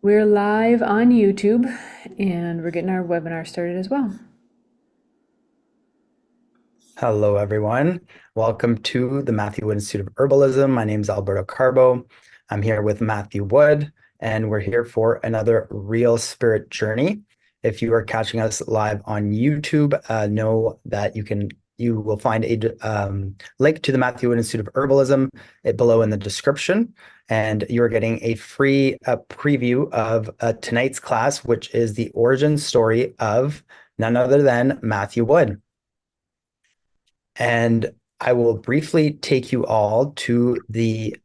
We're live on YouTube and we're getting our webinar started as well. Hello, everyone. Welcome to the Matthew Wood Institute of Herbalism. My name is Alberto Carbo. I'm here with Matthew Wood, and we're here for another Real Spirit Journey. If you are catching us live on YouTube, know that you will find a link to the Matthew Wood Institute of Herbalism below in the description, and you are getting a free preview of tonight's class, which is the origin story of none other than Matthew Wood. And I will briefly take you all to the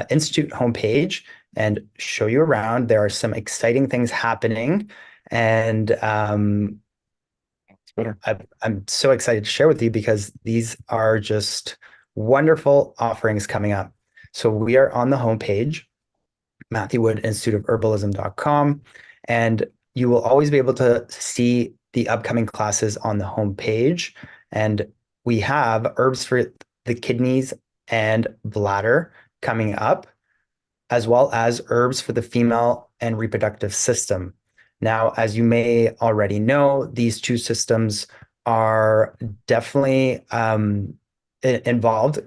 Institute homepage and show you around. There are some exciting things happening, and I'm so excited to share with you because these are just wonderful offerings coming up. So we are on the homepage, MatthewWoodInstituteofHerbalism.com, and you will always be able to see the upcoming classes on the homepage. And we have herbs for the kidneys and bladder coming up, as well as herbs for the female and reproductive system. Now, as you may already know, these two systems are definitely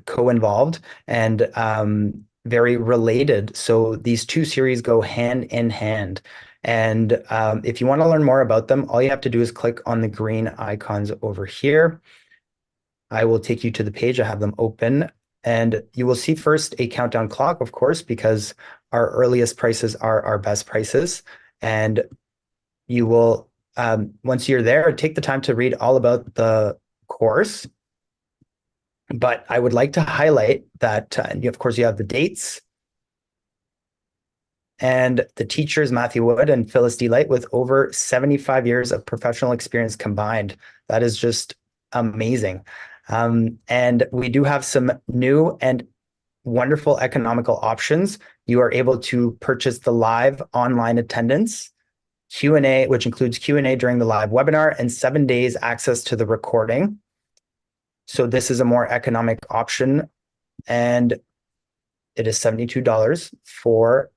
co-involved, and very related. So these two series go hand in hand. And if you want to learn more about them, all you have to do is click on the green icons over here. I will take you to the page. I have them open, and you will see first a countdown clock, of course, because our earliest prices are our best prices. And you will, once you're there, take the time to read all about the course. But I would like to highlight that, of course, you have the dates, and the teachers, Matthew Wood and Phyllis D. Light, with over 75 years of professional experience combined. That is just amazing. And we do have some new and wonderful economical options. You are able to purchase the live online attendance, Q&A, which includes Q&A during the live webinar, and 7 days access to the recording. So this is a more economic option, and it is $72 for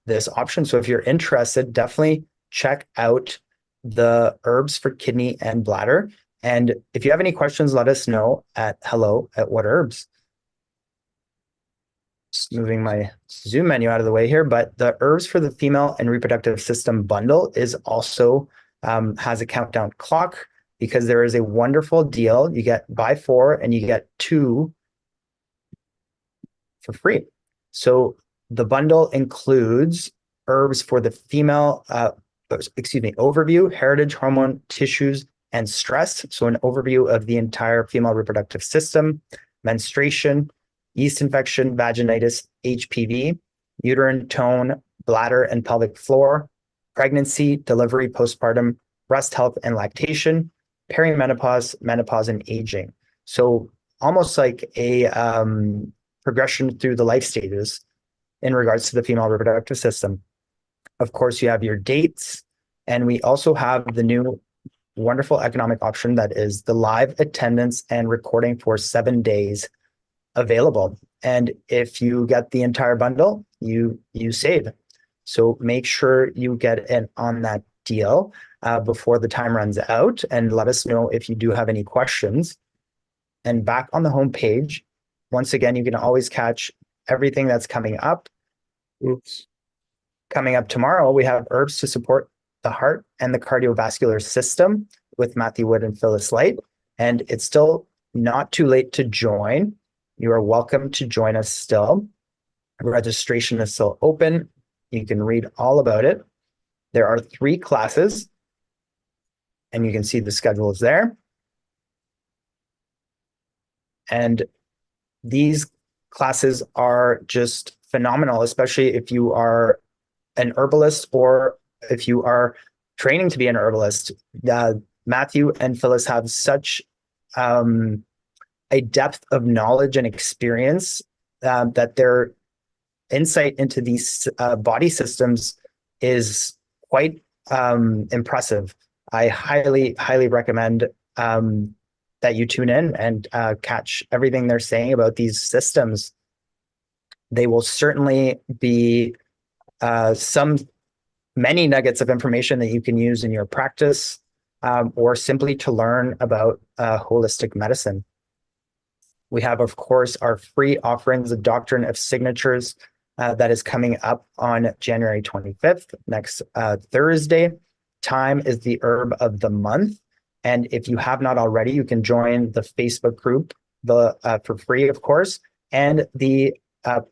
this option. So if you're interested, definitely check out the herbs for kidney and bladder. And if you have any questions, let us know at hello@whatherbs. Just moving my Zoom menu out of the way here, but the herbs for the female and reproductive system bundle is also has a countdown clock, because there is a wonderful deal. You get buy 4 and you get 2 for free. So the bundle includes herbs for the female, overview, heritage, hormone, tissues, and stress. So an overview of the entire female reproductive system, menstruation, yeast infection, vaginitis, HPV, uterine tone, bladder and pelvic floor, pregnancy, delivery, postpartum, breast health and lactation, perimenopause, menopause, and aging. So almost like a progression through the life stages in regards to the female reproductive system. Of course, you have your dates, and we also have the new wonderful economic option that is the live attendance and recording for 7 days available. And if you get the entire bundle, you save. So make sure you get in on that deal before the time runs out, and let us know if you do have any questions. And back on the homepage, once again, you can always catch everything that's coming up. Coming up tomorrow, we have herbs to support the heart and the cardiovascular system with Matthew Wood and Phyllis Light. And it's still not too late to join. You are welcome to join us still. Registration is still open. You can read all about it. There are 3 classes, and you can see the schedule is there. And these classes are just phenomenal, especially if you are an herbalist or if you are training to be an herbalist. Matthew and Phyllis have such a depth of knowledge and experience that their insight into these body systems is quite impressive. I highly, highly recommend that you tune in and catch everything they're saying about these systems. They will certainly be some many nuggets of information that you can use in your practice, or simply to learn about holistic medicine. We have, of course, our free offerings, the Doctrine of Signatures, that is coming up on January 25th, next Thursday. Time is the herb of the month. And if you have not already, you can join the Facebook group for free, of course, and the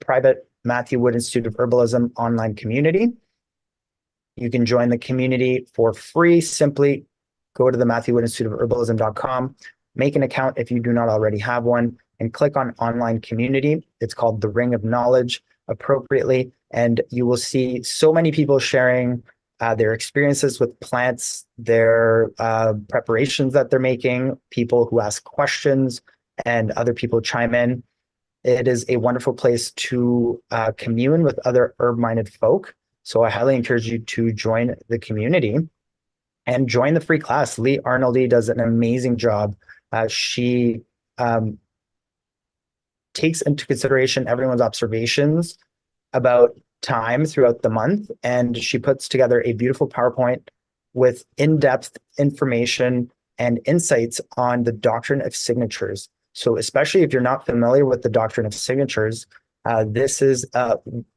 private Matthew Wood Institute of Herbalism online community. You can join the community for free. Simply go to the Matthew Wood Institute of Herbalism.com, make an account if you do not already have one, and click on online community. It's called the Ring of Knowledge appropriately. And you will see so many people sharing their experiences with plants, their preparations that they're making, people who ask questions, and other people chime in. It is a wonderful place to commune with other herb-minded folk. So I highly encourage you to join the community and join the free class. Lee Arnoldy does an amazing job. She takes into consideration everyone's observations about time throughout the month, and she puts together a beautiful PowerPoint with in-depth information and insights on the Doctrine of Signatures. So especially if you're not familiar with the Doctrine of Signatures, this is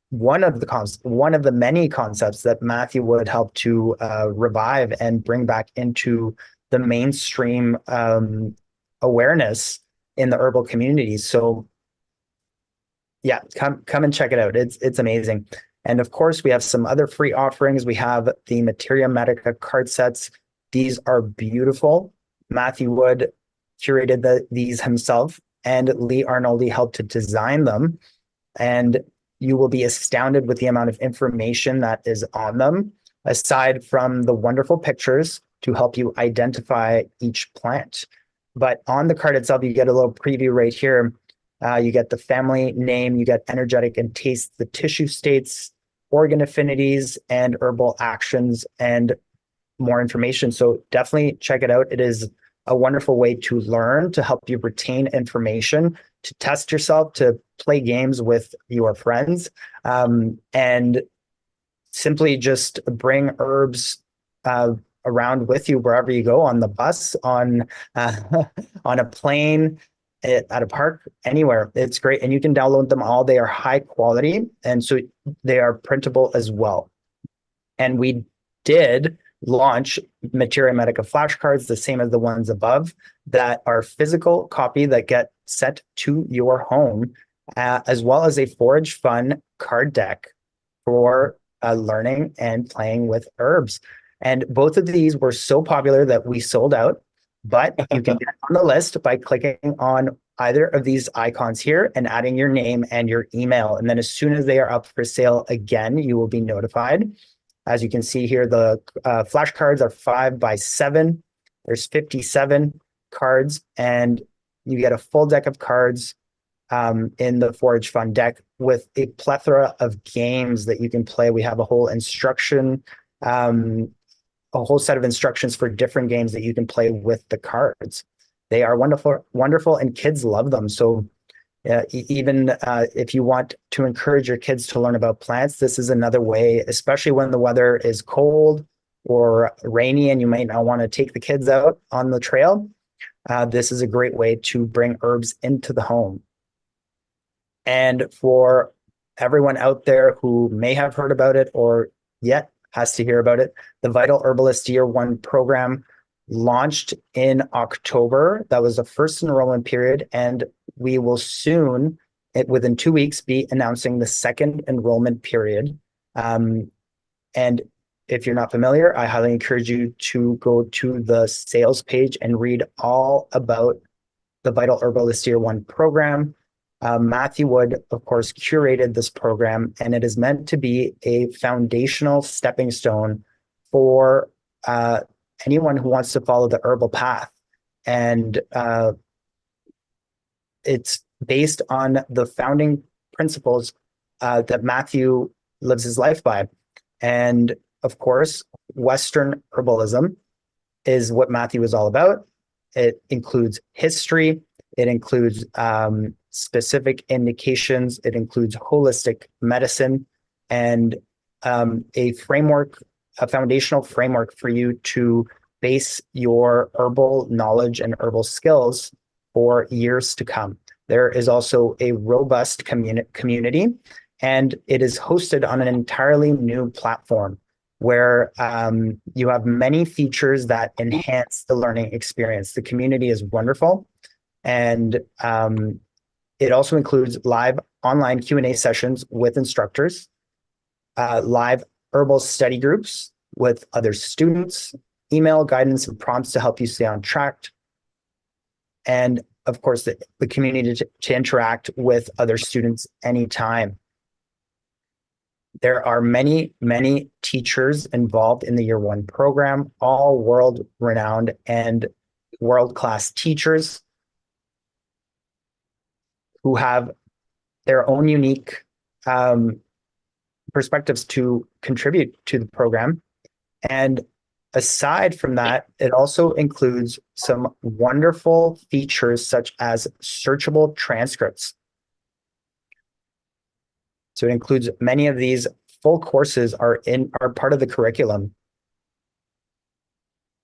one of the many concepts that Matthew would help to revive and bring back into the mainstream awareness in the herbal community. So yeah, come and check it out. It's amazing. And of course, we have some other free offerings. We have the Materia Medica card sets. These are beautiful. Matthew Wood curated these himself, and Lee Arnoldy helped to design them. And you will be astounded with the amount of information that is on them, aside from the wonderful pictures to help you identify each plant. But on the card itself, you get a little preview right here. You get the family name, you get energetic and taste, the tissue states, organ affinities, and herbal actions, and more information. So definitely check it out. It is a wonderful way to learn, to help you retain information, to test yourself, to play games with your friends, and simply just bring herbs around with you wherever you go, on the bus, on a plane, at a park, anywhere. It's great. And you can download them all. They are high quality, and so they are printable as well. And we did launch Materia Medica flashcards, the same as the ones above, that are physical copy that get sent to your home, as well as a Forage Fun card deck for learning and playing with herbs. And both of these were so popular that we sold out, but you can get on the list by clicking on either of these icons here and adding your name and your email. And then as soon as they are up for sale again, you will be notified. As you can see here, the flashcards are 5x7. There's 57 cards, and you get a full deck of cards in the Forage Fun deck with a plethora of games that you can play. We have a whole whole set of instructions for different games that you can play with the cards. They are wonderful, and kids love them. So even if you want to encourage your kids to learn about plants, this is another way, especially when the weather is cold or rainy and you might not want to take the kids out on the trail. This is a great way to bring herbs into the home. And for everyone out there who may have heard about it or yet has to hear about it, the Vital Herbalist Year 1 program launched in October. That was the first enrollment period, and we will soon, within 2 weeks, be announcing the second enrollment period. And if you're not familiar, I highly encourage you to go to the sales page and read all about the Vital Herbalist Year 1 program. Matthew Wood, of course, curated this program, and it is meant to be a foundational stepping stone for anyone who wants to follow the herbal path. And it's based on the founding principles that Matthew lives his life by. And of course, Western herbalism is what Matthew is all about. It includes history. It includes specific indications. It includes holistic medicine and a framework a foundational framework for you to base your herbal knowledge and herbal skills for years to come. There is also a robust community, and it is hosted on an entirely new platform where you have many features that enhance the learning experience. The community is wonderful, and it also includes live online Q&A sessions with instructors, live herbal study groups with other students, email guidance and prompts to help you stay on track, and of course, the community to interact with other students anytime. There are many, many teachers involved in the Year One program, all world-renowned and world-class teachers who have their own unique perspectives to contribute to the program. And aside from that, it also includes some wonderful features such as searchable transcripts. So it includes many of these full courses are part of the curriculum.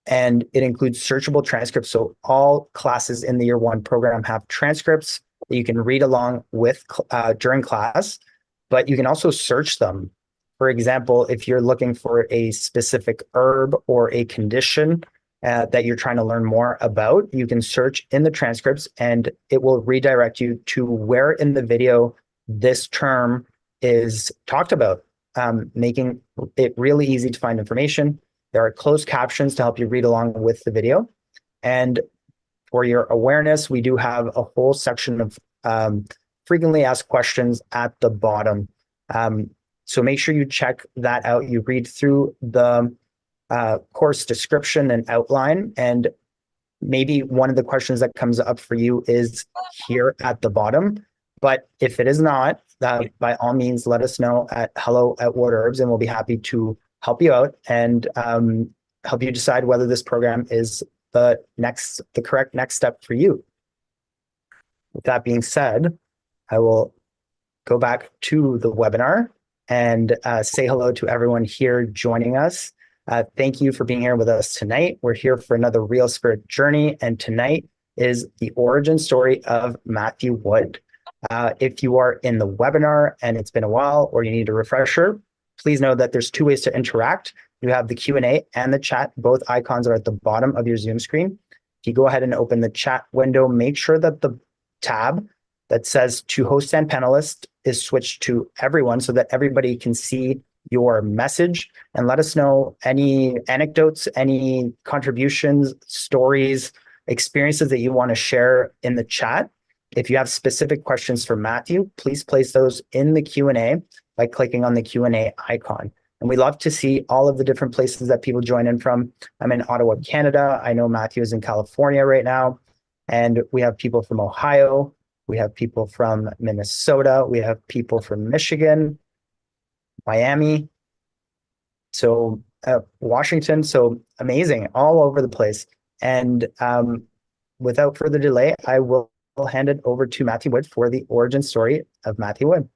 And it includes searchable transcripts. So all classes in the Year One program have transcripts that you can read along with during class, but you can also search them. For example, if you're looking for a specific herb or a condition that you're trying to learn more about, you can search in the transcripts and it will redirect you to where in the video this term is talked about, making it really easy to find information. There are closed captions to help you read along with the video. And for your awareness, we do have a whole section of frequently asked questions at the bottom. So make sure you check that out. You read through the course description and outline, and maybe one of the questions that comes up for you is here at the bottom. But if it is not, by all means, let us know at hello@wardherbs, and we'll be happy to help you out and help you decide whether this program is the correct next step for you. With that being said, I will go back to the webinar and say hello to everyone here joining us. Thank you for being here with us tonight. We're here for another Real Spirit journey, and tonight is the origin story of Matthew Wood. If you are in the webinar and it's been a while or you need a refresher, please know that there's two ways to interact. You have the Q&A and the chat. Both icons are at the bottom of your Zoom screen. If you go ahead and open the chat window, make sure that the tab that says to host and panelist is switched to everyone so that everybody can see your message, and let us know any anecdotes, any contributions, stories, experiences that you want to share in the chat. If you have specific questions for Matthew, please place those in the Q&A by clicking on the Q&A icon. And we love to see all of the different places that people join in from. I'm in Ottawa, Canada. I know Matthew is in California right now. And we have people from Ohio. We have people from Minnesota. We have people from Michigan, Miami, so Washington. So amazing, all over the place. And without further delay, I will hand it over to Matthew Wood for the origin story of Matthew Wood.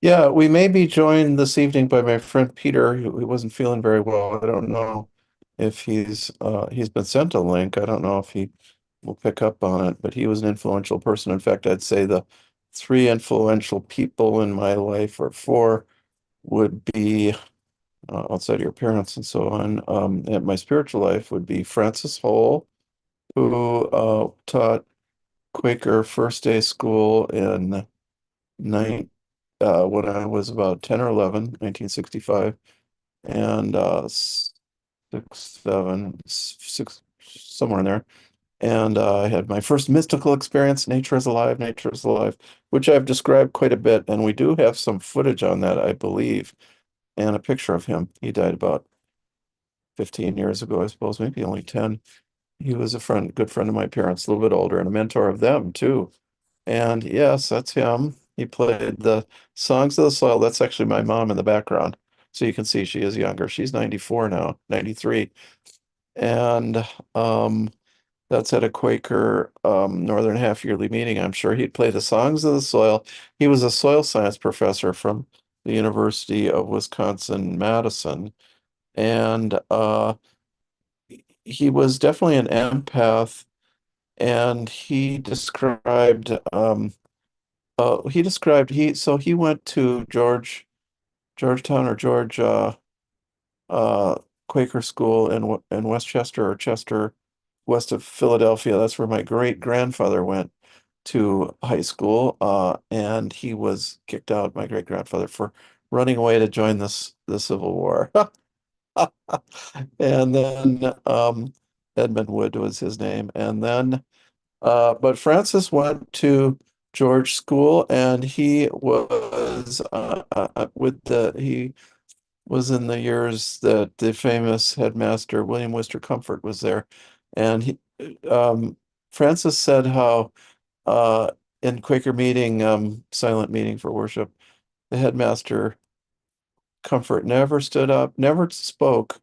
Yeah, we may be joined this evening by my friend Peter, who wasn't feeling very well. I don't know if he's been sent a link. I don't know if he will pick up on it, but he was an influential person. In fact, I'd say the three influential people in my life, or four, would be outside of your parents and so on. And my spiritual life would be Francis Hole, who taught Quaker first day school in when I was about 10 or 11, 1965, and 6, 7, 6, somewhere in there. And I had my first mystical experience, Nature is Alive, Nature is Alive, which I've described quite a bit. And we do have some footage on that, I believe, and a picture of him. He died about 15 years ago, I suppose, maybe only 10. He was a good friend of my parents, a little bit older, and a mentor of them, too. And yes, that's him. He played the Songs of the Soil. That's actually my mom in the background. So you can see she is younger. She's 94 now, 93. And that's at a Quaker Northern Half Yearly meeting. I'm sure he'd play the Songs of the Soil. He was a soil science professor from the University of Wisconsin-Madison. And he was definitely an empath, and he went to Georgetown or George uh Quaker school in Westchester or Chester, west of Philadelphia. That's where my great grandfather went to high school, and he was kicked out, my great grandfather, for running away to join the Civil War. And then Edmund Wood was his name. And then but Francis went to George School, and he was he was in the years that the famous headmaster William Worcester Comfort was there. And Francis said how in Quaker meeting, silent meeting for worship, the headmaster Comfort never stood up, never spoke,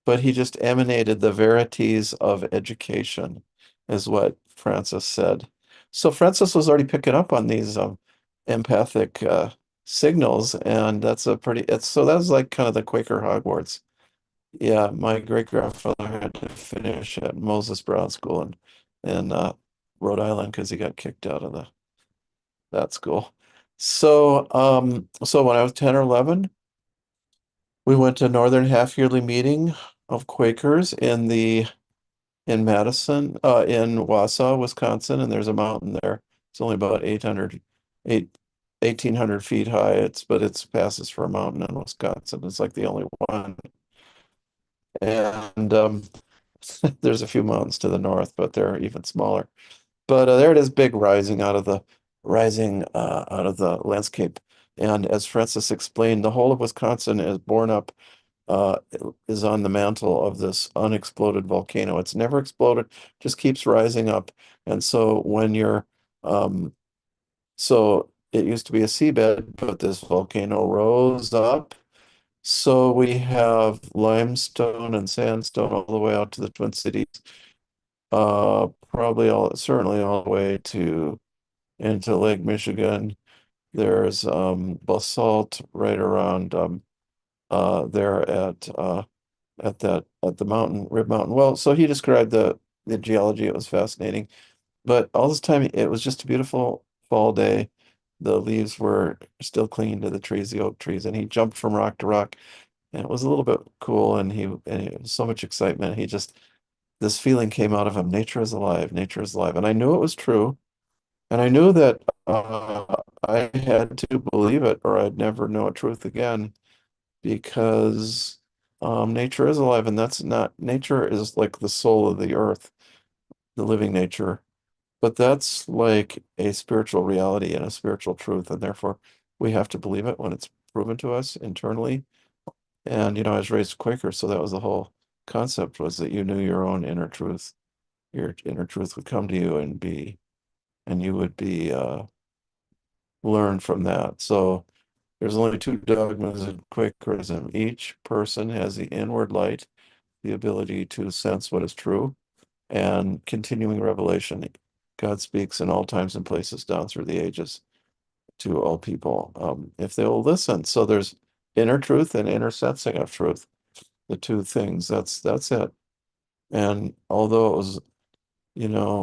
but he just emanated the verities of education, is what Francis said. So Francis was already picking up on these empathic signals, and that was like kind of the Quaker Hogwarts. Yeah, my great grandfather had to finish at Moses Brown School in Rhode Island because he got kicked out of that school. So when I was 10 or 11, we went to Northern Half Yearly Meeting of Quakers in Madison, in Wausau, Wisconsin, and there's a mountain there. It's only about 1,800 feet high. But it's passes for a mountain in Wisconsin. It's like the only one. And there's a few mountains to the north, but they're even smaller. But there it is, big rising out of the landscape. And as Francis explained, the whole of Wisconsin is borne up, uh, is on the mantle of this unexploded volcano. It's never exploded, just keeps rising up. And so um, so it used to be a seabed, but this volcano rose up. So we have limestone and sandstone all the way out to the Twin Cities. Certainly all the way to into Lake Michigan. There's basalt right around there at the mountain, Rib Mountain. Well, so he described the geology. It was fascinating. But all this time it was just a beautiful fall day. The leaves were still clinging to the trees, the oak trees, and he jumped from rock to rock. And it was a little bit cool, and it was so much excitement. This feeling came out of him. Nature is alive, nature is alive. And I knew it was true. And I knew that I had to believe it or I'd never know a truth again, because nature is alive, and that's not nature is like the soul of the earth, the living nature. But that's like a spiritual reality and a spiritual truth, and therefore we have to believe it when it's proven to us internally. And I was raised Quaker, so that was the whole concept, was that you knew your own inner truth. Your inner truth would come to you and you would be learn from that. So there's only two dogmas in Quakerism. Each person has the inward light, the ability to sense what is true, and continuing revelation. God speaks in all times and places down through the ages to all people, if they will listen. So there's inner truth and inner sensing of truth, the two things. That's it. And although it was,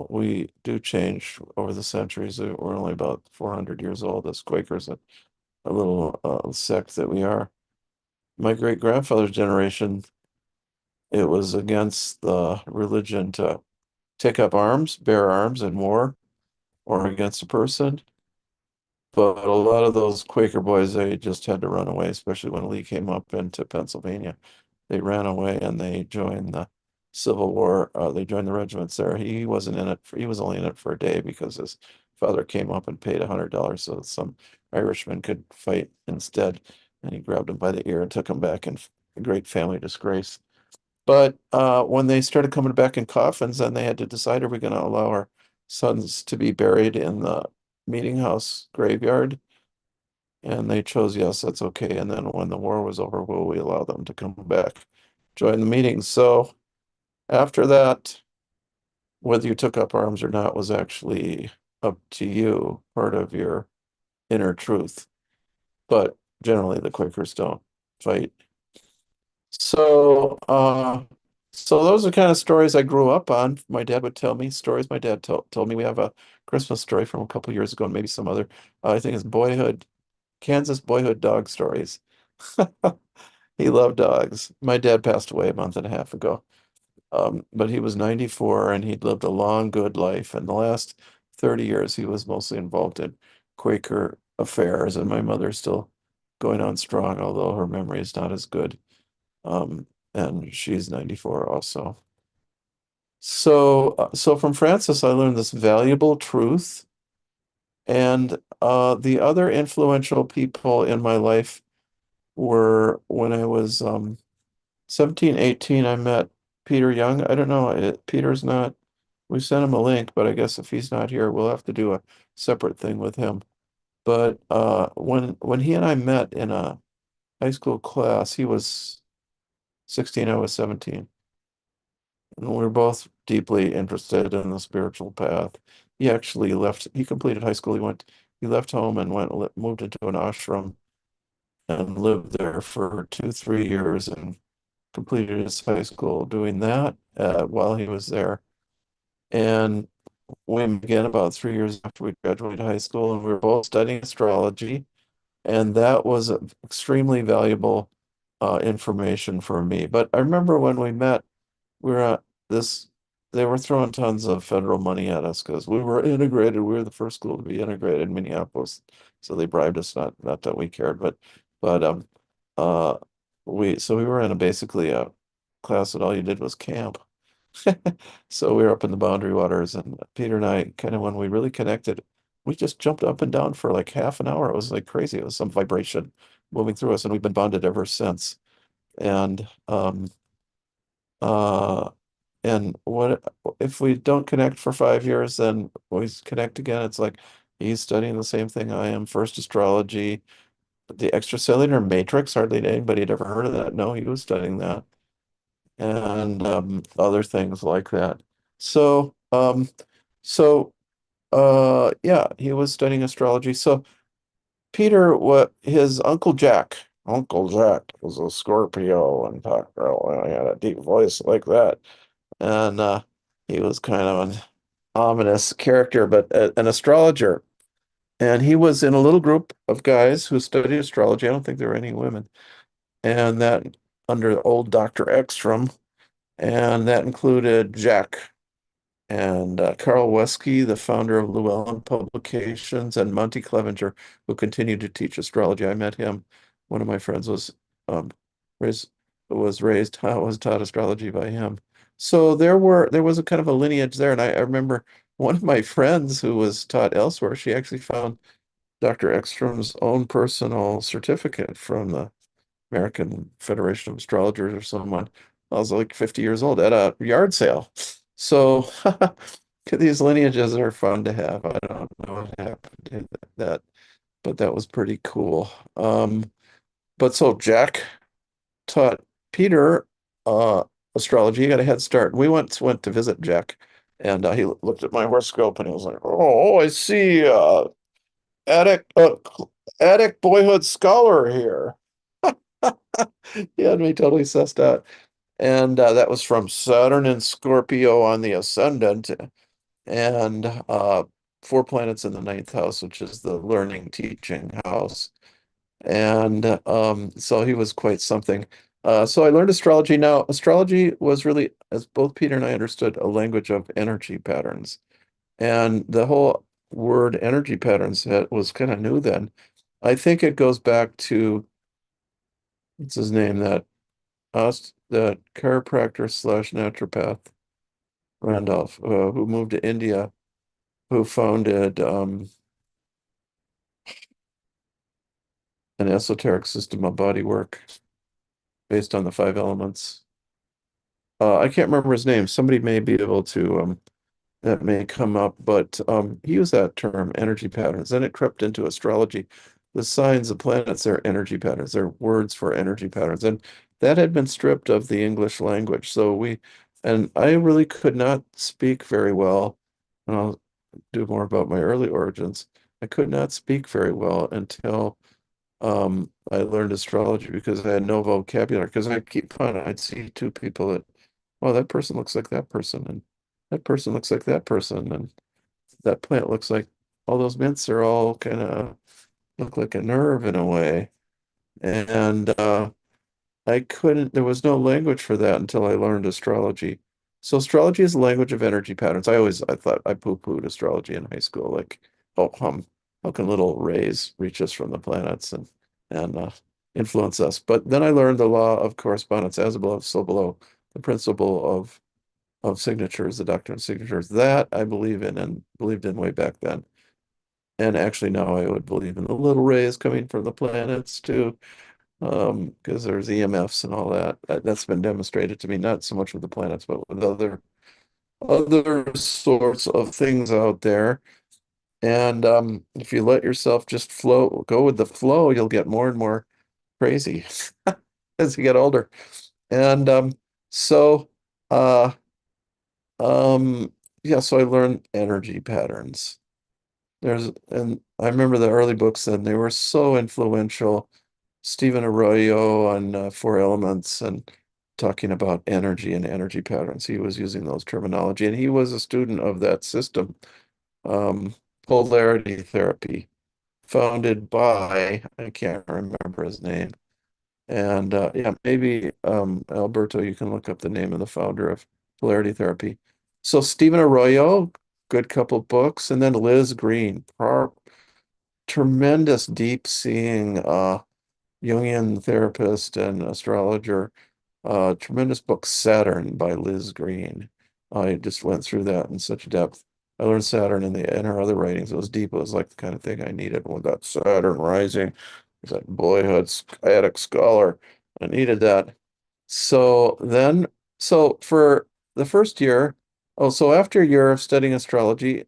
we do change over the centuries. We're only about 400 years old as Quakers, a little sect that we are. My great grandfather's generation, it was against the religion to take up arms, bear arms in war or against a person. But a lot of those Quaker boys, they just had to run away, especially when Lee came up into Pennsylvania. They ran away and they joined the Civil War. They joined the regiments there. He was only in it for a day because his father came up and paid $100 so some Irishman could fight instead. And he grabbed him by the ear and took him back in a great family disgrace. But when they started coming back in coffins, then they had to decide, are we going to allow our sons to be buried in the meeting house graveyard? And they chose yes, that's okay. And then when the war was over, will we allow them to come back, join the meeting? So after that, whether you took up arms or not was actually up to you, part of your inner truth. But generally, the Quakers don't fight. So, so those are kind of stories I grew up on. My dad would tell me stories. My dad told me we have a Christmas story from a couple years ago, and maybe some other. I think it's Kansas boyhood dog stories. He loved dogs. My dad passed away a month and a half ago. But he was 94 and he'd lived a long, good life. And the last 30 years, he was mostly involved in Quaker affairs. And my mother's still going on strong, although her memory is not as good. And she's 94 also. So from Francis, I learned this valuable truth. And the other influential people in my life were when I was 17, 18, I met Peter Young. I don't know. Peter's not, we sent him a link, but I guess if he's not here, we'll have to do a separate thing with him. But when he and I met in a high school class, he was 16, I was 17. And we were both deeply interested in the spiritual path. He completed high school. He left home and moved into an ashram and lived there for 2, 3 years and completed his high school doing that while he was there. And we began about 3 years after we graduated high school, and we were both studying astrology. And that was extremely valuable information for me. But I remember when we met, we were at this, they were throwing tons of federal money at us because we were integrated. We were the first school to be integrated in Minneapolis. So they bribed us, not that we cared, but uh we were in basically a class that all you did was camp. So we were up in the Boundary Waters, and Peter and I kind of when we really connected, we just jumped up and down for like half an hour. It was like crazy. It was some vibration moving through us, and we've been bonded ever since. And uh and what if we don't connect for 5 years, then we connect again? It's like he's studying the same thing I am, first astrology, the extracellular matrix. Hardly anybody had ever heard of that. No, he was studying that, and other things like that. So, so yeah, he was studying astrology. So Peter, what his Uncle Jack was a Scorpio and talked, well, he had a deep voice like that. And he was kind of an ominous character, but an astrologer. And he was in a little group of guys who studied astrology. I don't think there were any women. And that under old Dr. Ekstrom, and that included Jack and Carl Wesky, the founder of Llewellyn Publications, and Monty Clevenger, who continued to teach astrology. I met him. One of my friends um, raised was taught astrology by him. So there was a kind of a lineage there, and I remember one of my friends who was taught elsewhere. She actually found Dr. Ekstrom's own personal certificate from the American Federation of Astrologers or someone. I was like 50 years old at a yard sale. So these lineages are fun to have. I don't know what happened to that, but that was pretty cool. But so Jack taught Peter astrology. He got a head start. We went to visit Jack, and he looked at my horoscope and he was like, "Oh, I see attic attic boyhood scholar here." He had me totally sussed out. And that was from Saturn and Scorpio on the ascendant, and 4 planets in the ninth house, which is the learning teaching house. And so he was quite something. So I learned astrology. Now, astrology was really, as both Peter and I understood, a language of energy patterns. And the whole word energy patterns was kind of new then. I think it goes back to, what's his name, that chiropractor slash naturopath, Randolph, who moved to India, who founded an esoteric system of body work based on the five elements. I can't remember his name. Somebody may be able to that may come up, but he used that term, energy patterns. Then it crept into astrology. The signs of planets are energy patterns. They're words for energy patterns. And that had been stripped of the English language. And I really could not speak very well. And I'll do more about my early origins. I could not speak very well until I learned astrology because I had no vocabulary. Because I keep finding I'd see two people that, well, that person looks like that person, and that person looks like that person, and that plant looks like all those mints are all kind of look like a nerve in a way. And I couldn't, there was no language for that until I learned astrology. So astrology is a language of energy patterns. I thought I poo-pooed astrology in high school, like, oh, how can little rays reach us from the planets and influence us? But then I learned the law of correspondence, as above, so below, the principle of signatures, the doctrine of signatures. That I believe in and believed in way back then. And actually now I would believe in the little rays coming from the planets too, because there's EMFs and all that. That's been demonstrated to me, not so much with the planets, but with other sorts of things out there. And if you let yourself just flow, go with the flow, you'll get more and more crazy as you get older. And so uh yeah, so I learned energy patterns. And I remember the early books and they were so influential. Stephen Arroyo on Four Elements and talking about energy and energy patterns. He was using those terminology, and he was a student of that system, um, polarity therapy, founded by, I can't remember his name. And yeah, maybe Alberto, you can look up the name of the founder of polarity therapy. So Stephen Arroyo, good couple books, and then Liz Green, tremendous deep seeing Jungian therapist and astrologer. Tremendous book, Saturn by Liz Green. I just went through that in such depth. I learned Saturn in her other writings. It was deep. It was like the kind of thing I needed with that Saturn rising. It's that boyhood sciatic scholar. I needed that. So then, so for the first year, oh, so after a year of studying astrology,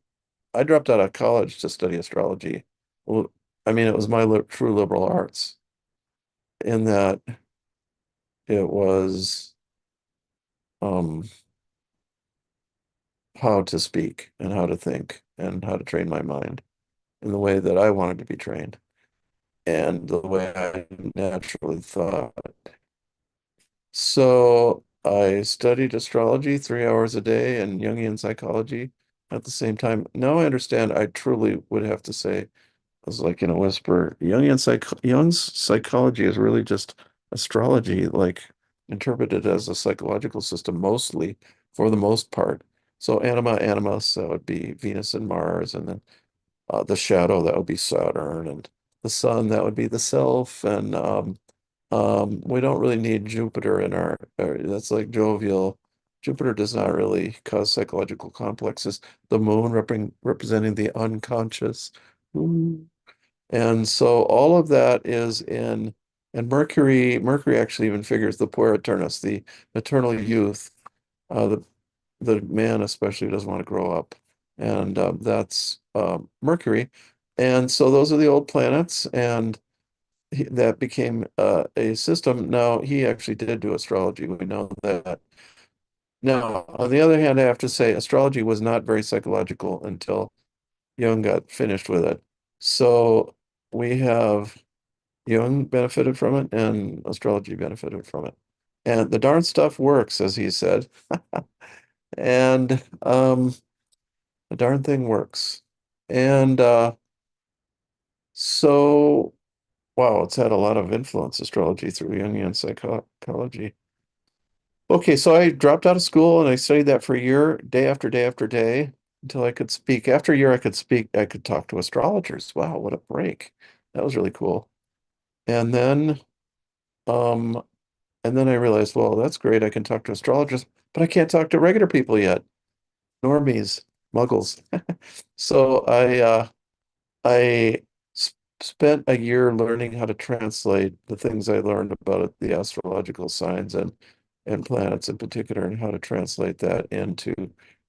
I dropped out of college to study astrology. Well, I mean, it was my true liberal arts in that it was um, how to speak and how to think and how to train my mind in the way that I wanted to be trained and the way I naturally thought. So I studied astrology 3 hours a day and Jungian psychology at the same time. Now I understand, I truly would have to say, I was like in a whisper, Jung's psychology is really just astrology, like interpreted as a psychological system mostly, for the most part. So anima, animus, that would be Venus and Mars, and then the shadow, that would be Saturn, and the sun, that would be the self, and we don't really need Jupiter in that's like jovial. Jupiter does not really cause psychological complexes. The moon representing the unconscious. Ooh. And so all of that is in, and Mercury actually even figures the puer aeternus, the eternal youth. The man especially doesn't want to grow up, and that's Mercury. And so those are the old planets, and that became a system. Now he actually did do astrology. We know that. Now, on the other hand, I have to say astrology was not very psychological until Jung got finished with it. So we have Jung benefited from it and astrology benefited from it. And the darn stuff works, as he said. And the darn thing works. And so, wow, it's had a lot of influence, astrology, through Jungian psychology. Okay, so I dropped out of school and I studied that for a year, day after day after day, until I could speak. After a year, I could speak, I could talk to astrologers. Wow, what a break. That was really cool. And then, um, and then I realized, well, that's great. I can talk to astrologers, but I can't talk to regular people yet. Normies, muggles. So I spent a year learning how to translate the things I learned about the astrological signs and planets in particular, and how to translate that into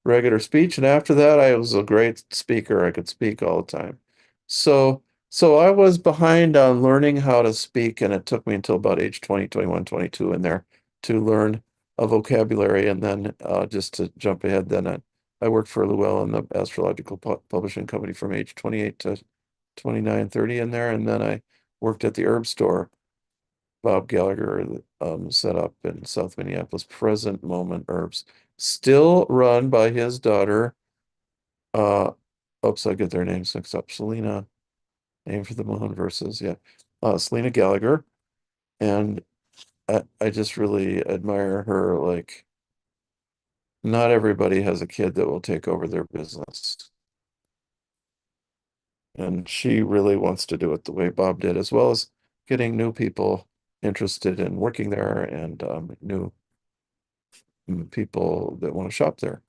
regular speech. And after that, I was a great speaker. I could speak all the time. So I was behind on learning how to speak, and it took me until about age 20, 21, 22 in there to learn a vocabulary. And then just to jump ahead, then I worked for Llewellyn in the astrological publishing company from age 28 to 29, 30 in there. And then I worked at the herb store Bob Gallagher set up in South Minneapolis, Present Moment Herbs, still run by his daughter. Oops, I get their names mixed up. Selena, name for the moon versus, yeah, Selena Gallagher. And I just really admire her. Like, not everybody has a kid that will take over their business. And she really wants to do it the way Bob did, as well as getting new people interested in working there and new people that want to shop there.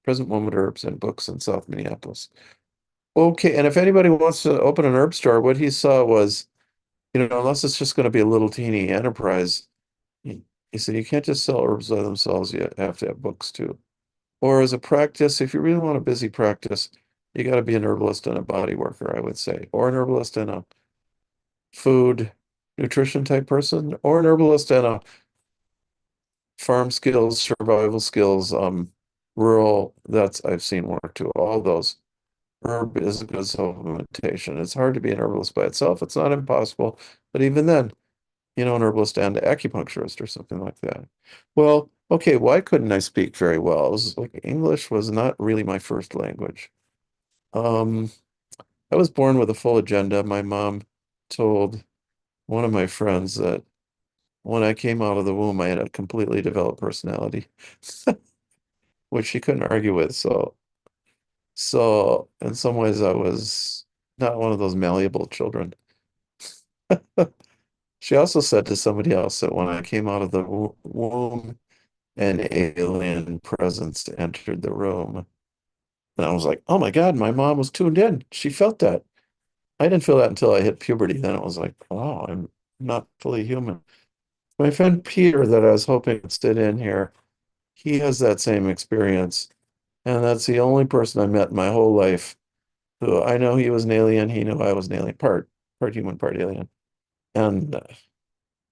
Present Moment Herbs and Books in South Minneapolis. Okay, and if anybody wants to open an herb store, what he saw was, unless it's just going to be a little teeny enterprise, he said you can't just sell herbs by themselves. You have to have books too. Or as a practice, if you really want a busy practice, you got to be an herbalist and a body worker, I would say, or an herbalist and a food nutrition type person, or an herbalist and a farm skills, survival skills, rural, that's I've seen work too. All those. Herb is a good supplementation. It's hard to be an herbalist by itself. It's not impossible, but even then, an herbalist and acupuncturist or something like that. Well, okay, why couldn't I speak very well? It was like English was not really my first language. Um, I was born with a full agenda. My mom told one of my friends that when I came out of the womb, I had a completely developed personality, which she couldn't argue with. So in some ways, I was not one of those malleable children. She also said to somebody else that when I came out of the womb, an alien presence entered the room. And I was like, oh my God, my mom was tuned in. She felt that. I didn't feel that until I hit puberty. Then it was like, oh, I'm not fully human. My friend Peter, that I was hoping would sit in here, he has that same experience. And that's the only person I met in my whole life who I know he was an alien. He knew I was an alien, part human, part alien. And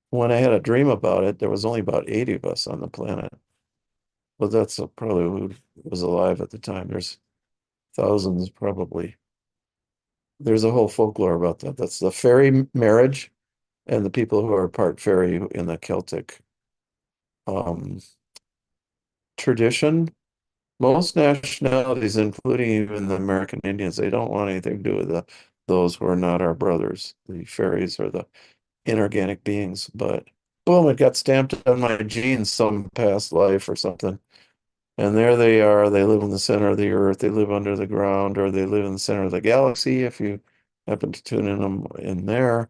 when I had a dream about it, there was only about 80 of us on the planet. But that's probably who was alive at the time. There's thousands, probably. There's a whole folklore about that. That's the fairy marriage and the people who are part fairy in the Celtic um, tradition. Most nationalities, including even the American Indians, they don't want anything to do with those who are not our brothers. The fairies are the inorganic beings, but boom, it got stamped on my genes some past life or something. And there they are. They live in the center of the earth. They live under the ground, or they live in the center of the galaxy if you happen to tune in them in there.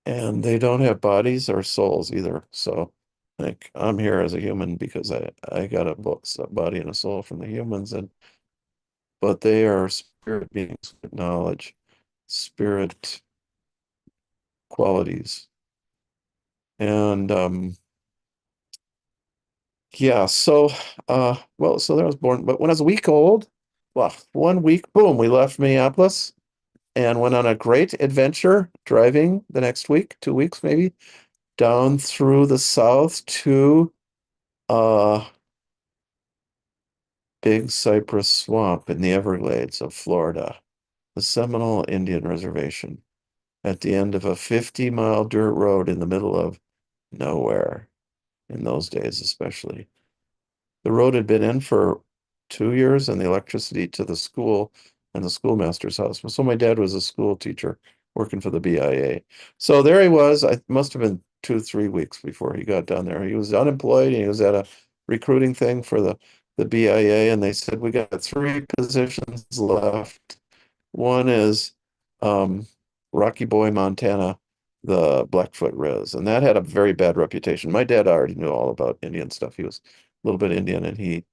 And they don't have bodies or souls either. So like I'm here as a human because I got a body and a soul from the humans, but they are spirit beings with knowledge, spirit qualities. And yeah, so so there I was born, but when I was a week old, well, 1 week, boom, we left Minneapolis and went on a great adventure driving the next week, 2 weeks maybe, down through the south to uh Big Cypress Swamp in the Everglades of Florida, the Seminole Indian Reservation, at the end of a 50-mile dirt road in the middle of nowhere, in those days especially. The road had been in for 2 years and the electricity to the school and the schoolmaster's house. So my dad was a school teacher working for the BIA. So there he was. I must have been 2, 3 weeks before he got down there. He was unemployed and he was at a recruiting thing for the BIA, and they said, we got 3 positions left. One is Rocky Boy, Montana, the Blackfoot Riz, and that had a very bad reputation. My dad already knew all about Indian stuff. He was a little bit Indian, and he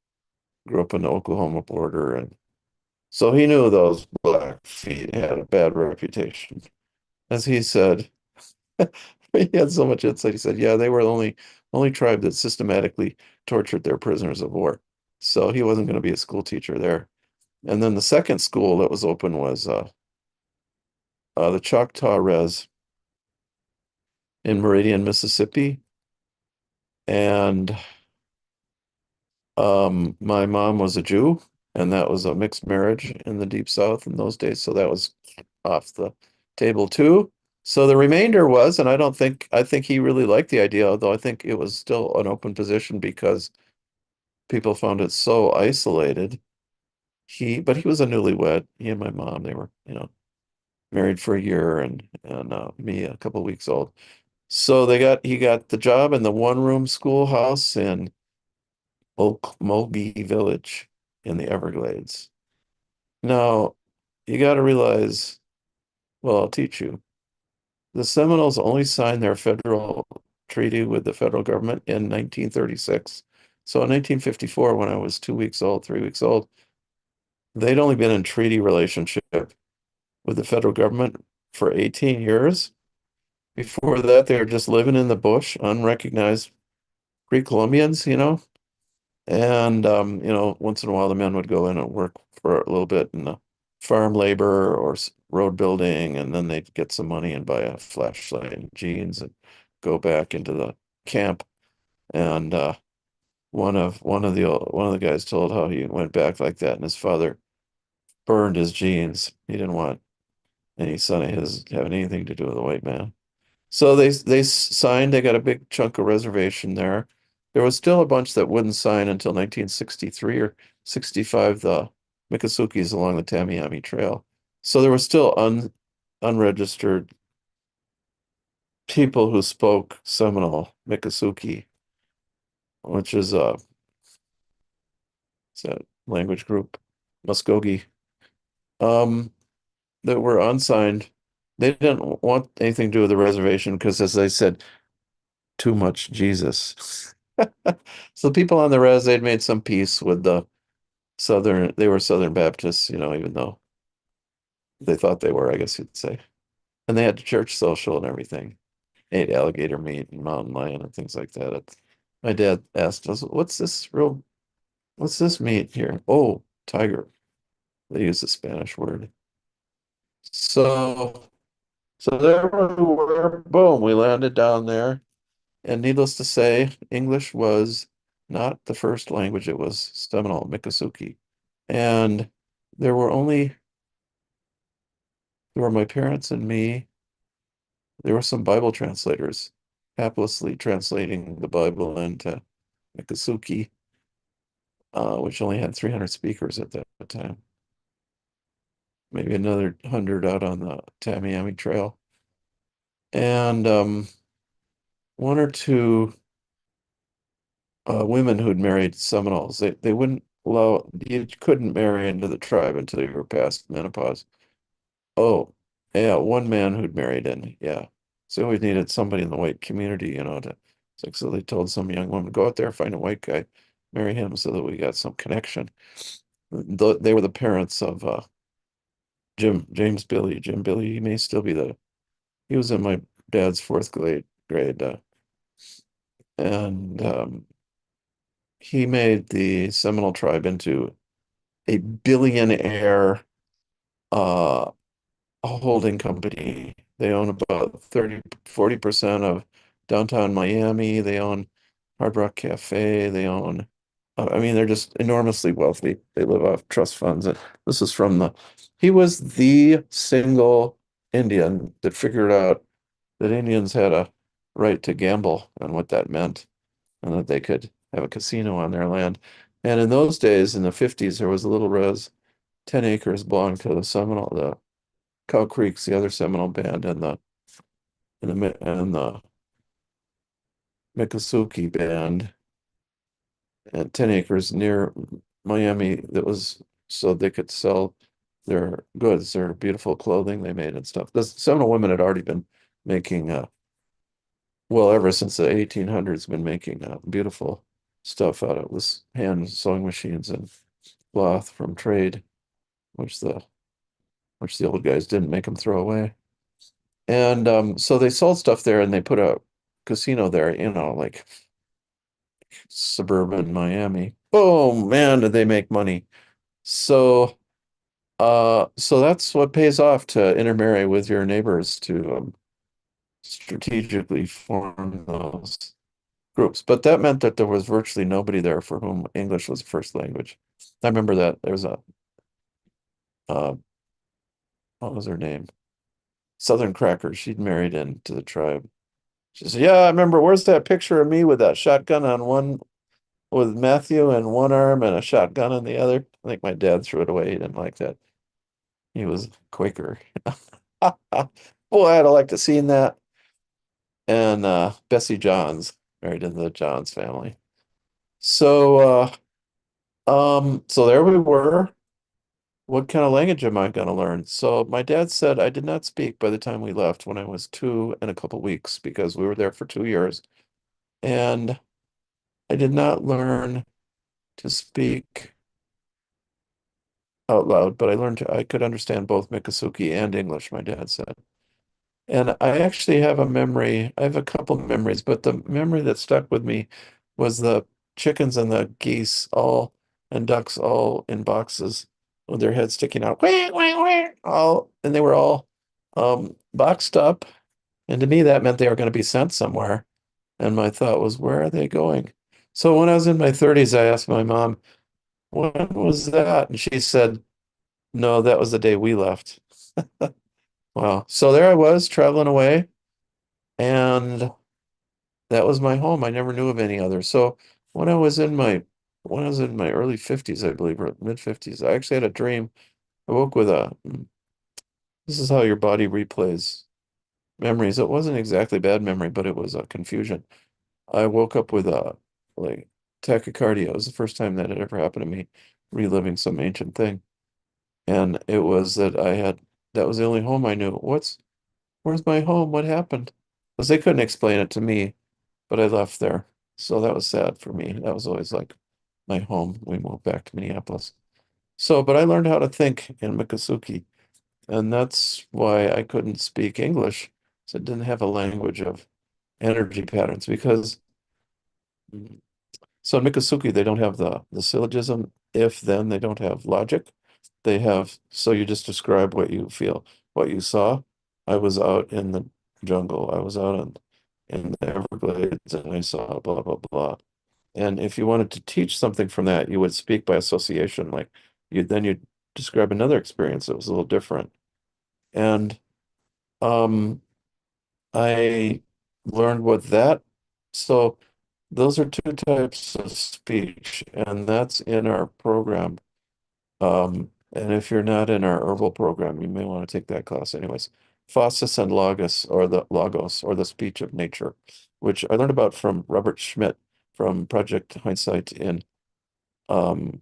grew up on the Oklahoma border, and so he knew those Blackfeet had a bad reputation. As he said, he had so much insight. He said, "Yeah, they were the only tribe that systematically tortured their prisoners of war." So he wasn't going to be a school teacher there. And then the second school that was open was the Choctaw Res in Meridian, Mississippi. And my mom was a Jew, and that was a mixed marriage in the Deep South in those days. So that was off the table too. So the remainder was, and I think he really liked the idea, although I think it was still an open position because people found it so isolated. But he was a newlywed. He and my mom, they were, married for a year and me a couple weeks old. So he got the job in the one-room schoolhouse in Okmulgee Village in the Everglades. Now, you got to realize, well, I'll teach you. The Seminoles only signed their federal treaty with the federal government in 1936. So in 1954, when I was 2 weeks old, 3 weeks old, they'd only been in treaty relationship with the federal government for 18 years. Before that, they were just living in the bush, unrecognized pre-Columbians, And once in a while the men would go in and work for a little bit in the farm labor or road building, and then they'd get some money and buy a flashlight and jeans and go back into the camp. And one of the guys told how he went back like that, and his father burned his jeans. He didn't want any son of his having anything to do with a white man. So they signed. They got a big chunk of reservation there. There was still a bunch that wouldn't sign until 1963 or 65. The Miccosukee along the Tamiami Trail. So there were still unregistered people who spoke Seminole Miccosukee, which is it's a language group, Muskogee, um, that were unsigned. They didn't want anything to do with the reservation because, as I said, too much Jesus. So people on the res, they'd made some peace with they were Southern Baptists, even though they thought they were, I guess you'd say. And they had church social and everything. Ate alligator meat and mountain lion and things like that. My dad asked us, what's this meat here? Oh, tiger. They use the Spanish word. So, so there we were, boom, we landed down there. And needless to say, English was not the first language. It was Seminole, Miccosukee. And there were only, there were my parents and me. There were some Bible translators haplessly translating the Bible into Miccosukee, which only had 300 speakers at that time. Maybe another 100 out on the Tamiami Trail. And one or two women who'd married Seminoles. They wouldn't allow, you couldn't marry into the tribe until you were past menopause. Oh, yeah, one man who'd married in, yeah. So we always needed somebody in the white community, it's like, so they told some young woman, go out there, find a white guy, marry him so that we got some connection. They were the parents of Jim Billy. He may still be he was in my dad's fourth grade, and he made the Seminole tribe into a billionaire uh, holding company. They own about 40% of downtown Miami. They own Hard Rock Cafe. They own, I mean, they're just enormously wealthy. They live off trust funds. And this is he was the single Indian that figured out that Indians had a right to gamble and what that meant, and that they could have a casino on their land. And in those days, in the 50s, there was a little res, 10 acres belonged to the Seminole, the Cow Creek's the other Seminole band, and the Miccosukee band, and 10 acres near Miami that was so they could sell their goods, their beautiful clothing they made and stuff. The Seminole women had already been making well, ever since the 1800s, been making beautiful stuff out of this hand sewing machines and cloth from trade, which the old guys didn't make them throw away. And so they sold stuff there, and they put a casino there, like suburban Miami. Oh man, did they make money. So so that's what pays off to intermarry with your neighbors to strategically form those groups. But that meant that there was virtually nobody there for whom English was first language. I remember that there's a what was her name? Southern crackers. She'd married into the tribe. She said, "Yeah, I remember. Where's that picture of me with that shotgun on one, with Matthew in one arm and a shotgun on the other?" I think my dad threw it away. He didn't like that. He was Quaker. Boy, I'd have liked to seen that. And Bessie Johns married into the Johns family. So so there we were. What kind of language am I going to learn? So my dad said I did not speak by the time we left when I was 2 and a couple weeks because we were there for 2 years. And I did not learn to speak out loud, but I could understand both Miccosukee and English, my dad said. And I actually have a memory. I have a couple memories, but the memory that stuck with me was the chickens and the geese all and ducks all in boxes with their heads sticking out, quack, quack, quack, all, and they were all boxed up. And to me, that meant they were going to be sent somewhere. And my thought was, where are they going? So when I was in my 30s, I asked my mom, when was that? And she said, no, that was the day we left. Wow. So there I was traveling away, and that was my home. I never knew of any other. So when I was in my when I was in my early 50s, I believe, or mid 50s, I actually had a dream. I woke with this is how your body replays memories. It wasn't exactly bad memory, but it was a confusion. I woke up with a like tachycardia. It was the first time that had ever happened to me, reliving some ancient thing. And it was that was the only home I knew. Where's my home? What happened? Because they couldn't explain it to me, but I left there. So that was sad for me. That was always like my home. We moved back to Minneapolis. So, but I learned how to think in Miccosukee, and that's why I couldn't speak English. So I didn't have a language of energy patterns because so in Miccosukee they don't have the syllogism if then they don't have logic. They have so you just describe what you feel, what you saw. I was out in the jungle. I was out in the Everglades and I saw blah blah blah. And if you wanted to teach something from that, you would speak by association. Like you'd describe another experience that was a little different. And um, I learned what that. So those are two types of speech, and that's in our program. And if you're not in our herbal program, you may want to take that class anyways. Phosis and Logos, or the speech of nature, which I learned about from Robert Schmidt from Project Hindsight in um,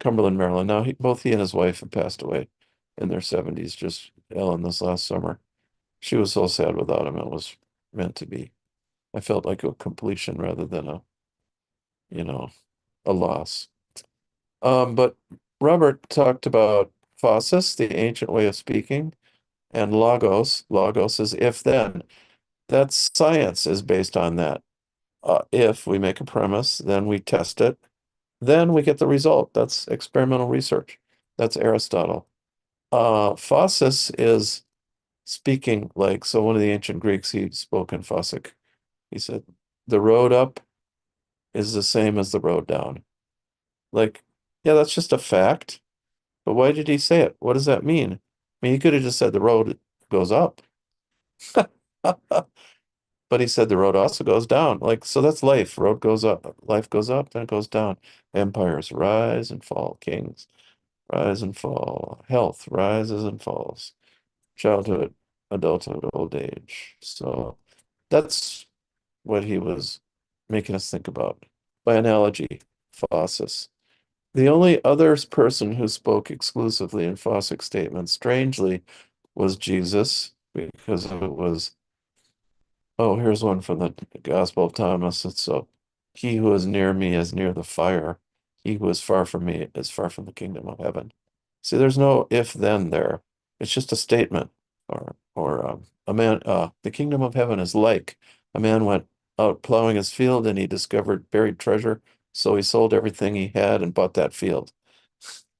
Cumberland, Maryland. Now, both he and his wife have passed away in their 70s, just Ellen this last summer. She was so sad without him. It was meant to be. I felt like a completion rather than you know, a loss. But Robert talked about phosis, the ancient way of speaking, and logos. Logos is if then. That science is based on that. If we make a premise, then we test it, then we get the result. That's experimental research. That's Aristotle. Phosis is speaking like, so one of the ancient Greeks, he spoke in Phosic. He said, the road up is the same as the road down. Like, yeah, that's just a fact. But why did he say it? What does that mean? I mean, he could have just said the road goes up. But he said the road also goes down. Like, so that's life. Road goes up, life goes up, then it goes down. Empires rise and fall, kings rise and fall, health rises and falls, childhood, adulthood, old age. So that's what he was making us think about. By analogy, phosis. The only other person who spoke exclusively in photic statements, strangely, was Jesus, because it was, oh, here's one from the Gospel of Thomas. It's so, he who is near me is near the fire. He who is far from me is far from the kingdom of heaven. See, there's no if then there. It's just a statement. Or a man, the kingdom of heaven is like a man went out plowing his field and he discovered buried treasure. So he sold everything he had and bought that field.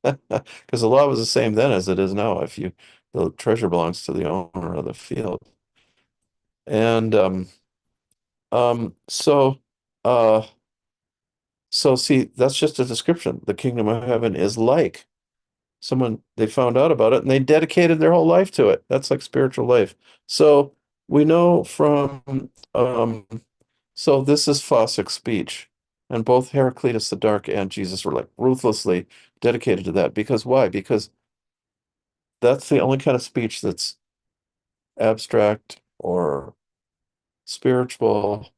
Because the law was the same then as it is now. If you the treasure belongs to the owner of the field. And um so uh so see, that's just a description. The kingdom of heaven is like. they found out about it and they dedicated their whole life to it. That's like spiritual life. So we know so this is Fossick speech. And both Heraclitus the Dark and Jesus were like ruthlessly dedicated to that. Because why? Because that's the only kind of speech that's abstract or spiritual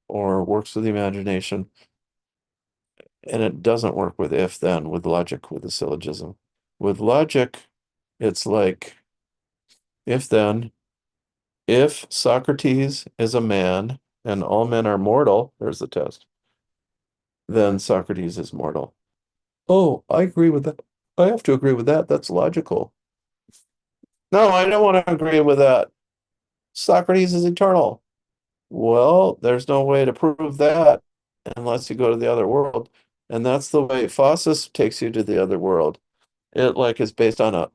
or works with the imagination. And it doesn't work with if then, with logic, with the syllogism. With logic, it's like if then, if Socrates is a man and all men are mortal, there's the test, then Socrates is mortal. Oh, I agree with that. I have to agree with that. That's logical. No, I don't want to agree with that. Socrates is eternal. Well, there's no way to prove that unless you go to the other world. And that's the way Fossis takes you to the other world. It like is based on a,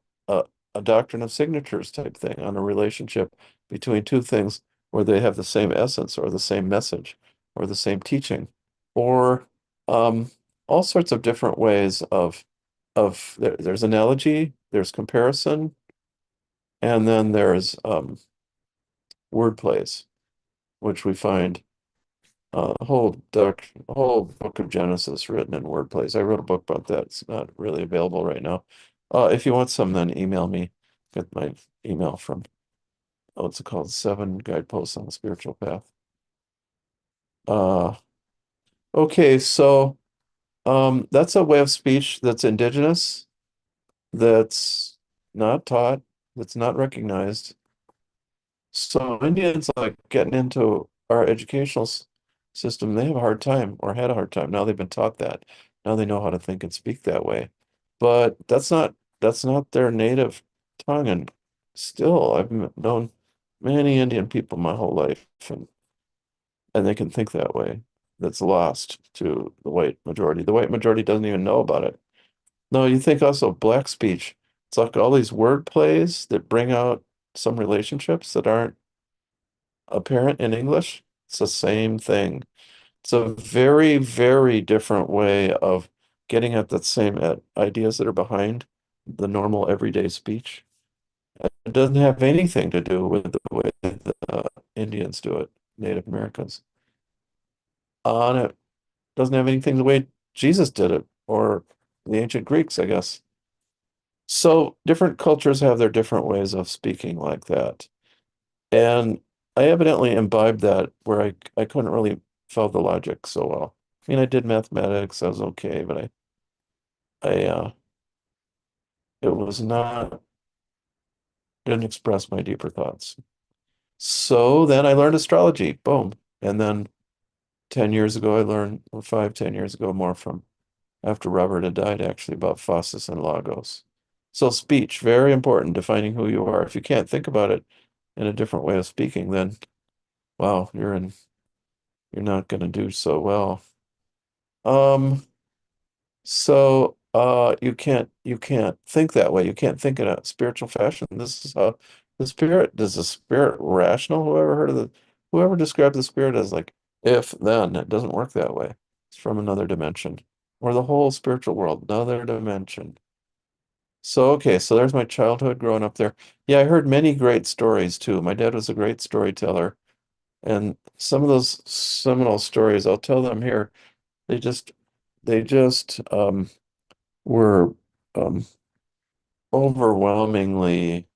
a doctrine of signatures type thing, on a relationship between two things where they have the same essence or the same message or the same teaching, or um, all sorts of different ways there's analogy, there's comparison, and then there's word plays, which we find whole book of Genesis written in word plays. I wrote a book about that. It's not really available right now. If you want some, then email me. Get my email from, what's it called? 7 Guideposts on the Spiritual Path. Okay, so that's a way of speech that's indigenous, that's not taught, that's not recognized. So Indians like getting into our educational system, they have a hard time or had a hard time. Now they've been taught that. Now they know how to think and speak that way. But that's not their native tongue. And still, known many Indian people my whole life, and they can think that way. That's lost to the white majority. The white majority doesn't even know about it. No, you think also black speech. It's like all these word plays that bring out some relationships that aren't apparent in English. It's the same thing. It's a very, very different way of getting at the same ideas that are behind the normal everyday speech. It doesn't have anything to do with the way the Indians do it, Native Americans. On it doesn't have anything the way Jesus did it, or the ancient Greeks, I guess. So different cultures have their different ways of speaking like that. And I evidently imbibed that where I couldn't really follow the logic so well. I mean, I did mathematics, I was okay, but I it was not, didn't express my deeper thoughts. So then I learned astrology, boom. And then 10 years ago, I learned, or 5, 10 years ago, more from after Robert had died, actually, about Phasis and Logos. So speech, very important, defining who you are. If you can't think about it in a different way of speaking, then wow, you're not going to do so well. Um, you can't think that way. You can't think in a spiritual fashion. This is how the spirit, does the spirit rational? Whoever described the spirit as like if then, it doesn't work that way. It's from another dimension. Or the whole spiritual world, another dimension. So okay, so there's my childhood growing up there. Yeah, I heard many great stories too. My dad was a great storyteller. And some of those Seminole stories, I'll tell them here. They just they just were um overwhelmingly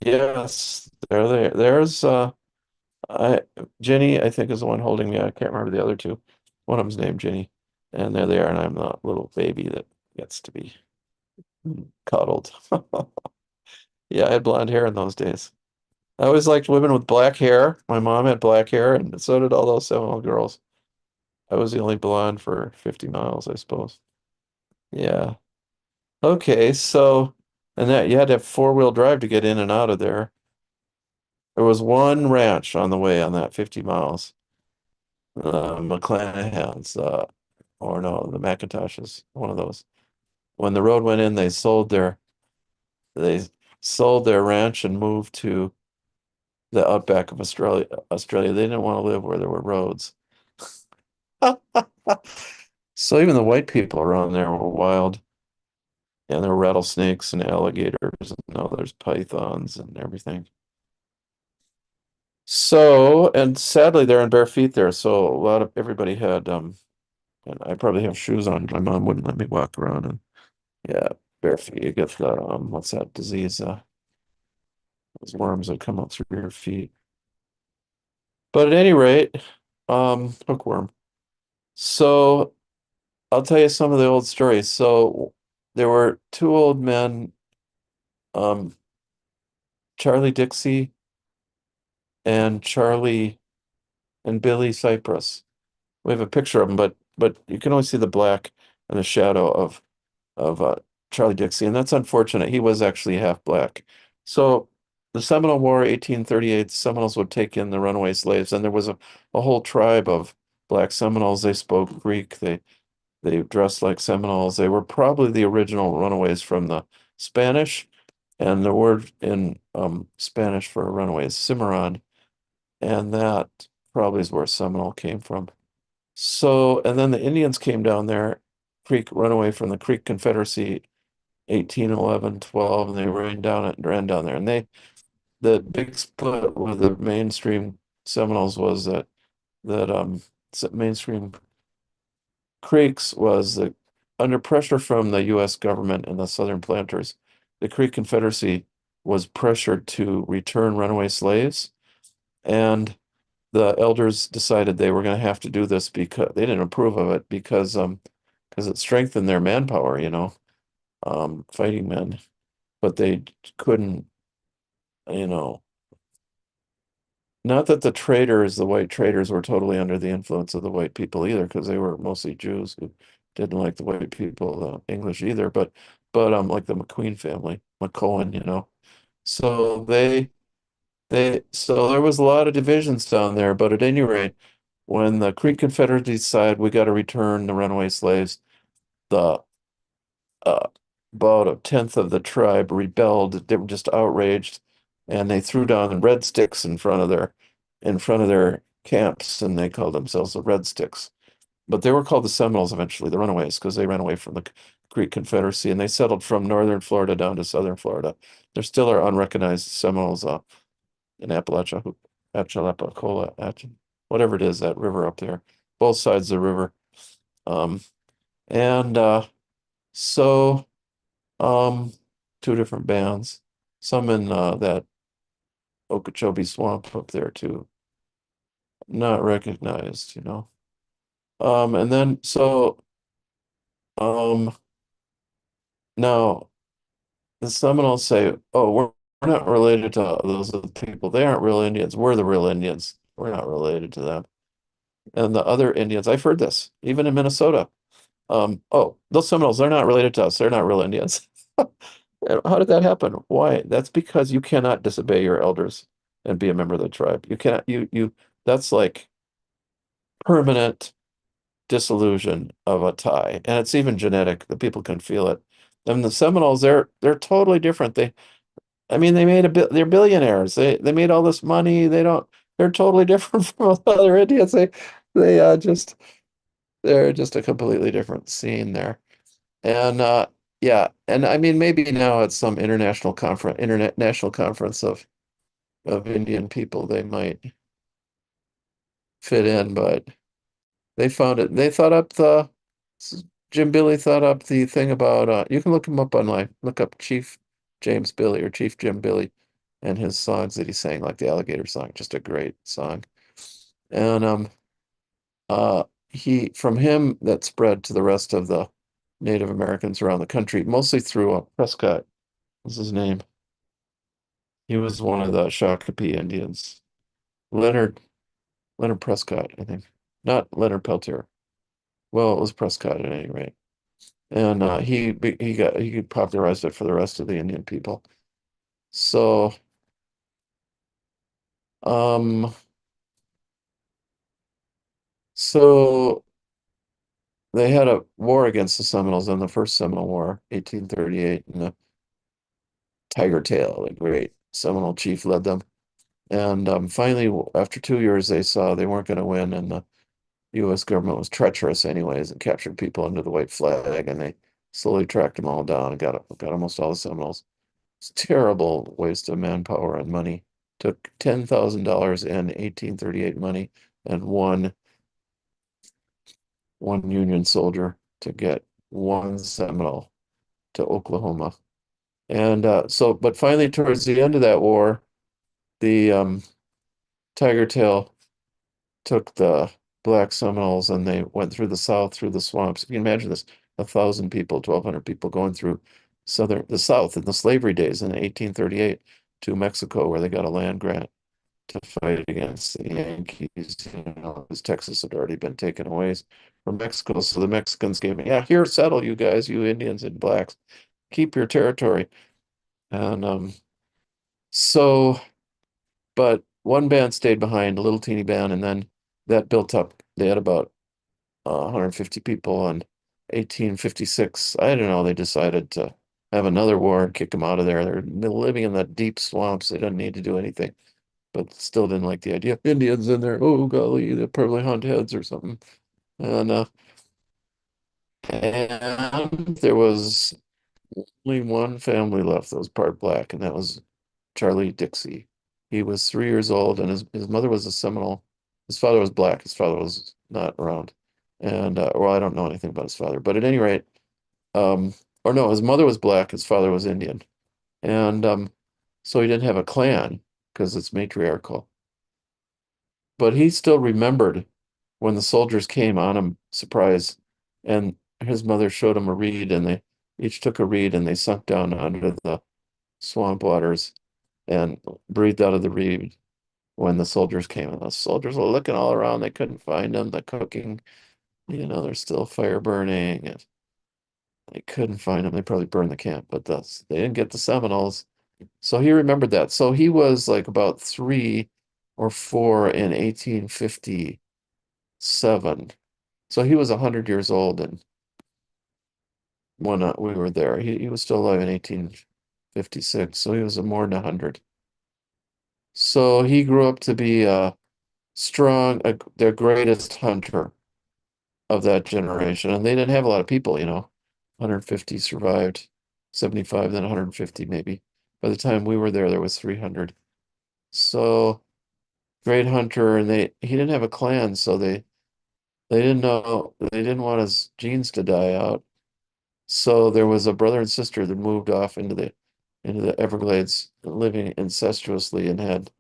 yes, they're there. There's I Jenny, I think, is the one holding me. I can't remember the other two. One of them's named Jenny. And there they are, and I'm the little baby that gets to be coddled. Yeah, I had blonde hair in those days. I always liked women with black hair. My mom had black hair, and so did all those Seminole girls. I was the only blonde for 50 miles, I suppose. Yeah. Okay, so, and that you had to have four-wheel drive to get in and out of there. There was one ranch on the way on that 50 miles. McClanahan's, or no, the McIntoshes, one of those. When the road went in, they sold their ranch and moved to the outback of Australia. They didn't want to live where there were roads. So even the white people around there were wild. And there were rattlesnakes and alligators, and now there's pythons and everything. So, and sadly, they're in bare feet there. So a lot of everybody had, and I probably have shoes on. My mom wouldn't let me walk around, and yeah, bare feet. You get the, what's that disease? Those worms that come up through your feet. But at any rate, hookworm. So I'll tell you some of the old stories. So there were two old men, um, Charlie Dixie and Charlie and Billy Cypress. We have a picture of them, but you can only see the black and the shadow of Charlie Dixie, and that's unfortunate. He was actually half black. So the Seminole War, 1838, Seminoles would take in the runaway slaves, and there was a whole tribe of black Seminoles. They spoke Greek. They dressed like Seminoles. They were probably the original runaways from the Spanish, and the word in Spanish for a runaway is Cimarron, and that probably is where Seminole came from. So, and then the Indians came down there, Creek runaway from the Creek Confederacy, 1811, 12, and they ran down there. And the big split with the mainstream Seminoles was that mainstream Creeks was that under pressure from the U.S. government and the Southern planters, the Creek Confederacy was pressured to return runaway slaves. And the elders decided they were going to have to do this because they didn't approve of it because it strengthened their manpower, fighting men, but they couldn't, you know, not that the white traders were totally under the influence of the white people either, because they were mostly Jews who didn't like the white people, English either, but like the McQueen family, McCohen, so so there was a lot of divisions down there, but at any rate, when the Creek Confederacy decided we got to return the runaway slaves, the uh, about a tenth of the tribe rebelled. They were just outraged, and they threw down red sticks in front of their camps, and they called themselves the Red Sticks. But they were called the Seminoles eventually, the runaways, because they ran away from the Creek Confederacy, and they settled from northern Florida down to southern Florida. There still are unrecognized Seminoles in Appalachia, whatever it is, that river up there, both sides of the river. Um, and so um, two different bands, some in that Okeechobee Swamp up there too, not recognized. And then um, now the Seminoles say, "Oh, we're not related to those other people. They aren't real Indians. We're the real Indians. We're not related to them." And the other Indians, I've heard this, even in Minnesota. Oh, those Seminoles, they're not related to us. They're not real Indians. And how did that happen? Why? That's because you cannot disobey your elders and be a member of the tribe. You cannot, that's like permanent dissolution of a tie. And it's even genetic. The people can feel it. And the Seminoles, they're totally different. I mean, they're billionaires. They made all this money. They're totally different from other Indians. They're just a completely different scene there. And yeah, and I mean maybe now at some international conference of Indian people they might fit in, but they found it. They thought up the Jim Billy thought up the thing about you can look him up online. Look up Chief James Billy or Chief Jim Billy and his songs that he sang, like the Alligator song, just a great song. And he from him that spread to the rest of the Native Americans around the country, mostly through Prescott was his name. He was one of the Shakopee Indians. Leonard Leonard Prescott, I think. Not Leonard Peltier. Well, it was Prescott at any rate. And he popularized it for the rest of the Indian people. So um so they had a war against the Seminoles in the first Seminole War, 1838, and the Tiger Tail, the great Seminole chief, led them. And finally, after 2 years, they saw they weren't going to win, and the U.S. government was treacherous anyways and captured people under the white flag, and they slowly tracked them all down and got almost all the Seminoles. It's a terrible waste of manpower and money. Took $10,000 in 1838 money and one Union soldier to get one Seminole to Oklahoma. And but finally, towards the end of that war, the Tiger Tail took the Black Seminoles and they went through the South, through the swamps. You can imagine this, 1,000 people, 1,200 people going through the South in the slavery days in 1838 to Mexico, where they got a land grant to fight against the Yankees, because Texas had already been taken away from Mexico. So the Mexicans gave me, yeah, here, settle you guys, you Indians and blacks, keep your territory. And so, but one band stayed behind, a little teeny band, and then that built up. They had about 150 people in 1856. I don't know, they decided to have another war and kick them out of there. They're living in the deep swamps. They didn't need to do anything, but still didn't like the idea of Indians in there. Oh, golly, they'll probably hunt heads or something. And there was only one family left that was part black, and that was Charlie Dixie. He was 3 years old, and his mother was a Seminole. His father was black. His father was not around. And well, I don't know anything about his father, but at any rate, um, or no, his mother was black. His father was Indian, and so he didn't have a clan because it's matriarchal. But he still remembered when the soldiers came on him, surprise, and his mother showed him a reed, and they each took a reed and they sunk down under the swamp waters and breathed out of the reed when the soldiers came. And the soldiers were looking all around. They couldn't find them. The cooking, there's still fire burning, and they couldn't find them. They probably burned the camp, but they didn't get the Seminoles. So he remembered that. So he was like about 3 or 4 in 1857. So he was 100 years old, and when we were there, he was still alive in 1856. So he was more than 100. So he grew up to be strong, their greatest hunter of that generation. And they didn't have a lot of people, 150 survived, 75, then 150 maybe. By the time we were there was 300. So great hunter, and he didn't have a clan, so they didn't know, they didn't want his genes to die out. So there was a brother and sister that moved off into the Everglades, living incestuously, and had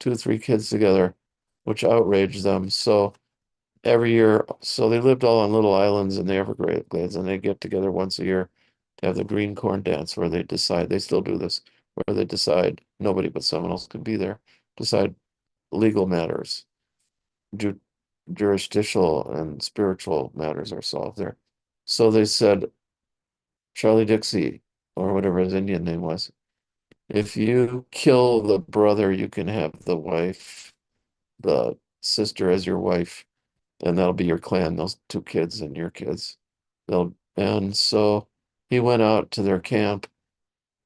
2 or 3 kids together, which outraged them. So every year, so they lived all on little islands in the Everglades, and they get together once a year to have the green corn dance, where they still do this, where they decide nobody but Seminoles can be there, decide legal matters, ju jurisdictional and spiritual matters are solved there. So they said, Charlie Dixie, or whatever his Indian name was, if you kill the brother, you can have the wife, the sister as your wife, and that'll be your clan, those 2 kids and your kids. And so he went out to their camp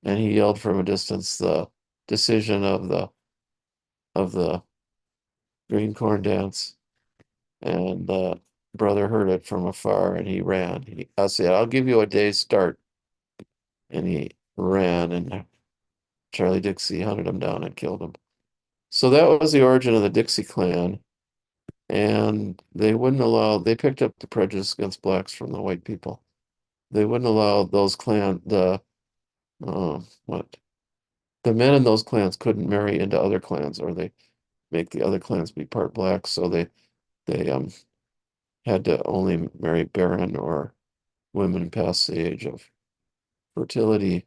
and he yelled from a distance the decision of the green corn dance. And the brother heard it from afar and he ran. I said, I'll give you a day's start. And he ran, and Charlie Dixie hunted him down and killed him. So that was the origin of the Dixie Clan. And they picked up the prejudice against blacks from the white people. They wouldn't allow those what? The men in those clans couldn't marry into other clans, or they make the other clans be part black. So they had to only marry barren or women past the age of fertility.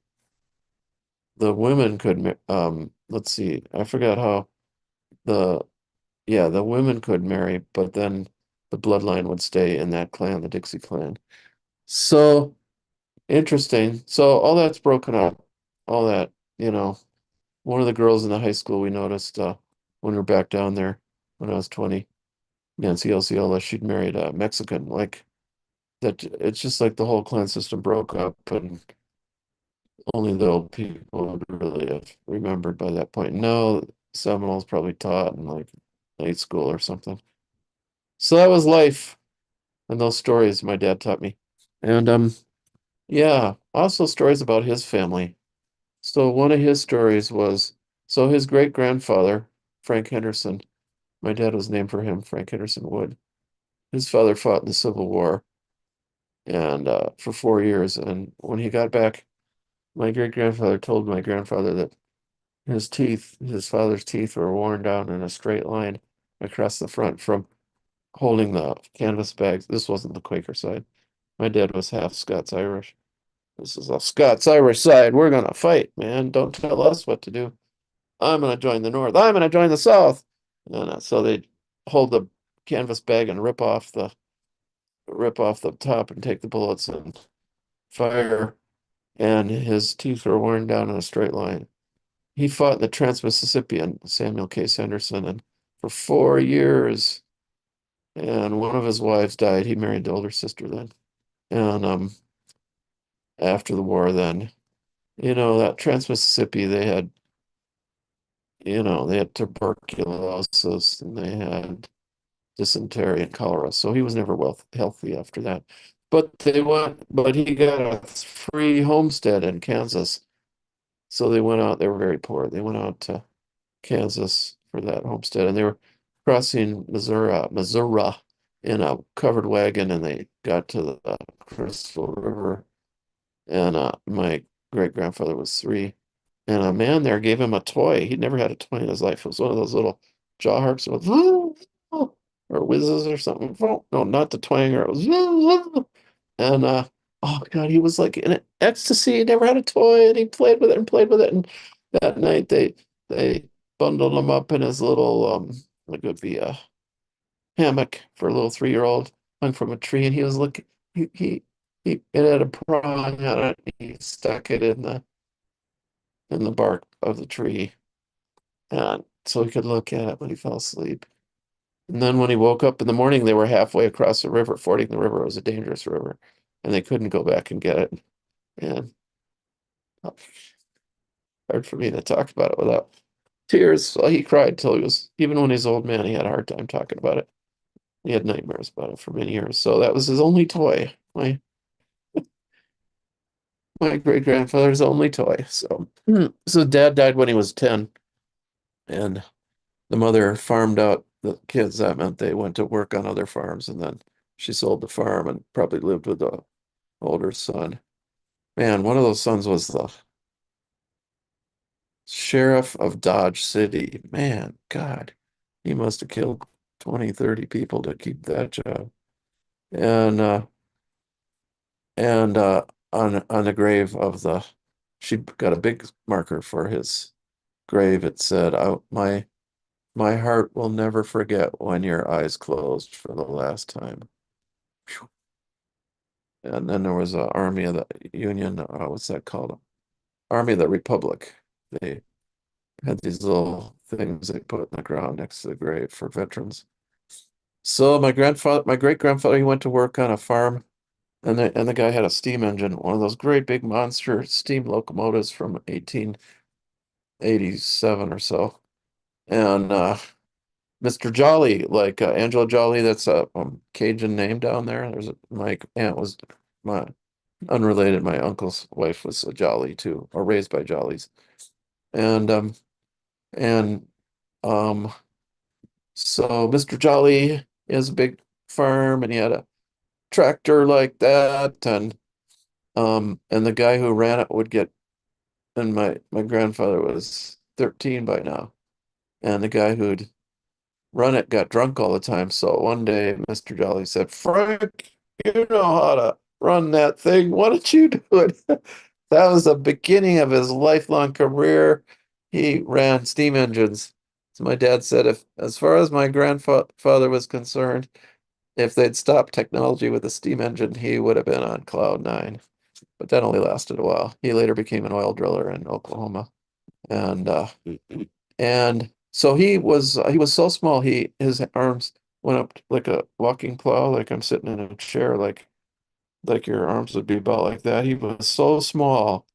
The women could, let's see, I forgot how the, yeah, the women could marry, but then the bloodline would stay in that clan, the Dixie clan. So interesting. So all that's broken up, all that, one of the girls in the high school we noticed when we were back down there when I was 20, Nancy Osceola, she'd married a Mexican. Like that, it's just like the whole clan system broke up, and only the old people would really have remembered by that point. No, Seminoles probably taught in like high school or something. So that was life and those stories my dad taught me. And Yeah, also stories about his family. So one of his stories was, so his great grandfather, Frank Henderson, my dad was named for him, Frank Henderson Wood. His father fought in the Civil War and for 4 years. And when he got back, my great grandfather told my grandfather that his father's teeth were worn down in a straight line across the front from holding the canvas bags. This wasn't the Quaker side. My dad was half Scots Irish. This is a Scots Irish side. We're gonna fight, man. Don't tell us what to do. I'm gonna join the North. I'm gonna join the South. And so they hold the canvas bag and rip off the top and take the bullets and fire. And his teeth were worn down in a straight line. He fought in the Trans-Mississippian, Samuel K. Sanderson, and for 4 years. And one of his wives died. He married the older sister then. And after the war, then, that Trans-Mississippi, they had tuberculosis and they had dysentery and cholera. So he was never healthy after that. But he got a free homestead in Kansas. So they went out, they were very poor. They went out to Kansas for that homestead and they were crossing Missouri in a covered wagon and they got to the Crystal River. And my great grandfather was 3. And a man there gave him a toy. He'd never had a toy in his life. It was one of those little jaw harps with or whizzes or something. No, not the twanger. It was and oh God, he was like in ecstasy. He never had a toy, and he played with it and played with it. And that night they bundled him up in his little like it would be a hammock for a little 3-year-old hung from a tree, and he was looking. He it had a prong on it. He stuck it in the bark of the tree, and so he could look at it when he fell asleep. And then when he woke up in the morning, they were halfway across the river. Fording the river was a dangerous river, and they couldn't go back and get it. And hard for me to talk about it without tears. So he cried till he was, even when he was an old man, he had a hard time talking about it. He had nightmares about it for many years. So that was his only toy. My great grandfather's only toy. So dad died when he was 10, and the mother farmed out the kids. That meant they went to work on other farms, and then she sold the farm and probably lived with the older son. Man, one of those sons was the sheriff of Dodge City. Man, God, he must have killed 20, 30 people to keep that job. And and on the grave of she got a big marker for his grave. It said, my heart will never forget when your eyes closed for the last time." Phew. And then there was an Army of the Union, what's that called? Army of the Republic. They had these little things they put in the ground next to the grave for veterans. So my great grandfather, he went to work on a farm, and the guy had a steam engine, one of those great big monster steam locomotives from 1887 or so. And Mr. Jolly, like Angela Jolly, that's a Cajun name down there. My aunt was my unrelated. My uncle's wife was a Jolly too, or raised by Jollies. And and um so Mr. Jolly has a big farm and he had a tractor like that and the guy who ran it would get and my grandfather was 13 by now. And the guy who'd run it got drunk all the time. So one day Mr. Jolly said, "Frank, you know how to run that thing. Why don't you do it?" That was the beginning of his lifelong career. He ran steam engines. So my dad said, if, as far as my grandfather was concerned, if they'd stopped technology with the steam engine, he would have been on cloud 9. But that only lasted a while. He later became an oil driller in Oklahoma. And and so he was so small, his arms went up like a walking plow, like I'm sitting in a chair, like your arms would be about like that. He was so small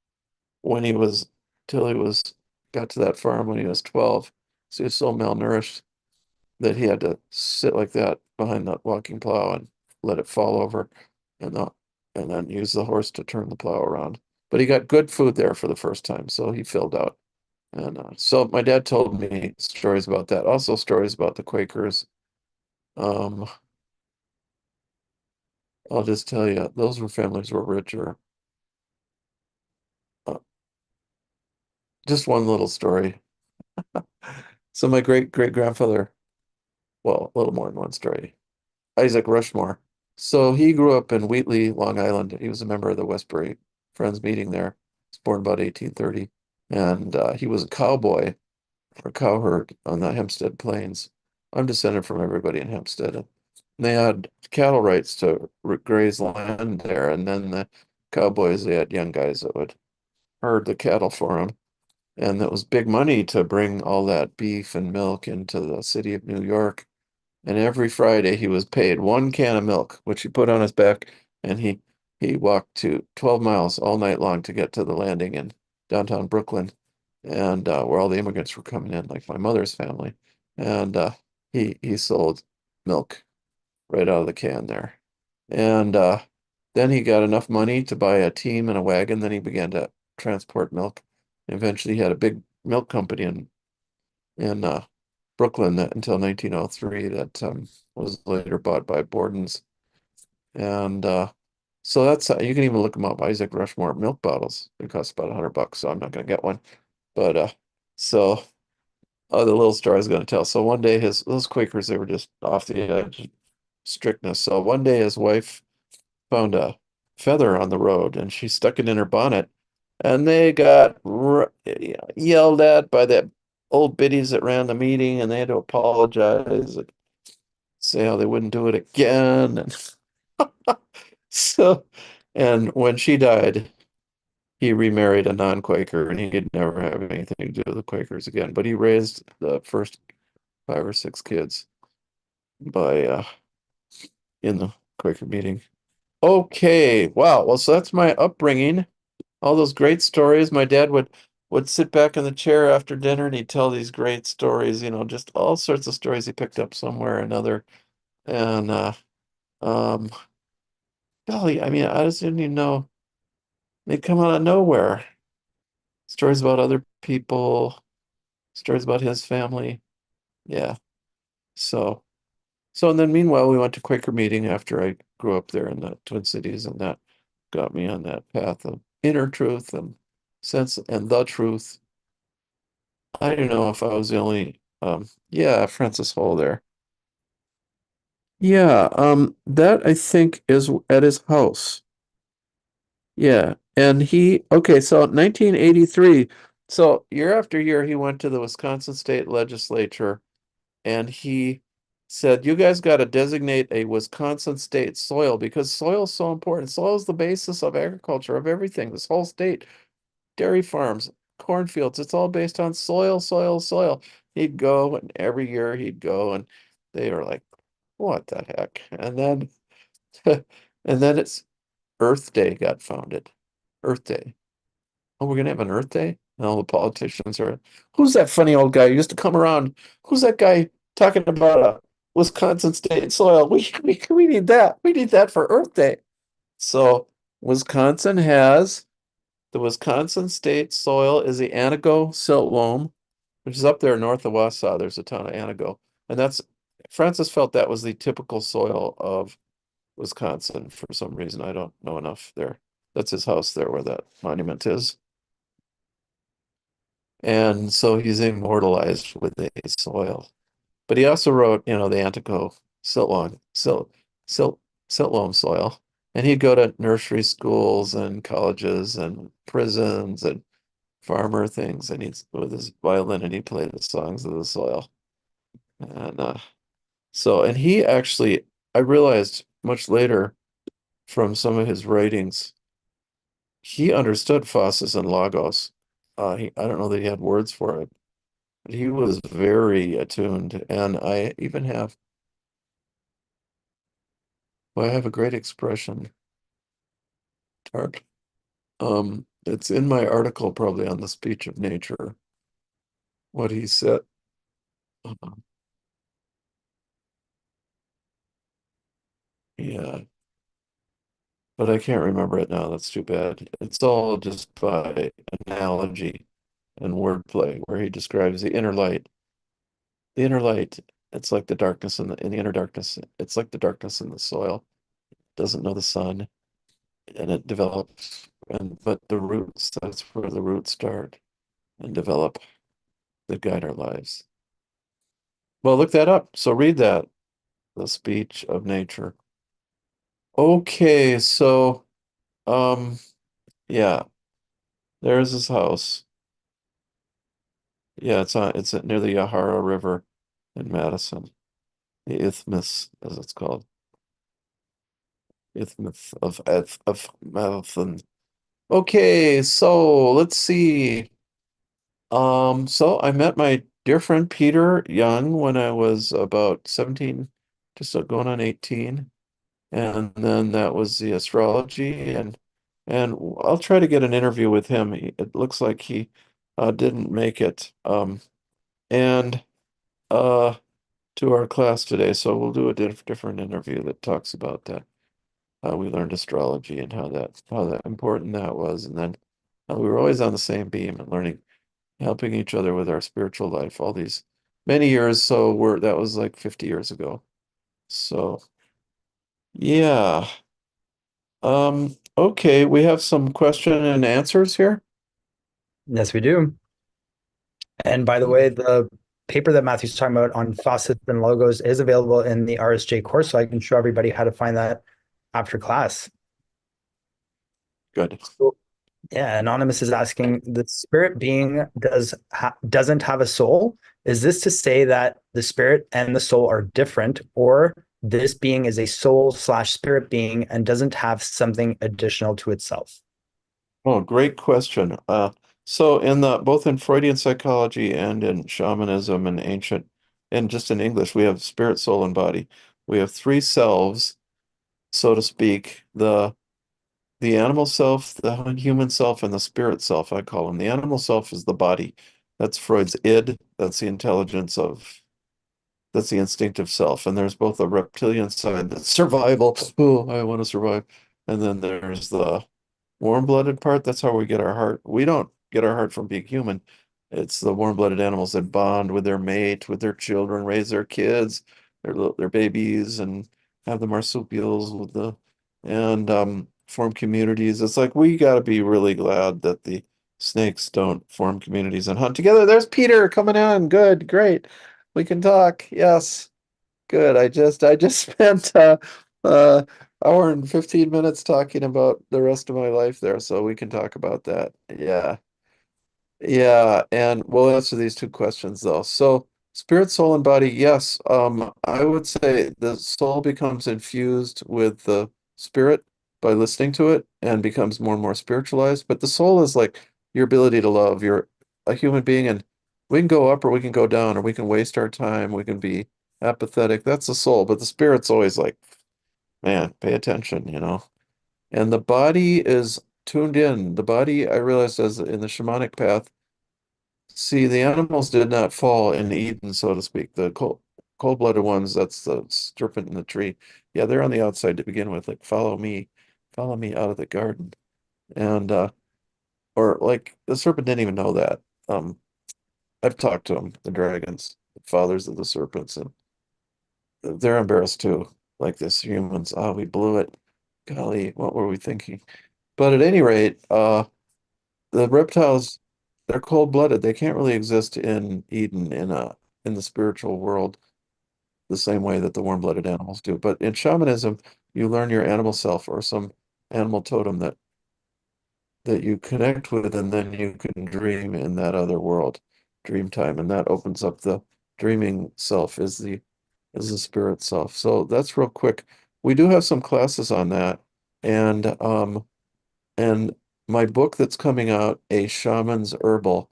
when he was till he was got to that farm when he was 12. So he was so malnourished that he had to sit like that behind that walking plow and let it fall over. And and then use the horse to turn the plow around. But he got good food there for the first time, so he filled out. And so my dad told me stories about that, also stories about the Quakers. Um, I'll just tell you, those were families were richer. Uh, just one little story. So my great grandfather, well, a little more than one story, Isaac Rushmore. So he grew up in Wheatley, Long Island. He was a member of the Westbury Friends meeting there. He was born about 1830. And he was a cowboy or cowherd on the Hempstead Plains. I'm descended from everybody in Hempstead. And they had cattle rights to graze land there. And then the cowboys, they had young guys that would herd the cattle for them. And it was big money to bring all that beef and milk into the city of New York. And every Friday he was paid 1 can of milk, which he put on his back, and he walked to 12 miles all night long to get to the landing in downtown Brooklyn, and where all the immigrants were coming in, like my mother's family. And he sold milk right out of the can there. And then he got enough money to buy a team and a wagon. Then he began to transport milk. Eventually, he had a big milk company in Brooklyn that until 1903 that was later bought by Borden's. And so that's you can even look them up. Isaac Rushmore milk bottles. They cost about $100, so I'm not going to get one. But so the little story I was going to tell. So one day those Quakers, they were just off the edge of strictness. So one day his wife found a feather on the road and she stuck it in her bonnet, and they got yelled at by the old biddies that ran the meeting, and they had to apologize and say how they wouldn't do it again. And so, and when she died, he remarried a non-Quaker, and he could never have anything to do with the Quakers again. But he raised the first 5 or 6 kids by in the Quaker meeting. Okay, wow. Well, so that's my upbringing. All those great stories. My dad would sit back in the chair after dinner and he'd tell these great stories, just all sorts of stories he picked up somewhere or another. And um golly, I mean, I just didn't even know they'd come out of nowhere. Stories about other people, stories about his family. Yeah. So and then meanwhile we went to Quaker meeting after I grew up there in the Twin Cities, and that got me on that path of inner truth and sense and the truth. I don't know if I was the only yeah, Francis Hall there. Yeah, that I think is at his house. Yeah. And okay, so 1983, so year after year he went to the Wisconsin State Legislature and he said, you guys got to designate a Wisconsin state soil because soil is so important. Soil is the basis of agriculture, of everything. This whole state, dairy farms, cornfields, it's all based on soil, soil, soil. He'd go, and every year he'd go, and they were like, what the heck? And then, and then it's Earth Day got founded. Earth Day. Oh, we're gonna have an Earth Day? And all the politicians are, who's that funny old guy who used to come around? Who's that guy talking about a Wisconsin state soil? We need that. We need that for Earth Day. So Wisconsin has the Wisconsin state soil is the Anago silt loam, which is up there north of Wausau. There's a ton of Anago. And that's Francis felt that was the typical soil of Wisconsin for some reason. I don't know enough there. That's his house there where that monument is. And so he's immortalized with a soil. But he also wrote, the Antico silt, silt loam soil. And he'd go to nursery schools and colleges and prisons and farmer things, and he'd with his violin and he'd play the songs of the soil. And and he actually, I realized much later from some of his writings, he understood phasis and logos. I don't know that he had words for it, but he was very attuned. And I have a great expression. Tart. It's in my article probably on the speech of nature, what he said. Uh, yeah. but I can't remember it now. That's too bad. It's all just by analogy and wordplay, where he describes the inner light. The inner light, it's like the darkness in the inner darkness. It's like the darkness in the soil. Doesn't know the sun, and it develops. And but the roots, that's where the roots start and develop that guide our lives. Well, look that up. So read that, The Speech of Nature. Okay, so yeah, there's his house. Yeah, it's near the Yahara River in Madison. The Isthmus, as it's called. Isthmus of Madison. Okay, so let's see. So I met my dear friend Peter Young when I was about 17, just going on 18. And then that was the astrology, and I'll try to get an interview with him. It looks like he didn't make it. And uh to our class today, so we'll do a different interview that talks about that. How we learned astrology and how that important that was, and then we were always on the same beam and learning, helping each other with our spiritual life all these many years. So that was like 50 years ago. So yeah. Okay, we have some question and answers here. Yes, we do. And by the way, the paper that Matthew's talking about on facets and logos is available in the RSJ course, so I can show everybody how to find that after class. Good. So, yeah, Anonymous is asking, the spirit being doesn't have a soul. Is this to say that the spirit and the soul are different, or this being is a soul slash spirit being and doesn't have something additional to itself? Oh, great question. So both in Freudian psychology and in shamanism and ancient, and just in English, we have spirit, soul, and body. We have three selves, so to speak. The animal self, the human self, and the spirit self, I call them. The animal self is the body. That's Freud's id. That's the instinctive self. And there's both a reptilian side that's survival. Oh, I want to survive. And then there's the warm-blooded part. That's how we get our heart. We don't get our heart from being human. It's the warm-blooded animals that bond with their mate, with their children, raise their kids, their babies, and have the marsupials and form communities. It's like we got to be really glad that the snakes don't form communities and hunt together. There's Peter coming on. Good, great. We can talk. Yes. Good. I just spent uh hour and 15 minutes talking about the rest of my life there, so we can talk about that. Yeah. Yeah, and we'll answer these two questions though. So, spirit, soul, and body, yes. I would say the soul becomes infused with the spirit by listening to it and becomes more and more spiritualized. But the soul is like your ability to love. You're a human being, and we can go up or we can go down, or we can waste our time, we can be apathetic. That's the soul. But the spirit's always like, man, pay attention. And the body is tuned in. The body, I realized as in the shamanic path. See, the animals did not fall in Eden, so to speak. The cold-blooded ones, that's the serpent in the tree. Yeah, they're on the outside to begin with, like follow me out of the garden. And or like the serpent didn't even know that. Um, I've talked to them, the dragons, the fathers of the serpents, and they're embarrassed too. Like this humans, oh, we blew it. Golly, what were we thinking? But at any rate, the reptiles, they're cold-blooded. They can't really exist in Eden in the spiritual world the same way that the warm-blooded animals do. But in shamanism, you learn your animal self or some animal totem that you connect with, and then you can dream in that other world, dream time, and that opens up the dreaming self is the spirit self. So that's real quick. We do have some classes on that, and and my book that's coming out, A Shaman's Herbal,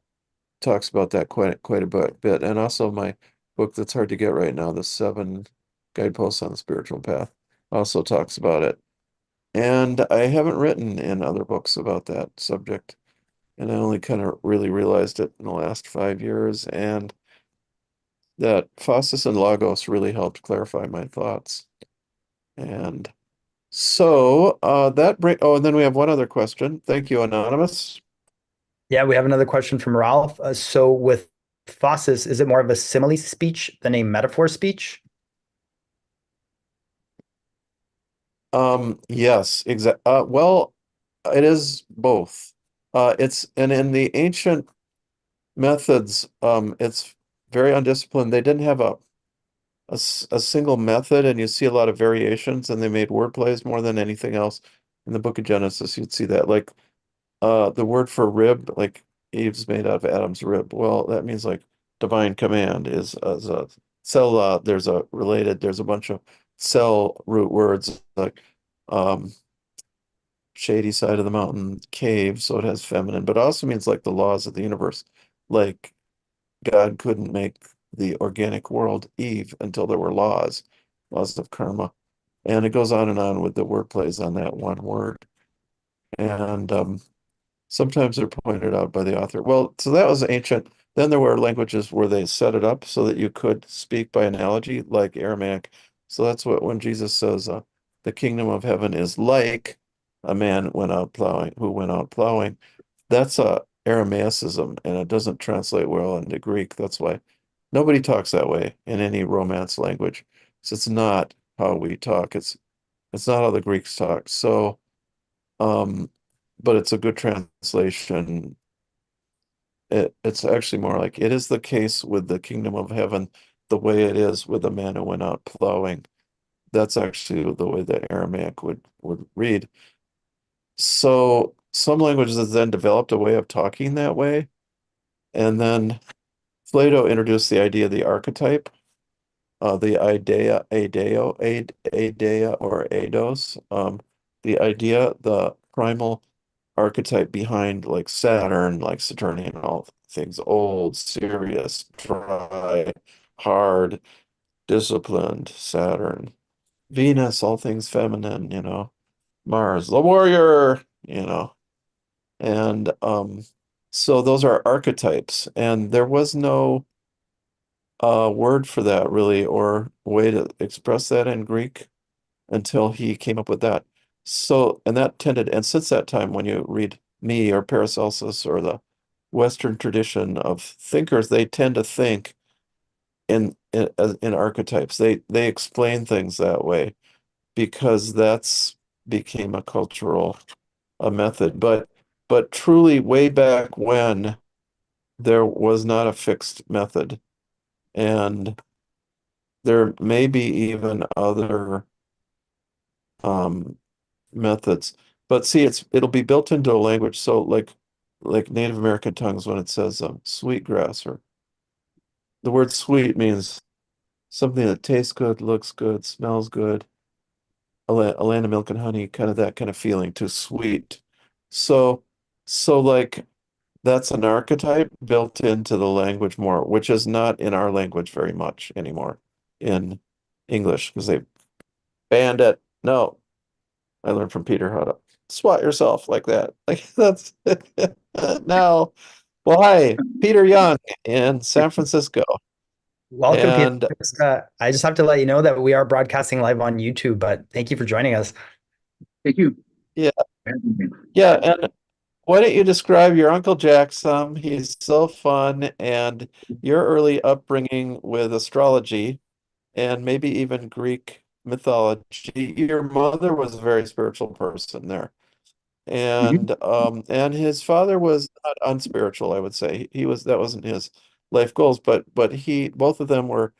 talks about that quite a bit. And also my book that's hard to get right now, The Seven Guideposts on the Spiritual Path, also talks about it. And I haven't written in other books about that subject. And I only kind of really realized it in the last 5 years. And that Phasis and Logos really helped clarify my thoughts. And So and then we have one other question. Thank you, Anonymous. Yeah, we have another question from Ralph. So with phosis, is it more of a simile speech than a metaphor speech? Yes, exactly. Well, it is both. And in the ancient methods, it's very undisciplined. They didn't have a single method, and you see a lot of variations, and they made word plays more than anything else. In the Book of Genesis, you'd see that, like the word for rib, like Eve's made out of Adam's rib. Well, that means like divine command is a cell. There's a bunch of cell root words like um shady side of the mountain, cave, so it has feminine, but it also means like the laws of the universe. Like God couldn't make the organic world Eve until there were laws of karma. And it goes on with the word plays on that one word. And sometimes they're pointed out by the author. Well, so that was ancient. Then there were languages where they set it up so that you could speak by analogy, like Aramaic. So that's what when Jesus says, the kingdom of heaven is like a man who went out plowing. That's a Aramaicism, and it doesn't translate well into Greek. That's why nobody talks that way in any Romance language. So it's not how we talk. It's not how the Greeks talk. So um, but it's a good translation. It's actually more like it is the case with the kingdom of heaven, the way it is with the man who went out plowing. That's actually the way that Aramaic would read. So some languages then developed a way of talking that way, and then Plato introduced the idea of the archetype, the idea or eidos, the primal archetype behind like Saturn, like Saturnian, all things old, serious, dry, hard, disciplined, Saturn. Venus, all things feminine, Mars, the warrior, and so those are archetypes, and there was no word for that really, or way to express that in Greek until he came up with that. So, and since that time, when you read me or Paracelsus or the Western tradition of thinkers, they tend to think in archetypes. They explain things that way because that's became a cultural a method. But truly, way back when, there was not a fixed method, and there may be even other um, methods. But see, it'll be built into a language. So like Native American tongues, when it says sweet grass, or the word sweet means something that tastes good, looks good, smells good, a land of milk and honey, kind of that kind of feeling to sweet. So like that's an archetype built into the language more, which is not in our language very much anymore in English because they banned it. No, I learned from Peter how to swat yourself like that. Like that's now. Well, hi, Peter Young in San Francisco. Welcome, Peter. And I just have to let you know that we are broadcasting live on YouTube, but thank you for joining us. Thank you. yeah, yeah. And why don't you describe your Uncle Jack some? He's so fun, and your early upbringing with astrology and maybe even Greek mythology. Your mother was a very spiritual person there. Mhm. And his father was not unspiritual, I would say. That wasn't his life goals, but he both of them were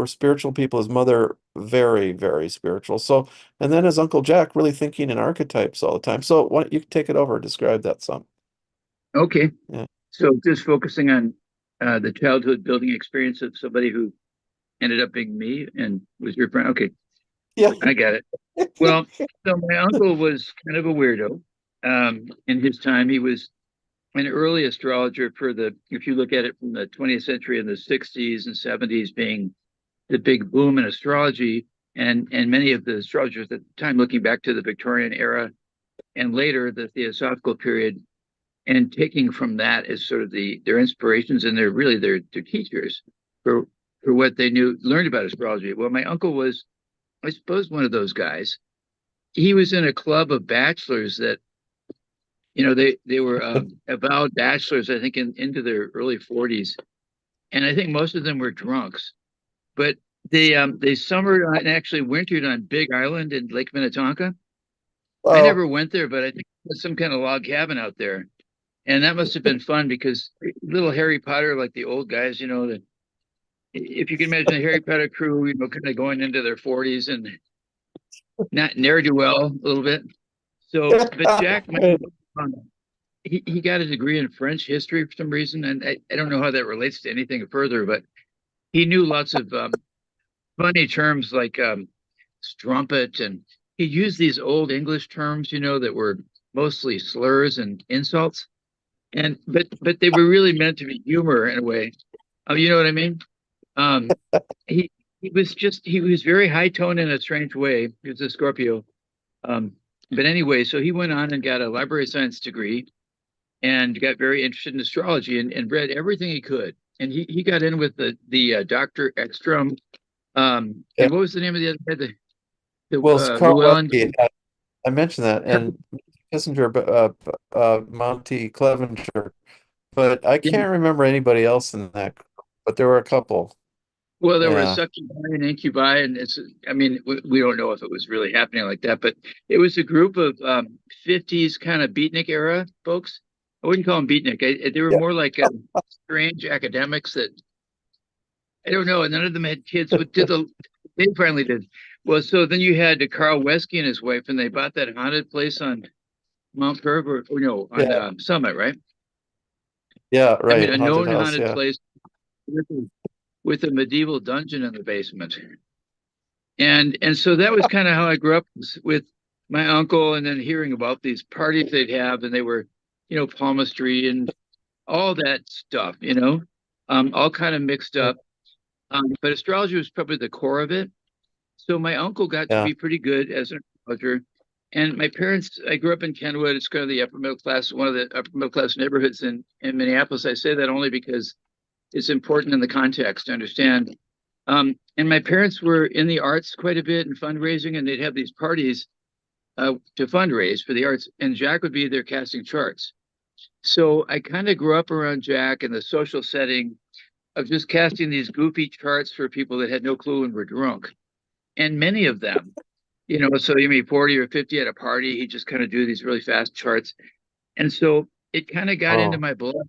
spiritual people. His mother very, very spiritual. So, and then his Uncle Jack really thinking in archetypes all the time. So why don't you take it over, describe that some. Okay. Yeah. So just focusing on the childhood building experience of somebody who ended up being me and was your friend. Okay, Yeah. I got it. Well, so my uncle was kind of a weirdo. In his time, he was an early astrologer if you look at it from the 20th century and the 60s and 70s being the big boom in astrology, and many of the astrologers at the time, looking back to the Victorian era and later the Theosophical period, and taking from that as sort of their inspirations, and they're really their teachers for what they learned about astrology. Well, my uncle was, I suppose, one of those guys. he was in a club of bachelors that, they were avowed bachelors, I think, into their early 40s, and I think most of them were drunks. But they summered and actually wintered on Big Island in Lake Minnetonka. I Well, never went there, but I think there's some kind of log cabin out there, and that must have been fun because little Harry Potter, like the old guys, if you can imagine the Harry Potter crew, kind of going into their 40s and not ne'er do well a little bit. So, but Jack, he got a degree in French history for some reason, and I don't know how that relates to anything further, but he knew lots of funny terms like strumpet, and he used these old English terms, that were mostly slurs and insults, and but they were really meant to be humor in a way. You know what I mean? Um, he he was very high tone in a strange way. He was a Scorpio. But anyway, so he went on and got a library science degree and got very interested in astrology and read everything he could. And he got in with the Dr. Ekstrom. yeah. And what was the name of the other guy? The Well, it's Carl Llewellyn. Westgate. I mentioned that, and Kissinger, Monty Clevenger, but I Yeah. can't remember anybody else in that. But there were a couple. Well, there were Yeah, succubi and incubi, and I mean, we don't know if it was really happening like that, but it was a group of 50s kind of beatnik era folks. I wouldn't call them beatnik. They were yeah, more like strange academics that I don't know. And none of them had kids. What did they finally did? Well, so then you had Carl Wesky and his wife, and they bought that haunted place on Mount Curve, or no, on yeah, Summit, right? yeah. I mean, Right, a haunted known house. haunted Yeah, place with a medieval dungeon in the basement. And so that was kind of how I grew up with my uncle, and then hearing about these parties they'd have, and they were, palmistry and all that stuff, all kind of mixed up. But astrology was probably the core of it. So my uncle got to yeah, be pretty good as an astrologer. And my parents, I grew up in Kenwood. It's kind of the upper middle class, one of the upper middle class neighborhoods in Minneapolis. I say that only because it's important in the context to understand. And my parents were in the arts quite a bit and fundraising, and they'd have these parties to fundraise for the arts. And Jack would be there casting charts. So I kind of grew up around Jack in the social setting of just casting these goofy charts for people that had no clue and were drunk. And many of them, so you mean 40 or 50 at a party, he just kind of do these really fast charts. And so it kind of got into oh, my blood,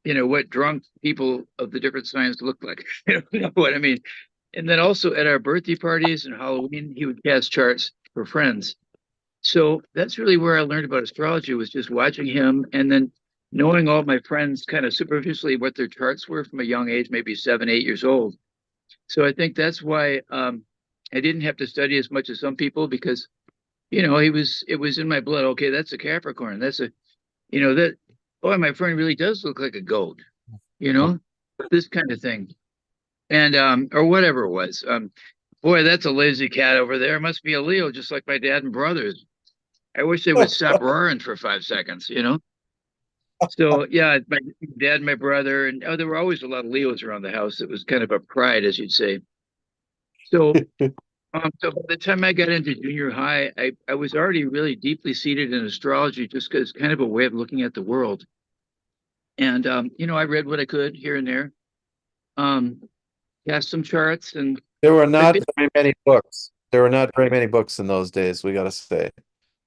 what drunk people of the different signs look like. You know what I mean? And then also at our birthday parties and Halloween, he would cast charts for friends. So that's really where I learned about astrology, was just watching him and then knowing all my friends kind of superficially what their charts were from a young age, maybe 7, 8 years old. So I think that's why I didn't have to study as much as some people, because it was in my blood. Okay, that's a Capricorn. That's a that boy, my friend really does look like a goat. You know, this kind of thing, and or whatever it was. Boy, that's a lazy cat over there. Must be a Leo, just like my dad and brothers. I wish they would stop roaring for 5 seconds. So yeah, my dad and my brother, and there were always a lot of Leos around the house. It was kind of a pride, as you'd say. So, so by the time I got into junior high, I was already really deeply seated in astrology, just because it's kind of a way of looking at the world. And I read what I could here and there, um, cast some charts, and there were but not very many books. There were not very many books in those days, we got to say.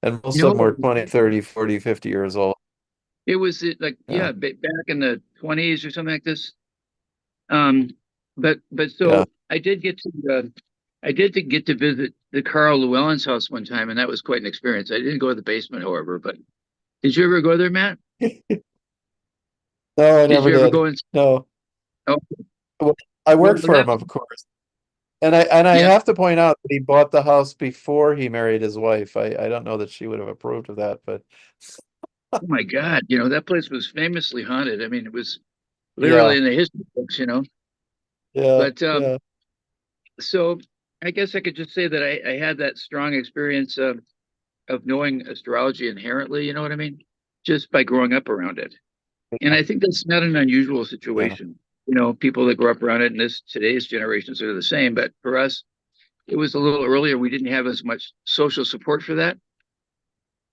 And most of them no, were 20, 30, 40, 50 years old. it was like Yeah, yeah, back in the 20s or something like this. Um, but yeah. so I did get to visit the Carl Llewellyn's house one time, and that was quite an experience. I didn't go to the basement, however. But did you ever go there, Matt? No, I Did never you ever did. go in? No. Oh, Well, I well, worked for that him, of course. And I yeah. have to point out that he bought the house before he married his wife. I don't know that she would have approved of that, but Oh my God, that place was famously haunted. I mean, it was literally yeah, in the history books. yeah, But yeah. so I guess I could just say that I had that strong experience of knowing astrology inherently. You know what I mean? Just by growing up around it. And I think that's not an unusual Yeah. situation. People that grow up around it in today's generations are the same. But for us, it was a little earlier. We didn't have as much social support for that.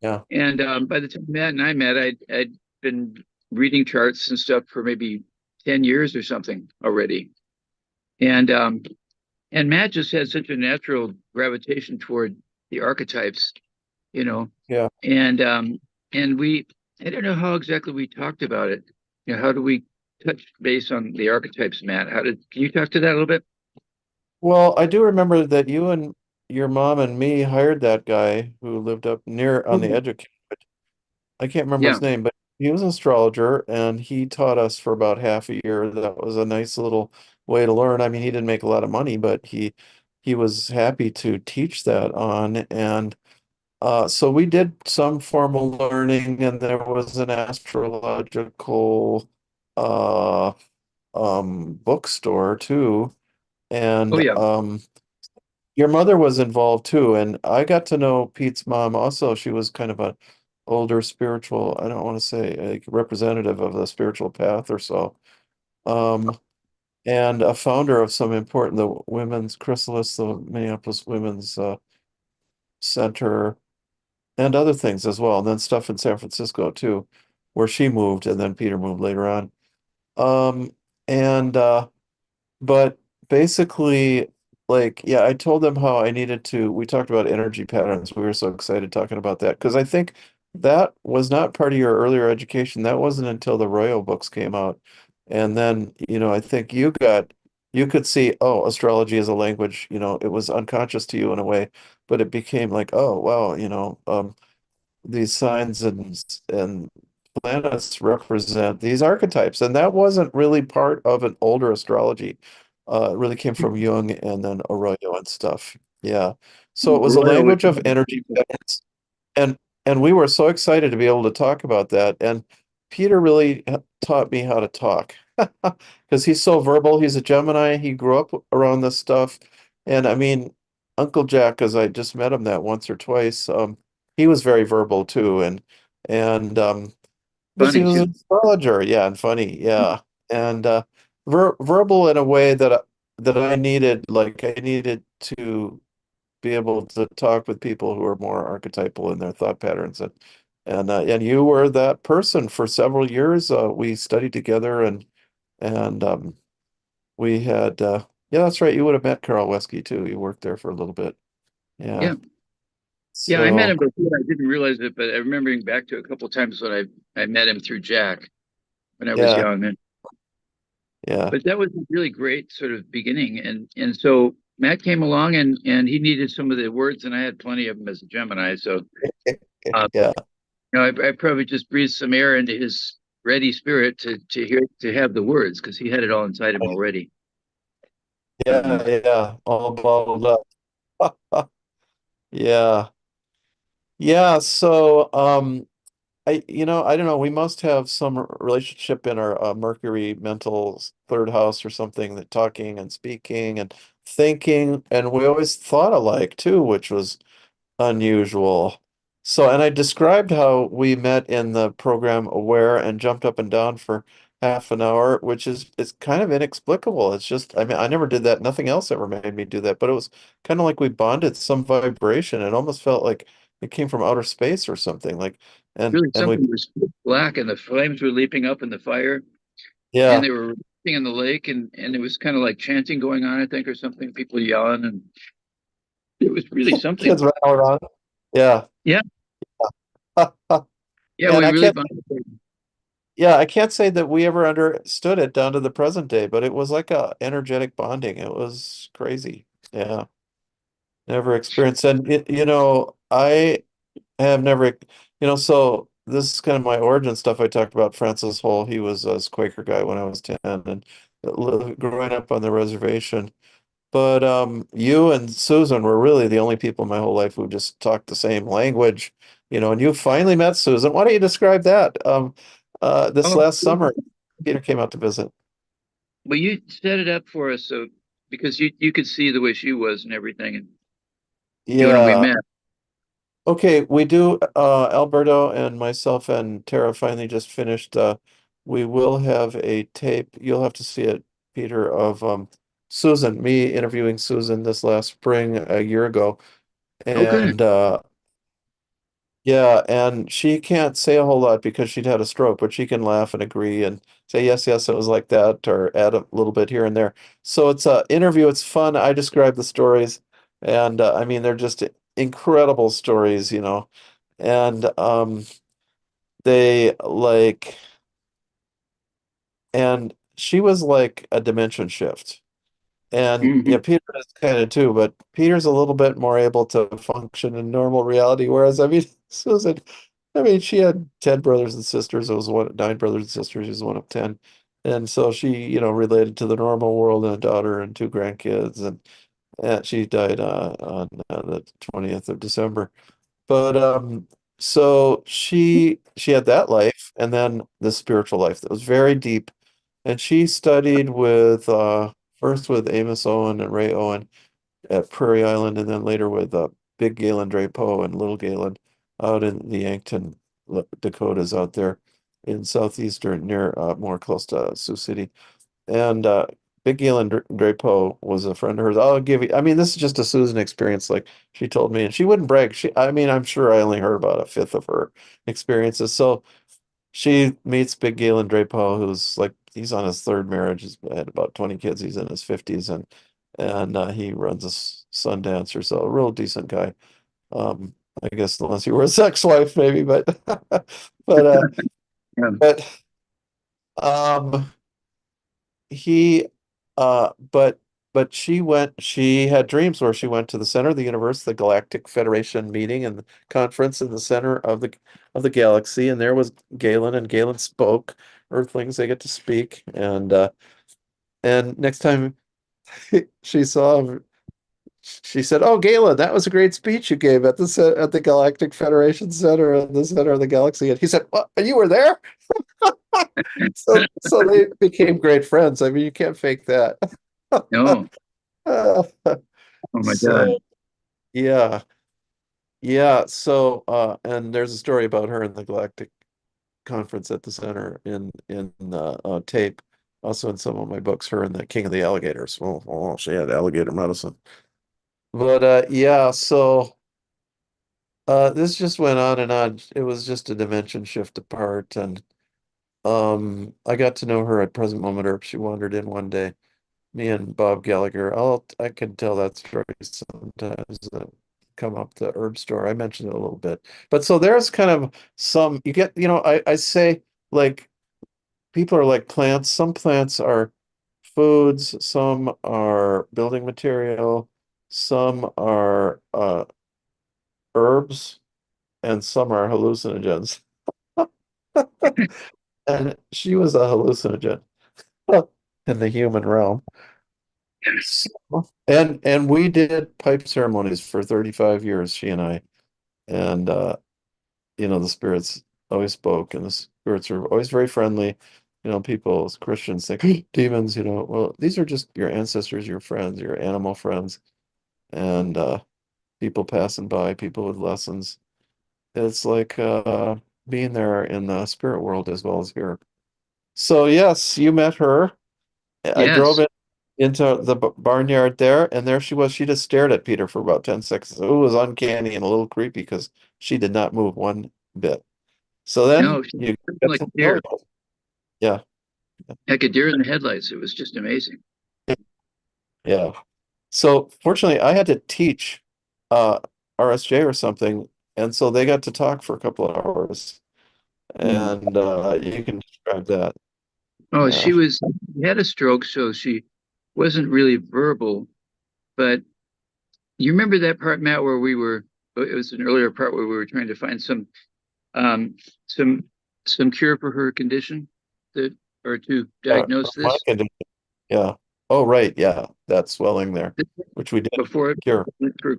Yeah. And by the time Matt and I met, I'd been reading charts and stuff for maybe 10 years or something already. And and Matt just had such a natural gravitation toward the archetypes, you know. Yeah. And we, I don't know how exactly we talked about it. You know, how do we touch base on the archetypes, Matt? Can you talk to that a little bit? Well, I do remember that you and your mom and me hired that guy who lived up near on the Mhm. edge of I can't remember Yeah, his name, but he was an astrologer and he taught us for about half a year. That was a nice little way to learn. I mean, he didn't make a lot of money, but he was happy to teach that on. And so we did some formal learning, and there was an astrological uh bookstore too. oh And yeah, your mother was involved too, and I got to know Pete's mom also. She was kind of a older spiritual, I don't want to say like representative of the spiritual path or so. Um, and a founder of some important, the Women's Chrysalis, the Minneapolis Women's Center, and other things as well. And then stuff in San Francisco too, where she moved, and then Peter moved later on. Um, and But basically, like, yeah, I told them how I needed to. We talked about energy patterns. We were so excited talking about that because I think that was not part of your earlier education. That wasn't until the Royal books came out. And then, I think you could see, oh, astrology is a language, it was unconscious to you in a way, but it became like, oh, wow, these signs and planets represent these archetypes, and that wasn't really part of an older astrology. It really came from Jung and then Arroyo and stuff. Yeah. So it was a Royal was language of energy patterns. And we were so excited to be able to talk about that. And Peter really taught me how to talk because he's so verbal. He's a Gemini. He grew up around this stuff. And I mean, Uncle Jack, as I just met him that once or twice, he was very verbal too. And because he funny was an too. astrologer, yeah, and funny, yeah. And verbal in a way that I needed, like I needed to be able to talk with people who are more archetypal in their thought patterns, and you were that person for several years. We studied together, and we had yeah, that's right. You would have met Carol Wesky too. You worked there for a little bit. Yeah. Yeah, yeah. I met So him before. I didn't realize it, but I remembering back to a couple of times when I met him through Jack when I was yeah, young. And yeah, but that was a really great sort of beginning. And so Matt came along and he needed some of the words, and I had plenty of them as a Gemini. So uh, yeah, I probably just breathed some air into his ready spirit to have the words because he had it all inside him already. Um, yeah. All bottled up. Yeah. Yeah. So I don't know. We must have some relationship in our Mercury mental third house or something, that talking and speaking and thinking, and we always thought alike too, which was unusual. So, and I described how we met in the program Aware and jumped up and down for half an hour, which is kind of inexplicable. It's just, I mean, I never did that. Nothing else ever made me do that, but it was kind of like we bonded some vibration. It almost felt like it came from outer space or something. Like, Really, and we, something was black and the flames were leaping up in the fire and yeah, they were racing in the lake and it was kind of like chanting going on, I think, or something, people yelling, and it was really something. kids ran around. Yeah. Yeah, yeah, And we I really can't, bonded. yeah, I can't say that we ever understood it down to the present day, but it was like a energetic bonding. It was crazy. Yeah. Never experienced. And I have never, so this is kind of my origin stuff. I talked about Francis Hole. He was a Quaker guy when I was 10 and growing up on the reservation. But you and Susan were really the only people in my whole life who just talked the same language, and you finally met Susan. Why don't you describe that? This Oh, last summer, Peter came out to visit. well, you set it up for us so because you could see the way she was and everything, and when we Yeah. met. Okay, we do. Alberto and myself and Tara finally just finished. We will have a tape. You'll have to see it, Peter, of Susan, me interviewing Susan this last spring a year ago. Oh, good. And yeah, and she can't say a whole lot because she'd had a stroke, but she can laugh and agree and say, yes, yes, it was like that, or add a little bit here and there. So it's a interview. It's fun. I describe the stories, and I mean, they're just incredible stories, you know. And they like, and she was like a dimension shift. And yeah, Hmm. Peter is kind of too, but Peter's a little bit more able to function in normal reality. Whereas, I mean, Susan, I mean, she had 10 brothers and sisters. It was one, nine brothers and sisters. She was one of 10. And so she, you know, related to the normal world and a daughter and two grandkids. And she died on the 20th of December. But so she had that life and then the spiritual life that was very deep. And she studied with first with Amos Owen and Ray Owen at Prairie Island, and then later with Big Galen Drapeau and Little Galen out in the Yankton Dakotas out there in southeastern near more close to Sioux City. And Big Galen Drapeau was a friend of hers. I'll give you, I mean, this is just a Susan experience, like she told me, and she wouldn't brag. I mean, I'm sure I only heard about a fifth of her experiences. So she meets Big Galen Drapeau, who's like he's on his third marriage. He's had about 20 kids. He's in his 50s, and he runs a Sundance or so. A real decent guy. Um, I guess unless you were a sex wife, maybe, but but Yeah. but um he but she had dreams where she went to the center of the universe, the Galactic Federation meeting and the conference in the center of the galaxy, and there was Galen, and Galen spoke. Earthlings, they get to speak, and next time she saw him, she said, "Oh, Galen, that was a great speech you gave at at the Galactic Federation Center in the center of the galaxy." And he said, "What? And you were there?" So they became great friends. I mean, you can't fake that. No. Oh my God. So yeah, yeah. So and there's a story about her in the Galactic Conference at the center in tape, also in some of my books. Her and the King of the Alligators. Well, she had alligator medicine. But yeah, so this just went on and on. It was just a dimension shift apart, and I got to know her at Present Moment Herb. She wandered in one day. Me and Bob Gallagher. I can tell that story sometimes. Come up the herb store. I mentioned it a little bit, but so there's kind of some you get. You know, I say like people are like plants. Some plants are foods. Some are building material. Some are herbs, and some are hallucinogens. And she was a hallucinogen in the human realm. So, and we did pipe ceremonies for 35 years, she and I. And you know, the spirits always spoke and the spirits were always very friendly. You know, people as Christians think demons, you know, well, these are just your ancestors, your friends, your animal friends, and people passing by, people with lessons. It's like being there in the spirit world as well as here. So yes, you met her. I drove Yes. into the barnyard there, and there she was. She just stared at Peter for about 10 seconds. It was uncanny and a little creepy because she did not move one bit. So then No, she you was get like to a know deer, each other. Yeah, like a deer in the headlights. It was just amazing. yeah. So fortunately, I had to teach uh, RSJ or something, and so they got to talk for a couple of hours, Mm. and you can describe that. Oh, Yeah. she had a stroke, so she wasn't really verbal. But you remember that part, Matt, where we were, it was an earlier part where we were trying to find um, some, some cure for her condition that, or to diagnose My this condition. Yeah. Oh, right. Yeah, that swelling there, which we did before it cure. went through.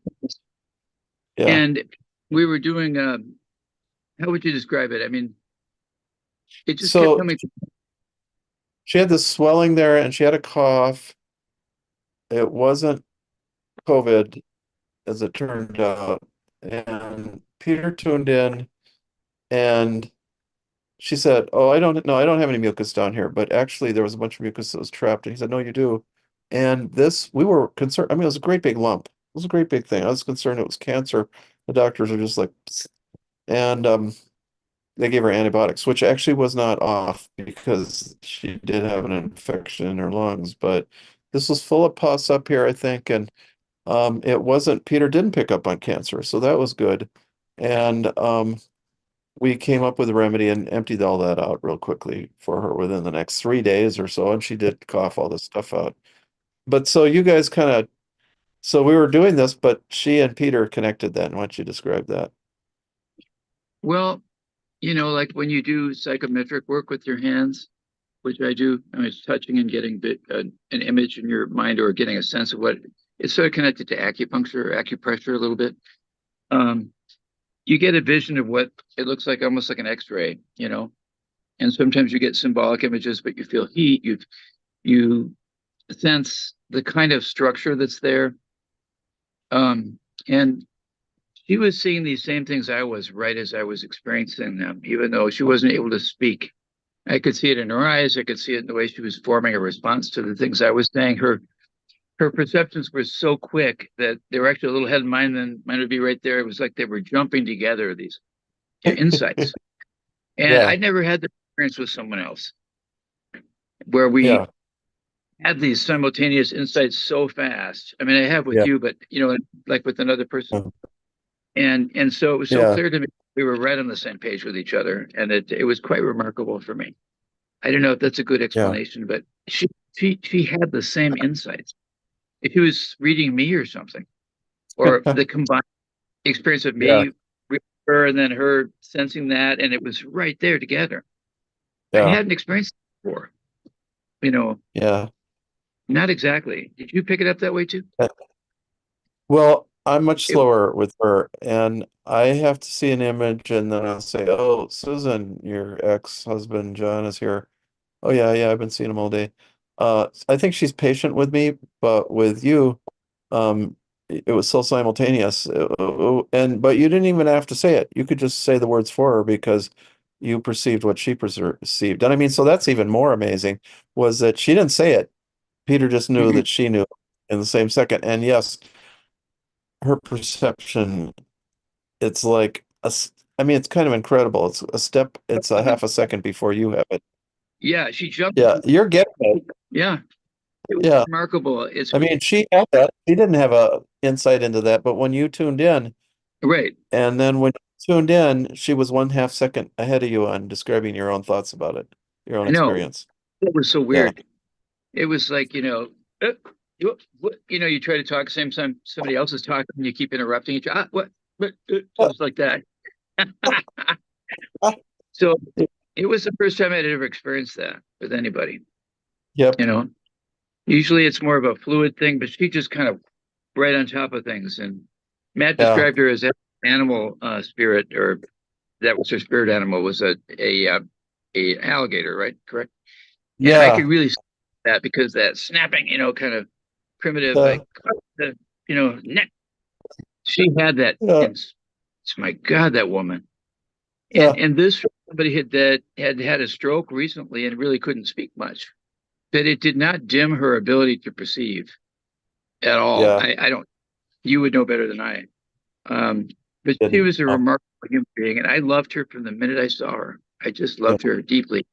Yeah. And we were doing, how would you describe it? I mean, it just kept So coming. she had this swelling there and she had a cough. It wasn't COVID, as it turned out. And Peter tuned in and she said, "Oh, I don't know. I don't have any mucus down here, but actually there was a bunch of mucus that was trapped." And he said, "No, you do. And this, we were concerned. I mean, it was a great big lump. It was a great big thing. I was concerned it was cancer. The doctors are just like, "Psst." And they gave her antibiotics, which actually was not off because she did have an infection in her lungs. But this was full of pus up here, I think, and it wasn't. Peter didn't pick up on cancer, so that was good. And we came up with a remedy and emptied all that out real quickly for her within the next 3 days or so, and she did cough all this stuff out. But so you guys kind of, so we were doing this, but she and Peter connected then. Why don't you describe that? Well, like when you do psychometric work with your hands, which I do, I mean, it's touching and getting an image in your mind or getting a sense of what it's sort of connected to acupuncture or acupressure a little bit. Um, you get a vision of what it looks like, almost like an X-ray, and sometimes you get symbolic images, but you feel heat, you sense the kind of structure that's there. And she was seeing these same things I was right as I was experiencing them, even though she wasn't able to speak. I could see it in her eyes. I could see it in the way she was forming a response to the things I was saying. Her perceptions were so quick that they were actually a little ahead of mine, and mine would be right there. It was like they were jumping together, these insights. And Yeah, I'd never had the experience with someone else where we yeah, had these simultaneous insights so fast. I mean, I have with yeah, you, but like with another person. And so it was so yeah, clear to me we were right on the same page with each other, and it was quite remarkable for me. I don't know if that's a good yeah, explanation, but she had the same insights. If she was reading me or something, or the combined experience of yeah, me with her and then her sensing that, and it was right there together. I yeah, hadn't experienced it before, you know, yeah. not exactly. Did you pick it up that way too? Well, I'm much It, slower with her, and I have to see an image, and then I'll say, "Oh, Susan, your ex-husband John is here." Oh yeah, yeah, I've been seeing him all day. I think she's patient with me, but with you, it was so simultaneous. And but you didn't even have to say it. You could just say the words for her because you perceived what she perceived. And I mean, so that's even more amazing, was that she didn't say it. Peter just knew Mhm. that she knew in the same second. And yes, her perception, it's like I mean, it's kind of incredible. It's a step, it's a half a second before you have it. Yeah, she jumped. Yeah, you're getting it. Yeah, it was Yeah. remarkable. It's I mean, she had that. She didn't have a insight into that, but when you tuned in, right. and then when you tuned in, she was 1/2 second ahead of you on describing your own thoughts about it, your own I know. experience. It was so Yeah. weird. It was like, you try to talk same time somebody else is talking and you keep interrupting each other. What, Uh, just like that. uh, So it was the first time I'd ever experienced that with anybody, Yep. you know. Usually it's more of a fluid thing, but she just kind of right on top of things. And Matt Yeah. described her as an animal spirit, or that was her spirit animal, was a alligator, right? Correct. And I could Yeah. really see that because that snapping, kind of primitive, Uh, like the, neck. She had that. yeah. And my God, that woman. And Yeah. and this somebody had a stroke recently and really couldn't speak much. But it did not dim her ability to perceive at all. Yeah. I don't. You would know better than I. Um, but she Didn't. was a remarkable human being, and I loved her from the minute I saw her. I just Yeah. loved her deeply.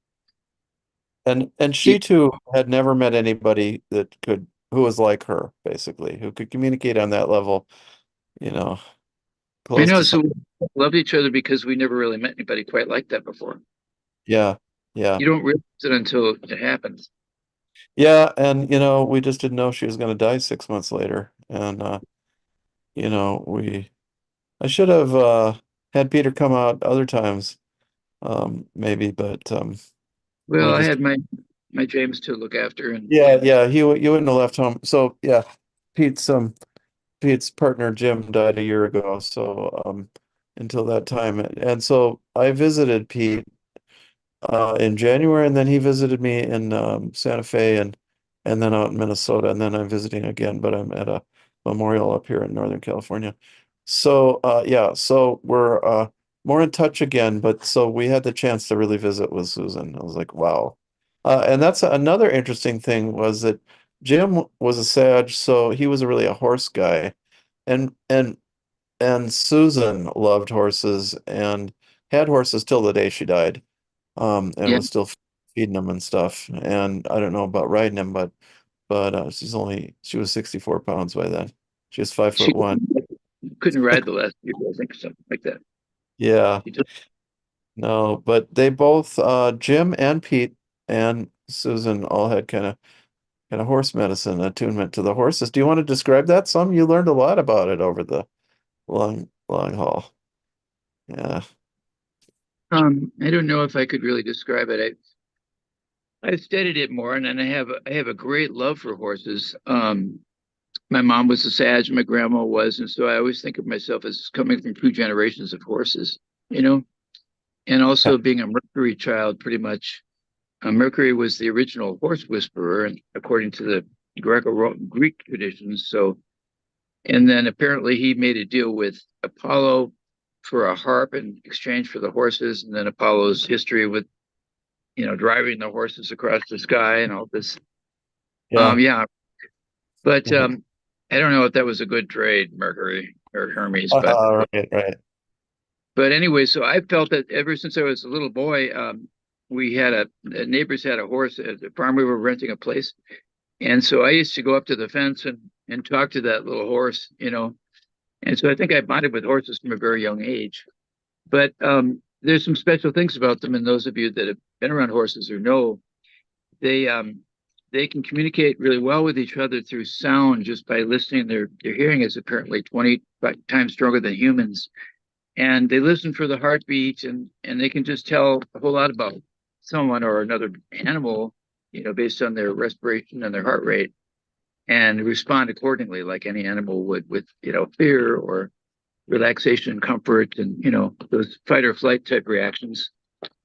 And Yeah, she too had never met anybody that could who was like her, basically, who could communicate on that level, you know, I close know. to So some. we loved each other because we never really met anybody quite like that before. Yeah. Yeah. You don't realize it until it happens. Yeah, and we just didn't know she was going to die 6 months later. And we I should have had Peter come out other times, maybe, but Well, we I just had my James to look after, and yeah, yeah, you wouldn't have left home. So yeah, Pete's Pete's partner Jim died a year ago, so until that time. And so I visited Pete in January, and then he visited me in Santa Fe and then out in Minnesota, and then I'm visiting again, but I'm at a memorial up here in Northern California. So yeah, so we're more in touch again, but so we had the chance to really visit with Susan. I was like, wow. And that's another interesting thing was that Jim was a Sag, so he was really a horse guy. And Susan loved horses and had horses till the day she died. And Yeah, was still feeding them and stuff. And I don't know about riding them, but she was 64 pounds by then. She was five she foot one. couldn't ride the last year, I think, something like that. Yeah. She just, No, but they both Jim and Pete and Susan all had kind of horse medicine attunement to the horses. Do you want to describe that some? You learned a lot about it over the long haul. Yeah. I don't know if I could really describe it. I've studied it more, and then I have a great love for horses. My mom was a Sag, my grandma was, and so I always think of myself as coming from two generations of horses, you know, and Yeah. also being a Mercury child, pretty much. Mercury was the original horse whisperer, and according to the Greek traditions. So, and then apparently he made a deal with Apollo for a harp in exchange for the horses, and then Apollo's history with driving the horses across the sky and all this. Yeah. Yeah, but Yeah. I don't know if that was a good trade, Mercury or Hermes, but Right. anyway, so I felt that ever since I was a little boy, we had neighbors had a horse at the farm. We were renting a place, and so I used to go up to the fence and talk to that little horse, And so I think I bonded with horses from a very young age. But there's some special things about them, and those of you that have been around horses or know, they they can communicate really well with each other through sound just by listening. Their hearing is apparently 20 times stronger than humans, and they listen for the heartbeat, and they can just tell a whole lot about someone or another animal, based on their respiration and their heart rate, and respond accordingly, like any animal would, with fear or relaxation, comfort, and those fight or flight type reactions.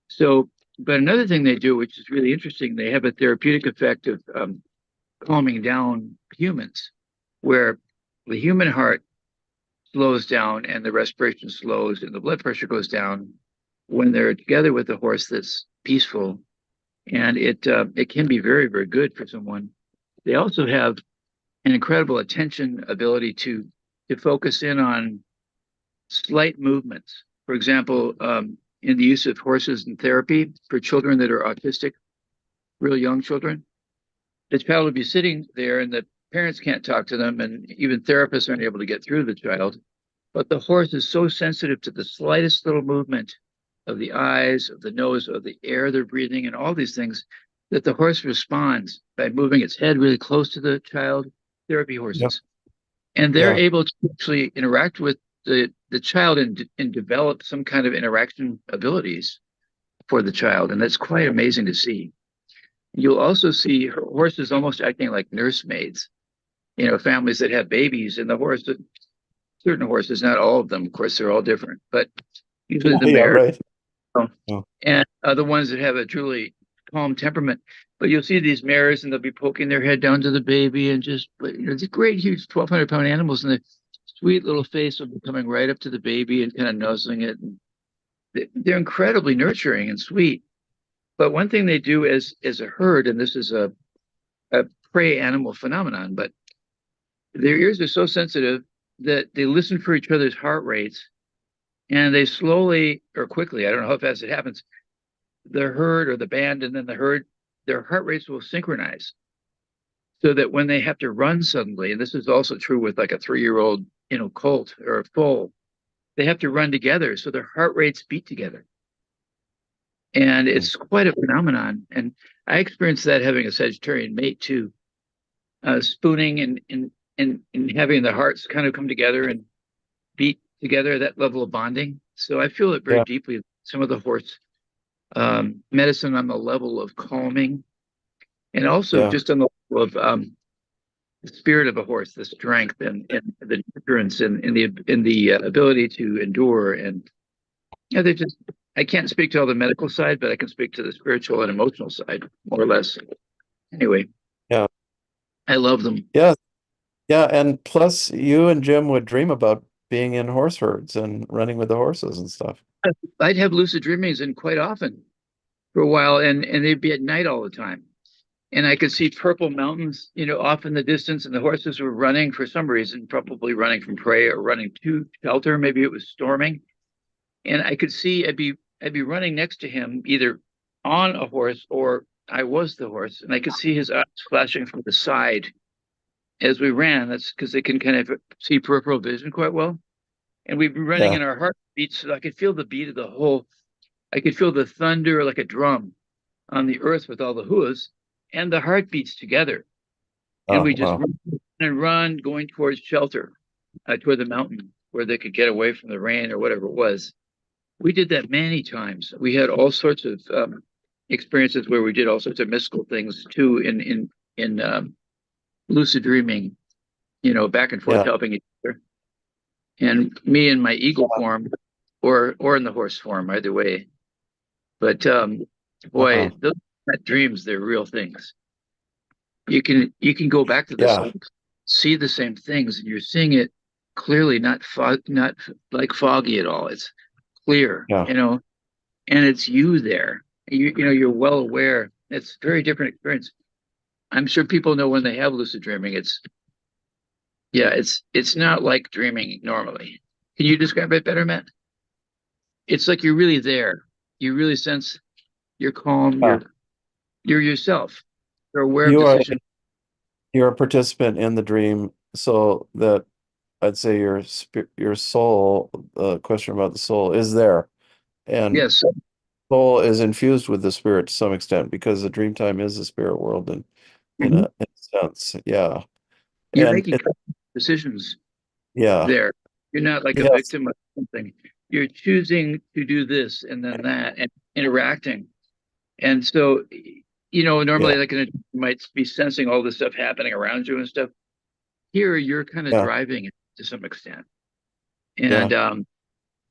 So, but another thing they do, which is really interesting, they have a therapeutic effect of calming down humans, where the human heart slows down and the respiration slows and the blood pressure goes down when they're together with a horse that's peaceful, and it can be very, very good for someone. They also have an incredible attention ability to focus in on slight movements. For example, in the use of horses in therapy for children that are autistic, real young children, the child will be sitting there and the parents can't talk to them, and even therapists aren't able to get through the child. But the horse is so sensitive to the slightest little movement of the eyes, of the nose, of the air they're breathing, and all these things, that the horse responds by moving its head really close to the child. Therapy Yep. horses, and they're Yeah. able to actually interact with the child and develop some kind of interaction abilities for the child, and that's quite amazing to see. You'll also see horses almost acting like nursemaids. Families that have babies, and the horse, certain horses, not all of them, of course, they're all different, but usually the Yeah, mare right. Yeah. and the ones that have a truly calm temperament. But you'll see these mares, and they'll be poking their head down to the baby, and just, these great, huge 1,200-pound animals, and the sweet little face will be coming right up to the baby and kind of nuzzling it. And they're incredibly nurturing and sweet. But one thing they do as a herd, and this is a prey animal phenomenon, but their ears are so sensitive that they listen for each other's heart rates, and they slowly or quickly, I don't know how fast it happens, the herd or the band and then the herd, their heart rates will synchronize, so that when they have to run suddenly, and this is also true with like a 3-year-old, colt or a foal, they have to run together, so their heart rates beat together. And it's quite a phenomenon. And I experienced that having a Sagittarian mate too, spooning and having the hearts kind of come together and beat together, that level of bonding. So I feel it very Yeah. deeply. Some of the horse medicine on the level of calming, and also Yeah. just on the level of the spirit of a horse, the strength and the endurance and the ability to endure. And they're just, I can't speak to all the medical side, but I can speak to the spiritual and emotional side, more or less. Anyway, Yeah. I love them. Yeah. Yeah. And plus, you and Jim would dream about being in horse herds and running with the horses and stuff. I'd have lucid dreamings, and quite often for a while, and they'd be at night all the time. and I could see purple mountains, off in the distance, and the horses were running for some reason, probably running from prey or running to shelter. Maybe it was storming, and I could see I'd be running next to him, either on a horse or I was the horse, and I could see his eyes flashing from the side as we ran. That's because they can kind of see peripheral vision quite well. And we'd be running Yeah. in our heartbeats, so I could feel the beat of the whole. I could feel the thunder like a drum on the earth with all the hooves and the heartbeats together. And Oh, we just wow. run and run, going towards shelter, toward the mountain where they could get away from the rain or whatever it was. We did that many times. We had all sorts of experiences where we did all sorts of mystical things too, in lucid dreaming, back and forth Yeah. helping each other. And me in my eagle form, or in the horse form, either way. But boy, Uh-huh. those are not dreams, they're real things. You can go back to this, Yeah. see the same things, and you're seeing it clearly, not like foggy at all. It's clear, Yeah. and it's you there. You're well aware. It's a very different experience. I'm sure people know when they have lucid dreaming. It's not like dreaming normally. Can you describe it better, Matt? It's like you're really there. You really sense you're calm. Yeah. You're yourself. You're aware of You are decisions. you're a participant in the dream, so that I'd say your soul, the question about the soul is there, and Yes, soul is infused with the spirit to some extent because the dream time is the spirit world in mhm. a sense. Yeah. You're And making decisions yeah. there. You're not like a Yes. victim of something. You're choosing to do this and then that and interacting. And so, Yeah. normally, like you might be sensing all this stuff happening around you and stuff. Here, you're kind of Yeah. driving it to some extent, Yeah. and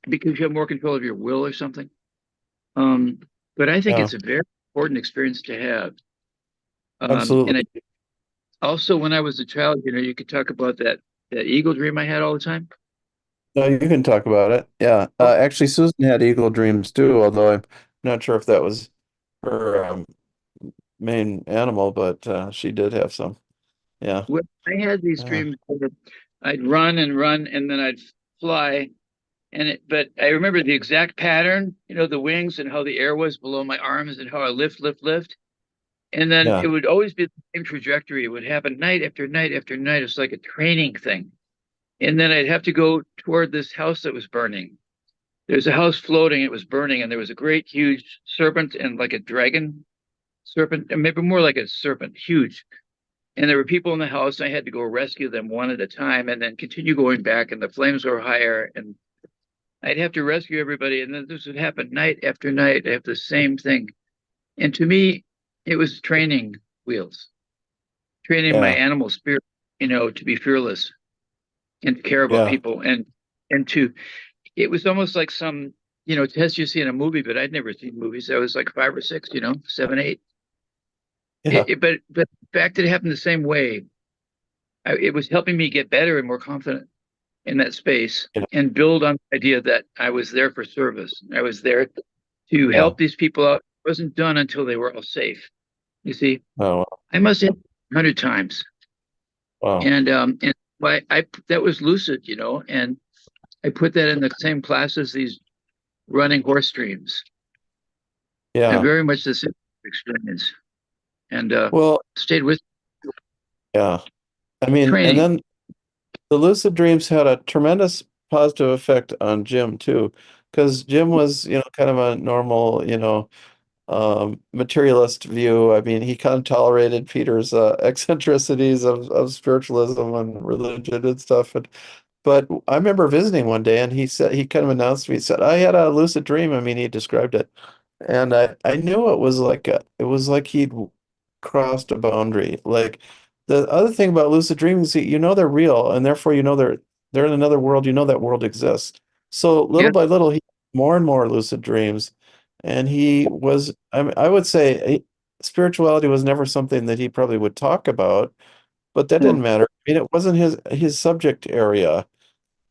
because you have more control of your will or something. Um, but I think Yeah. it's a very important experience to have. And Absolutely. also, when I was a child, you could talk about that eagle dream I had all the time. No, you can talk about it. Yeah. Oh, Actually, Susan had eagle dreams too, although I'm not sure if that was her main animal, but she did have some. Yeah. well, I had these Uh, dreams where I'd run and run, and then I'd fly. But I remember the exact pattern, the wings and how the air was below my arms and how I lift, lift, lift. And then yeah. it would always be the same trajectory. It would happen night after night after night. It's like a training thing. And then I'd have to go toward this house that was burning. There's a house floating, it was burning, and there was a great huge serpent and like a dragon serpent, and maybe more like a serpent, huge. And there were people in the house. I had to go rescue them one at a time and then continue going back, and the flames were higher. And I'd have to rescue everybody. And then this would happen night after night. I have the same thing. And to me, it was training wheels, training my Yeah. animal spirit, to be fearless and to care about Yeah. people and it was almost like some, test you see in a movie, but I'd never seen movies. I was like 5 or 6, 7, 8. Yeah. But the fact that it happened the same way, it was helping me get better and more confident in that space Yeah. and build on the idea that I was there for service. I was there to Yeah. help these people out. It wasn't done until they were all safe. You see, Oh, I must have 100 times. wow. And I that was lucid, and I put that in the same class as these running horse dreams. And Yeah. very much the same experience. And Well, stayed with yeah. I mean, and training. then the lucid dreams had a tremendous positive effect on Jim too, because Jim was, kind of a normal, materialist view. I mean, he kind of tolerated Peter's eccentricities of spiritualism and religion and stuff. But I remember visiting one day and he kind of announced to me, he said, I had a lucid dream. I mean, he described it. And I knew it was like he'd crossed a boundary. Like the other thing about lucid dreams, they're real, and therefore they're in another world, that world exists. So Yeah, little by little, he had more and more lucid dreams. And he was, I would say spirituality was never something that he probably would talk about, but that well, didn't matter. I mean, it wasn't his subject area,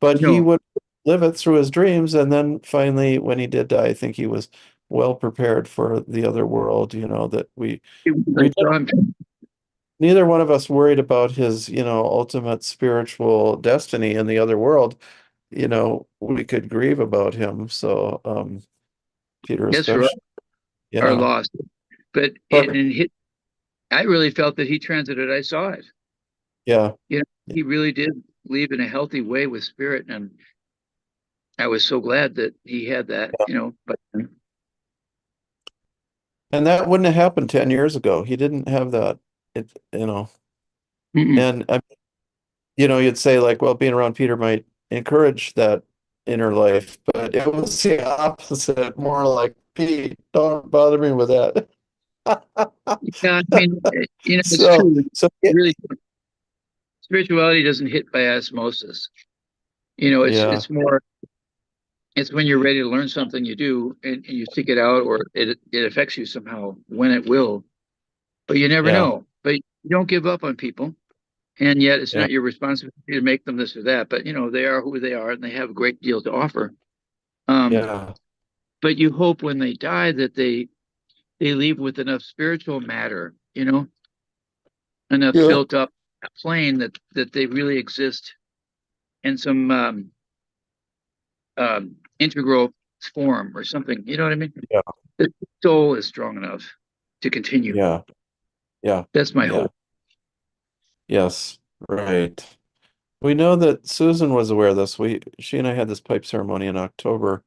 but he no, would live it through his dreams. And then finally, when he did die, I think he was well prepared for the other world, that we I saw him. neither one of us worried about his, ultimate spiritual destiny in the other world. We could grieve about him. So, Peter Yes, for especially, are yeah. lost. But But I really felt that he transited. I saw it. yeah, He really did leave in a healthy way with spirit, and I was so glad that he had that. But and that wouldn't have happened 10 years ago. He didn't have that. mm-mm. And you'd say like, well, being around Peter might encourage that inner life, but it was the opposite, more like, Pete, don't bother me with that. Yeah, I mean, it's So, true. so yeah, Really, spirituality doesn't hit by osmosis. yeah, It's when you're ready to learn something you do, and you seek it out, or it affects you somehow when it will. But you never yeah, know. But you don't give up on people, and yet it's yeah, not your responsibility to make them this or that. But they are who they are, and they have a great deal to offer. Um, yeah, but you hope when they die that they leave with enough spiritual matter, enough yeah, built up plane that they really exist in some integral form or something. You know what I mean? yeah, The soul is strong enough to continue. yeah, yeah, That's my yeah, hope. yes, right. We know that Susan was aware of this. She and I had this pipe ceremony in October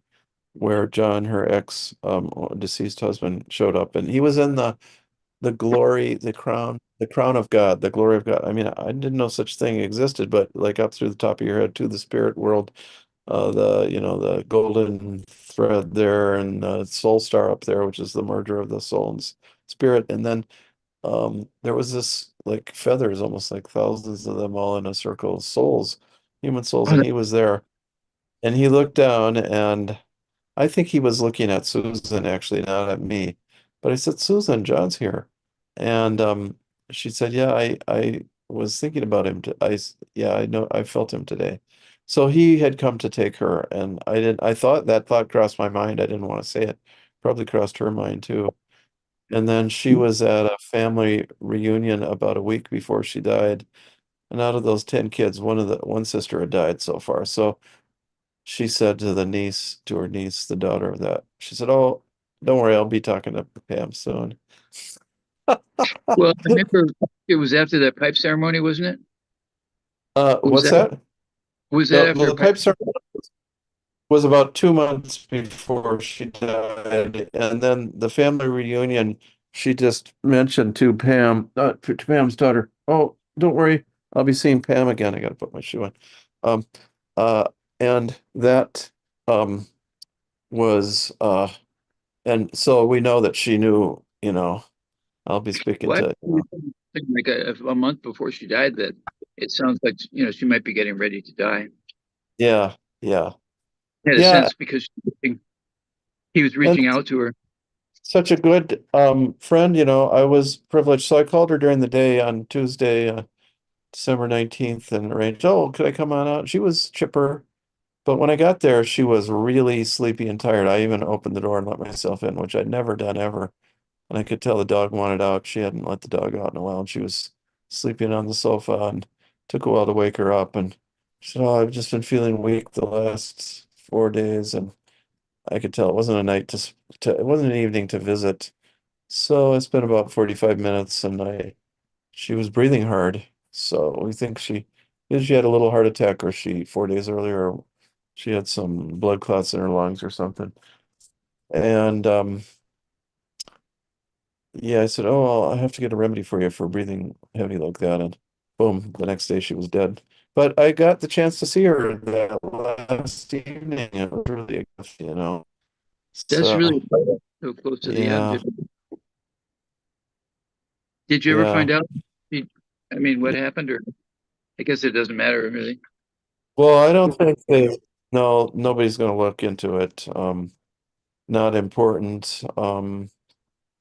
where John, her ex, deceased husband, showed up, and he was in the glory, the crown of God, the glory of God. I mean, I didn't know such thing existed, but like up through the top of your head to the spirit world, the golden thread there, and the soul star up there, which is the merger of the soul and spirit. And then there was this like feathers, almost like thousands of them all in a circle, souls, human souls, Oh, and he was there. And he looked down, and I think he was looking at Susan actually, not at me. But I said, Susan, John's here. And she said, yeah, I was thinking about him. Yeah, I know, I felt him today. So he had come to take her, and I thought that thought crossed my mind. I didn't want to say it. Probably crossed her mind too. And then she was at a family reunion about a week before she died. And out of those 10 kids, one sister had died so far. So she said to her niece, the daughter of that, she said, "Oh, don't worry, I'll be talking to Pam soon." well, I remember it was after that pipe ceremony, wasn't it? Was What's that that? was that The, after a the pipe? pipe ceremony was about 2 months before she died, and then the family reunion, she just mentioned to Pam, to Pam's daughter, "Oh, don't worry, I'll be seeing Pam again. I got to put my shoe on." Um, uh, and that um was and so we know that she knew, I'll be speaking What? to, Like a month before she died, that it sounds like she might be getting ready to die. yeah, yeah, I had a yeah, sense because he was and reaching out to her. such a good friend, I was privileged. So I called her during the day on Tuesday, December 19th, and arranged, oh, could I come on out? She was chipper, but when I got there, she was really sleepy and tired. I even opened the door and let myself in, which I'd never done ever. And I could tell the dog wanted out. She hadn't let the dog out in a while, and she was sleeping on the sofa, and took a while to wake her up. And she said, "Oh, I've just been feeling weak the last 4 days." And I could tell it wasn't a night it wasn't an evening to visit. So I spent about 45 minutes, and she was breathing hard. So we think either she had a little heart attack, or 4 days earlier, she had some blood clots in her lungs or something. And yeah, I said, "Oh, well, I have to get a remedy for you for breathing heavy like that." And boom, the next day she was dead. But I got the chance to see her that last evening. It was really a gift. That's really So so close to the end. yeah, Did you ever yeah. find out? I mean, what happened, or I guess it doesn't matter really. Well, I don't think no, nobody's gonna look into it. Not important.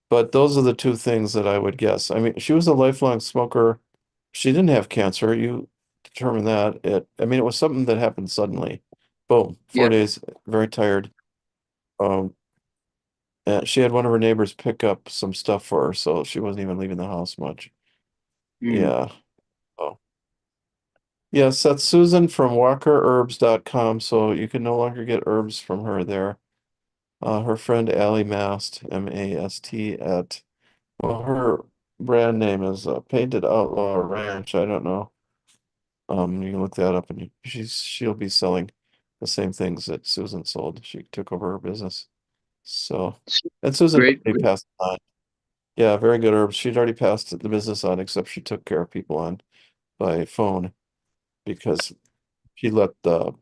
But those are the two things that I would guess. I mean, she was a lifelong smoker. She didn't have cancer. You determine that. I mean, it was something that happened suddenly. Boom, four Yeah, days, very tired. Um, she had one of her neighbors pick up some stuff for her, so she wasn't even leaving the house much. Mm. Yeah. Oh. Yes, that's Susan from walkerherbs.com, so you can no longer get herbs from her there. Her friend Allie Mast, M-A-S-T well, her brand name is Painted Outlaw Ranch. I don't know. You can look that up, and she'll be selling the same things that Susan sold. She took over her business. So, and Susan Great. already passed on. Yeah, very good herbs. She'd already passed the business on, except she took care of people on by phone because she let the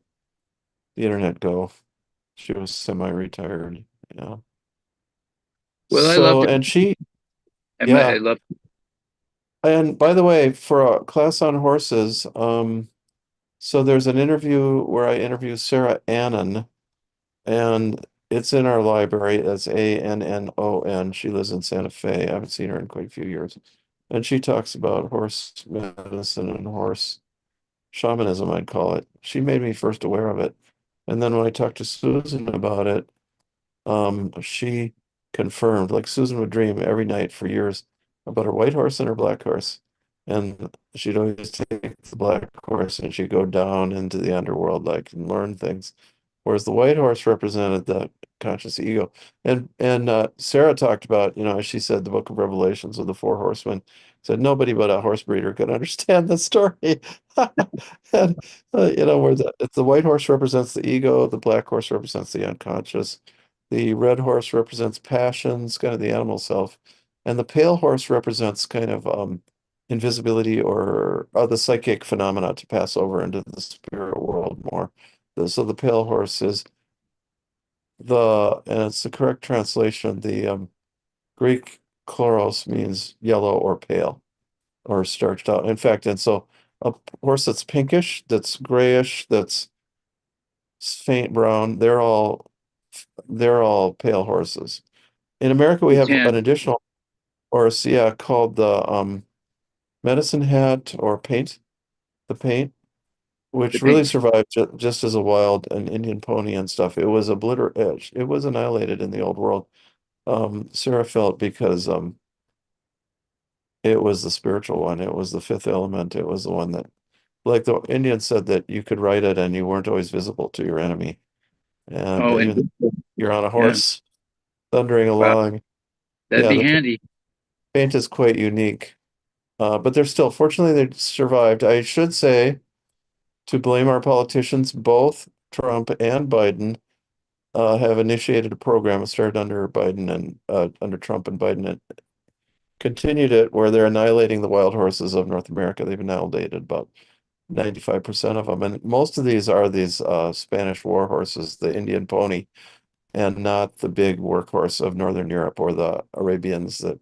internet go. She was semi-retired. Yeah. Well, I loved So, it. and she, I yeah. love. And by the way, for a class on horses, so there's an interview where I interview Sarah Annan, and it's in our library. That's Annon. She lives in Santa Fe. I haven't seen her in quite a few years. And she talks about horse medicine and horse shamanism, I'd call it. She made me first aware of it. And then when I talked to Susan about it, she confirmed, like Susan would dream every night for years about her white horse and her black horse. And she'd always take the black horse and she'd go down into the underworld, like, and learn things. Whereas the white horse represented the conscious ego. And Sarah talked about, as she said, the book of Revelations with the four horsemen, said nobody but a horse breeder could understand the story. And where the white horse represents the ego, the black horse represents the unconscious. The red horse represents passions, kind of the animal self, and the pale horse represents kind of invisibility or the psychic phenomena to pass over into the spirit world more. So the pale horse is and it's the correct translation. The Greek chloros means yellow or pale or starched out. In fact, and so a horse that's pinkish, that's grayish, that's faint brown, they're all pale horses. In America, we The have an tan, additional horse, yeah, called the medicine hat or the paint, the which really paint. survived just as a wild an Indian pony and stuff. It was obliterated. It was annihilated in the old world. Sarah felt because it was the spiritual one. It was the fifth element. It was the one that, like the Indians said, that you could ride it and you weren't always visible to your enemy. And Oh, even and you're on a yeah, horse thundering wow, along. that'd Yeah, be the handy. paint is quite unique. But they're still, fortunately, they survived. I should say, to blame our politicians, both Trump and Biden have initiated a program. It started under Biden and under Trump and Biden, and continued it where they're annihilating the wild horses of North America. They've annihilated about 95% of them, and most of these are these Spanish war horses, the Indian pony, and not the big workhorse of Northern Europe or the Arabians that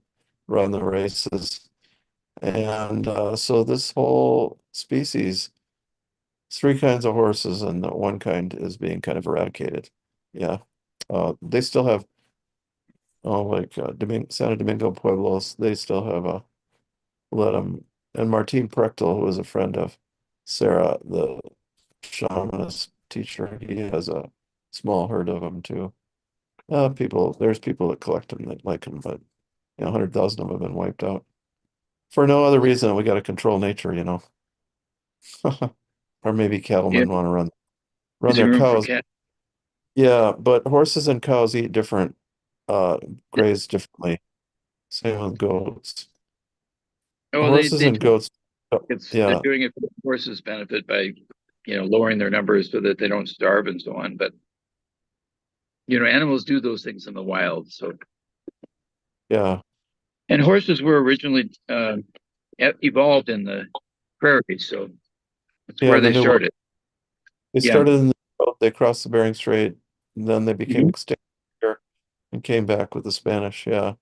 run the races. And so this whole species, three kinds of horses, and one kind is being kind of eradicated. Yeah. They still have, like Santa Domingo Pueblos, they still have let them. And Martin Prechtel, who was a friend of Sarah, the shamanist teacher, he has a small herd of them too. There's people that collect them that like them, but 100,000 of them have been wiped out for no other reason than we got to control nature. Or maybe Yeah, cattlemen want to run using their room for cows. cat. Yeah, but horses and cows eat different, graze differently. Same with goats. Oh, Horses and goats, they're yeah, doing it for the horses' benefit by, lowering their numbers so that they don't starve and so on. But animals do those things in the wild. So, yeah, and horses were originally evolved in the prairies, so that's yeah, where the they New World. started. They Yeah. started in the New World, they crossed the Bering Strait, and then they became Mhm. extinct here and came back with the Spanish, yeah.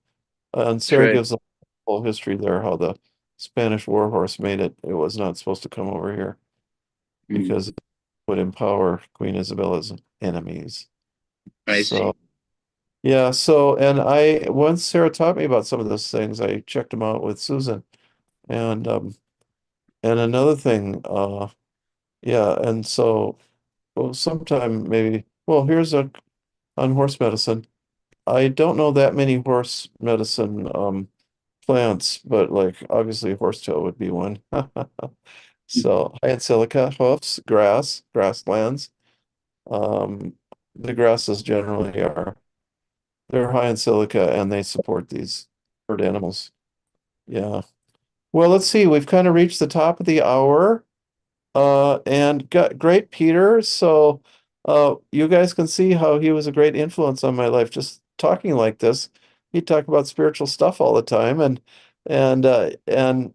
And That's Sarah right. gives a whole history there, how the Spanish war horse made it. It was not supposed to come over here Mm, because it would empower Queen Isabella's enemies. I So, see. yeah, and once Sarah taught me about some of those things, I checked them out with Susan. And another thing, yeah, and so, well, sometime maybe, well, here's on horse medicine. I don't know that many horse medicine plants, but like obviously horsetail would be one. So high in silica, hoofs, grasslands. Um, the grasses generally are they're high in silica and they support these herd animals. Yeah. Well, let's see. We've kind of reached the top of the hour. And got great Peter. So you guys can see how he was a great influence on my life just talking like this. He talked about spiritual stuff all the time and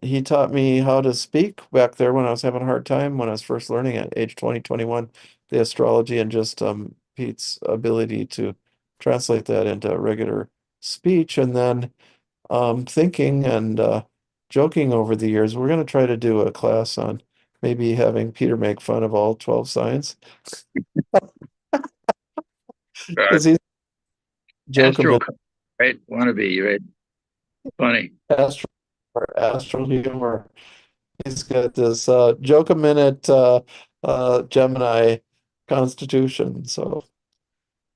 he taught me how to speak back there when I was having a hard time when I was first learning at age 20, 21, the astrology and just Pete's ability to translate that into regular speech and then thinking and joking over the years. We're going to try to do a class on maybe having Peter make fun of all 12 signs because he's joking Astral, bit right? Wannabe, right? Funny. astral astral humor. He's got this joke a minute Gemini constitution. So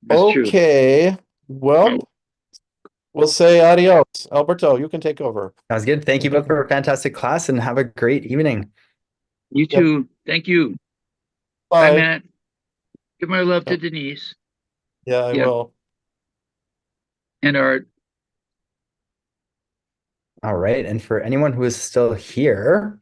That's true. okay, well, we'll say adios. Alberto, you can take over. Sounds good. Thank you both for a fantastic class and have a great evening. You Yep. too. Thank you. Bye, Bye. Matt. Give my love to Yep. Denise Yeah, I Yep. will. and Art. All right. And for anyone who is still here,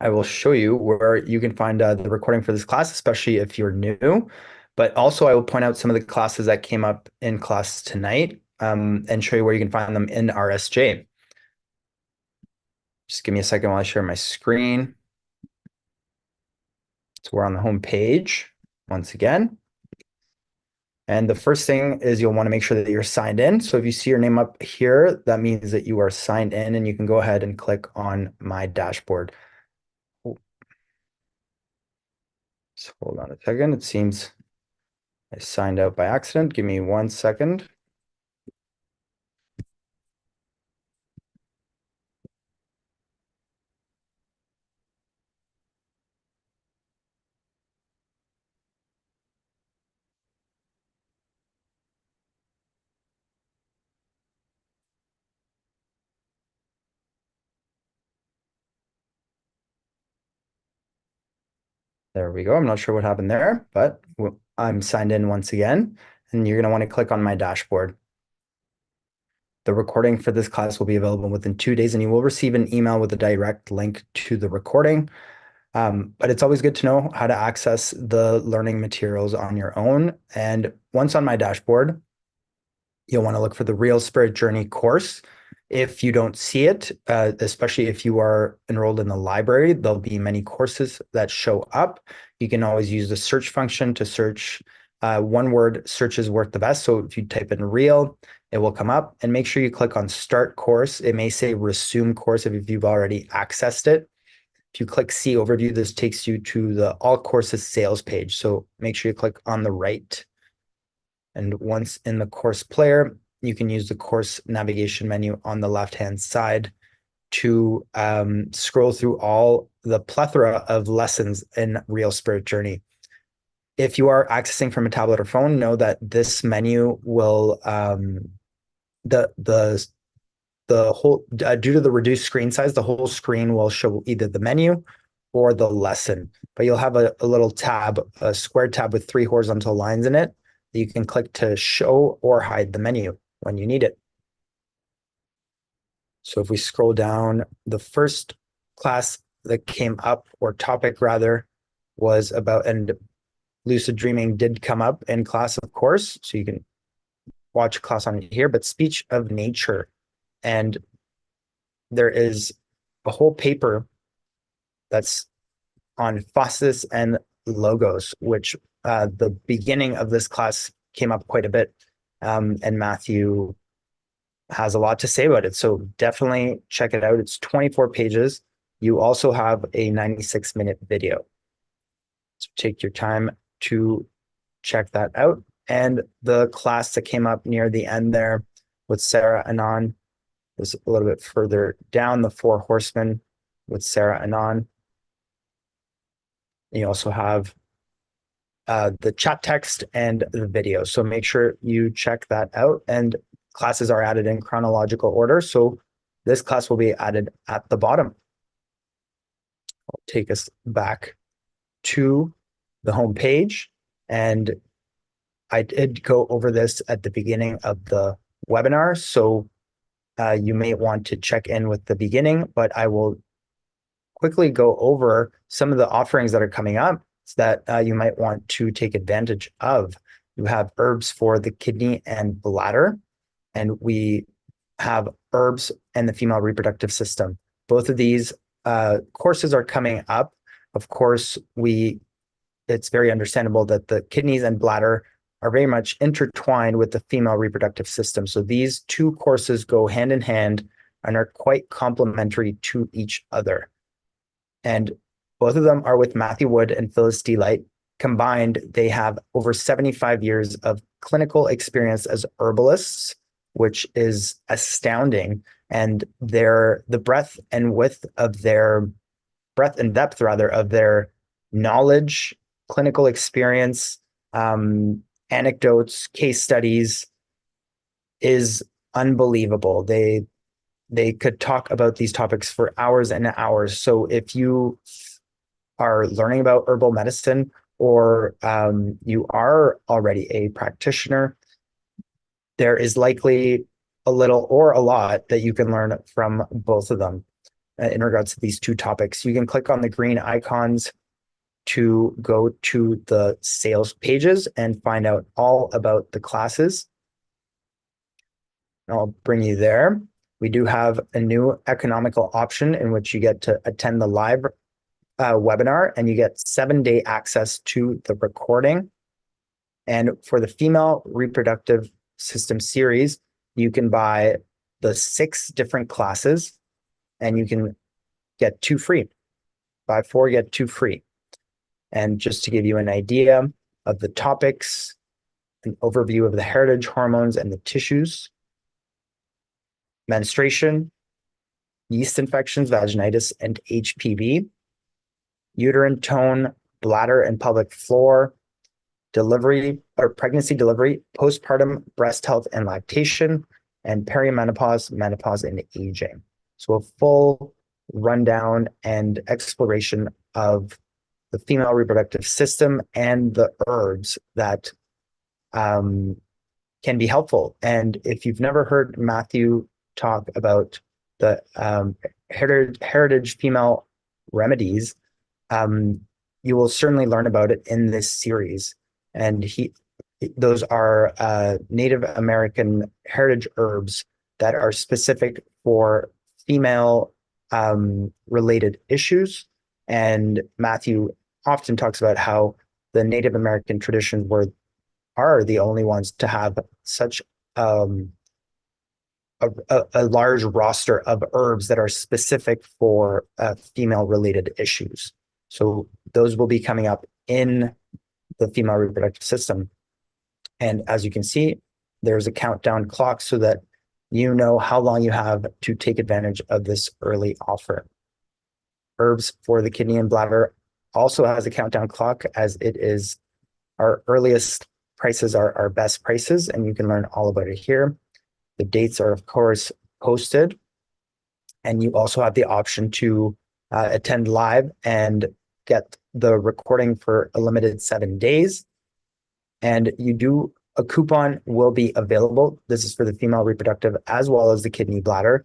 I will show you where you can find the recording for this class, especially if you're new. But also, I will point out some of the classes that came up in class tonight and show you where you can find them in RSJ. Just give me a second while I share my screen. So we're on the home page once again. And the first thing is you'll want to make sure that you're signed in. So if you see your name up here, that means that you are signed in and you can go ahead and click on my dashboard. So hold on a second. It seems I signed out by accident. Give me 1 second. There we go. I'm not sure what happened there, but I'm signed in once again, and you're going to want to click on my dashboard. The recording for this class will be available within 2 days, and you will receive an email with a direct link to the recording. But it's always good to know how to access the learning materials on your own. And once on my dashboard, you'll want to look for the Real Spirit Journey course. If you don't see it, especially if you are enrolled in the library, there'll be many courses that show up. You can always use the search function to search. One word search is worth the best. So if you type in real, it will come up, and make sure you click on start course. It may say resume course if you've already accessed it. If you click see overview, this takes you to the all courses sales page. So make sure you click on the right. And once in the course player, you can use the course navigation menu on the left-hand side to scroll through all the plethora of lessons in Real Spirit Journey. If you are accessing from a tablet or phone, know that this menu will the whole due to the reduced screen size, the whole screen will show either the menu or the lesson. But you'll have a little tab, a square tab with 3 horizontal lines in it that you can click to show or hide the menu when you need it. So if we scroll down, the first class that came up, or topic rather, was about, and lucid dreaming did come up in class, of course, so you can watch a class on it here, but speech of nature. And there is a whole paper that's on phasis and logos, which the beginning of this class came up quite a bit. And Matthew has a lot to say about it. So definitely check it out. It's 24 pages. You also have a 96-minute video. So take your time to check that out. And the class that came up near the end there with Sarah Anon was a little bit further down, the 4 Horsemen with Sarah Anon. You also have the chat text and the video. So make sure you check that out, and classes are added in chronological order. So this class will be added at the bottom. I'll take us back to the home page, and I did go over this at the beginning of the webinar, so you may want to check in with the beginning, but I will quickly go over some of the offerings that are coming up that you might want to take advantage of. You have herbs for the kidney and bladder, and we have herbs and the female reproductive system. Both of these courses are coming up. Of course, it's very understandable that the kidneys and bladder are very much intertwined with the female reproductive system. So these two courses go hand in hand and are quite complementary to each other. And both of them are with Matthew Wood and Phyllis Delight. Combined, they have over 75 years of clinical experience as herbalists, which is astounding. And the breadth and depth of their knowledge, clinical experience, anecdotes, case studies is unbelievable. They could talk about these topics for hours and hours. So if you are learning about herbal medicine, or you are already a practitioner, there is likely a little or a lot that you can learn from both of them in regards to these two topics. You can click on the green icons to go to the sales pages and find out all about the classes. I'll bring you there. We do have a new economical option in which you get to attend the live webinar, and you get 7-day access to the recording. And for the female reproductive system series, you can buy the 6 different classes, and you can get 2 free. Buy 4, get 2 free. And just to give you an idea of the topics, an overview of the heritage hormones and the tissues, menstruation, yeast infections, vaginitis, and HPV, uterine tone, bladder and pelvic floor, delivery or pregnancy, delivery, postpartum, breast health and lactation, and perimenopause, menopause, and aging. So a full rundown and exploration of the female reproductive system and the herbs that can be helpful. And if you've never heard Matthew talk about the heritage female remedies, you will certainly learn about it in this series. And those are Native American heritage herbs that are specific for female related issues. And Matthew often talks about how the Native American traditions are the only ones to have such a large roster of herbs that are specific for female related issues. So those will be coming up in the female reproductive system. And as you can see, there's a countdown clock so that you know how long you have to take advantage of this early offer. Herbs for the kidney and bladder also has a countdown clock, as it is our earliest prices are our best prices, and you can learn all about it here. The dates are, of course, posted, and you also have the option to attend live and get the recording for a limited 7 days. And a coupon will be available. This is for the female reproductive as well as the kidney bladder.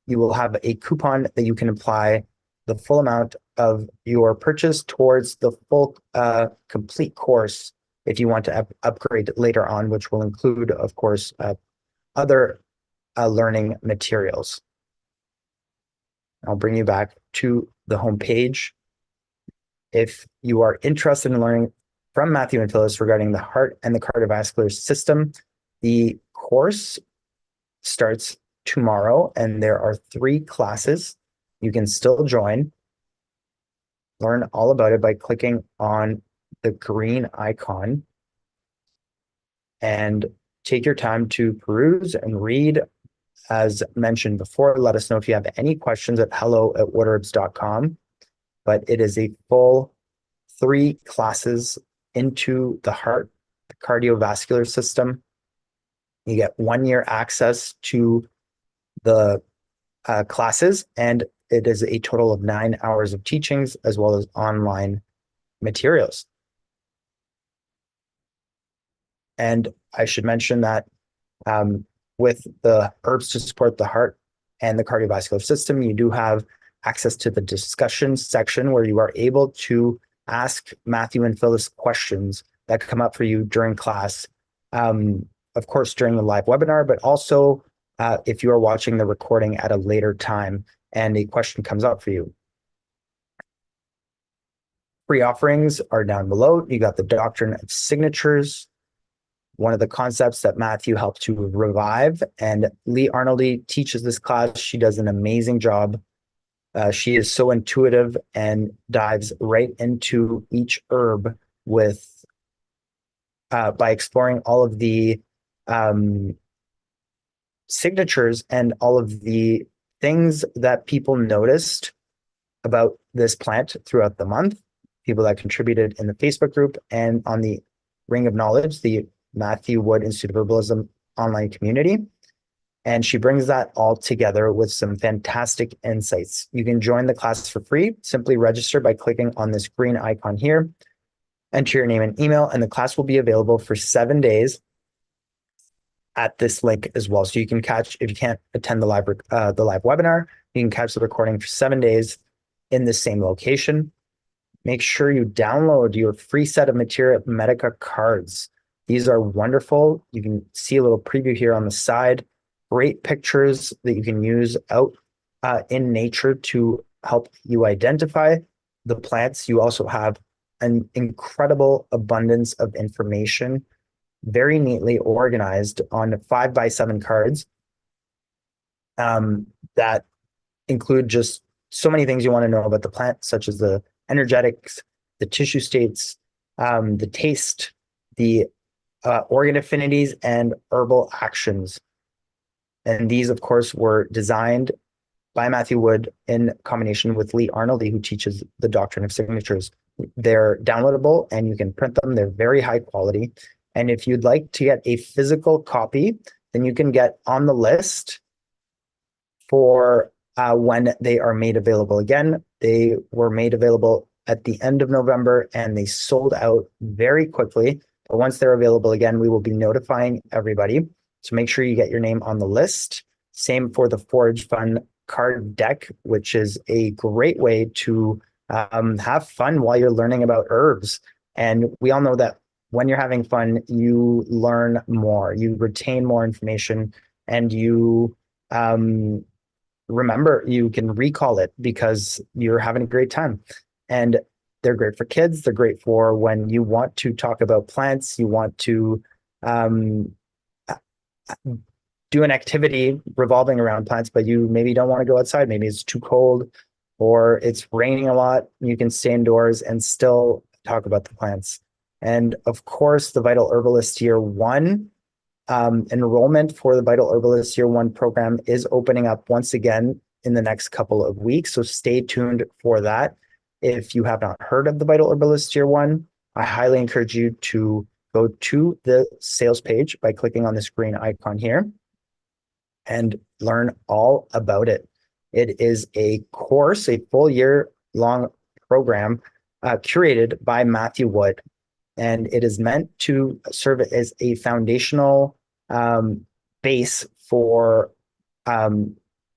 You will have a coupon that you can apply the full amount of your purchase towards the full complete course if you want to upgrade later on, which will include, of course, other learning materials. I'll bring you back to the homepage. If you are interested in learning from Matthew and Phyllis regarding the heart and the cardiovascular system, the course starts tomorrow, and there are 3 classes. You can still join. Learn all about it by clicking on the green icon and take your time to peruse and read. As mentioned before, let us know if you have any questions at hello@whatherbs.com. But it is a full 3 classes into the heart, the cardiovascular system. You get 1 year access to the classes, and it is a total of 9 hours of teachings as well as online materials. And I should mention that with the herbs to support the heart and the cardiovascular system, you do have access to the discussion section where you are able to ask Matthew and Phyllis questions that come up for you during class. Of course, during the live webinar, but also if you are watching the recording at a later time and a question comes up for you. Free offerings are down below. You got the doctrine of signatures, one of the concepts that Matthew helped to revive, and Lee Arnoldy teaches this class. She does an amazing job. She is so intuitive and dives right into each herb with by exploring all of the signatures and all of the things that people noticed about this plant throughout the month, people that contributed in the Facebook group and on the Ring of Knowledge, the Matthew Wood Institute of Herbalism online community. And she brings that all together with some fantastic insights. You can join the class for free. Simply register by clicking on this green icon here, enter your name and email, and the class will be available for 7 days at this link as well. So you can catch, if you can't attend the live webinar, you can catch the recording for 7 days in the same location. Make sure you download your free set of Materia Medica cards. These are wonderful. You can see a little preview here on the side. Great pictures that you can use out in nature to help you identify the plants. You also have an incredible abundance of information, very neatly organized on 5x7 cards that include just so many things you want to know about the plant, such as the energetics, the tissue states, the taste, the organ affinities, and herbal actions. And these, of course, were designed by Matthew Wood in combination with Lee Arnoldy, who teaches the doctrine of signatures. They're downloadable and you can print them. They're very high quality. And if you'd like to get a physical copy, then you can get on the list for when they are made available again. They were made available at the end of November and they sold out very quickly. But once they're available again, we will be notifying everybody. So make sure you get your name on the list. Same for the Forage Fun card deck, which is a great way to have fun while you're learning about herbs. And we all know that when you're having fun, you learn more, you retain more information, and you remember, you can recall it because you're having a great time. And they're great for kids. They're great for when you want to talk about plants, you want to do an activity revolving around plants, but you maybe don't want to go outside. Maybe it's too cold or it's raining a lot. You can stay indoors and still talk about the plants. And of course, the Vital Herbalist Year 1 enrollment for the Vital Herbalist Year 1 program is opening up once again in the next couple of weeks. So stay tuned for that. If you have not heard of the Vital Herbalist Year 1, I highly encourage you to go to the sales page by clicking on this green icon here and learn all about it. It is a course, a full year long program curated by Matthew Wood, and it is meant to serve as a foundational base for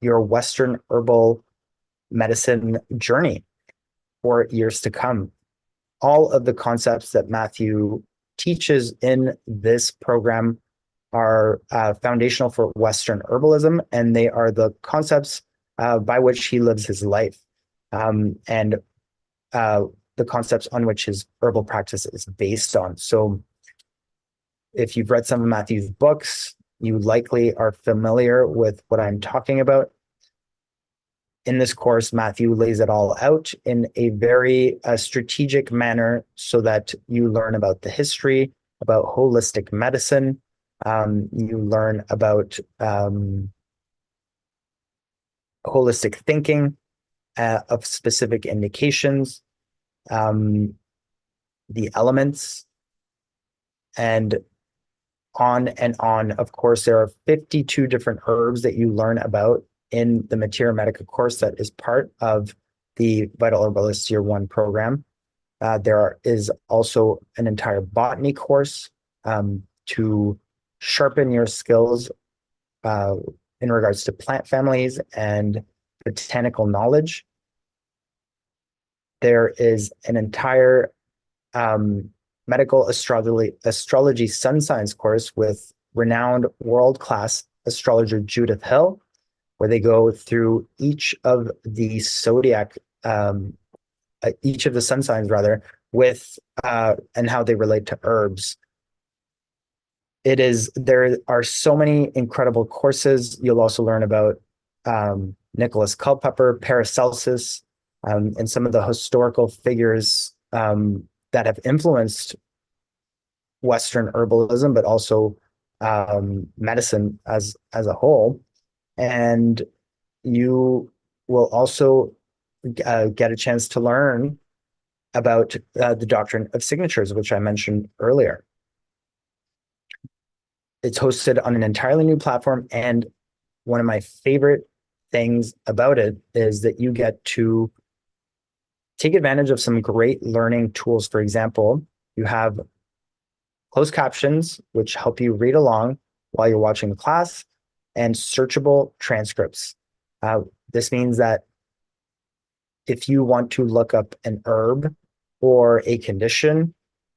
your Western herbal medicine journey for years to come. All of the concepts that Matthew teaches in this program are foundational for Western herbalism, and they are the concepts by which he lives his life, and the concepts on which his herbal practice is based on. So if you've read some of Matthew's books, you likely are familiar with what I'm talking about. In this course, Matthew lays it all out in a very strategic manner so that you learn about the history, about holistic medicine. You learn about holistic thinking of specific indications, the elements, and on and on. Of course, there are 52 different herbs that you learn about in the Materia Medica course that is part of the Vital Herbalist Year 1 program. Is also an entire botany course to sharpen your skills in regards to plant families and botanical knowledge. There is an entire medical astrology sun signs course with renowned world-class astrologer Judith Hill, where they go through each of the zodiac, each of the sun signs rather, with and how they relate to herbs. There are so many incredible courses. You'll also learn about Nicholas Culpeper, Paracelsus, and some of the historical figures that have influenced Western herbalism, but also medicine as a whole. And you will also get a chance to learn about the doctrine of signatures, which I mentioned earlier. It's hosted on an entirely new platform, and one of my favorite things about it is that you get to take advantage of some great learning tools. For example, you have closed captions, which help you read along while you're watching the class, and searchable transcripts. This means that if you want to look up an herb or a condition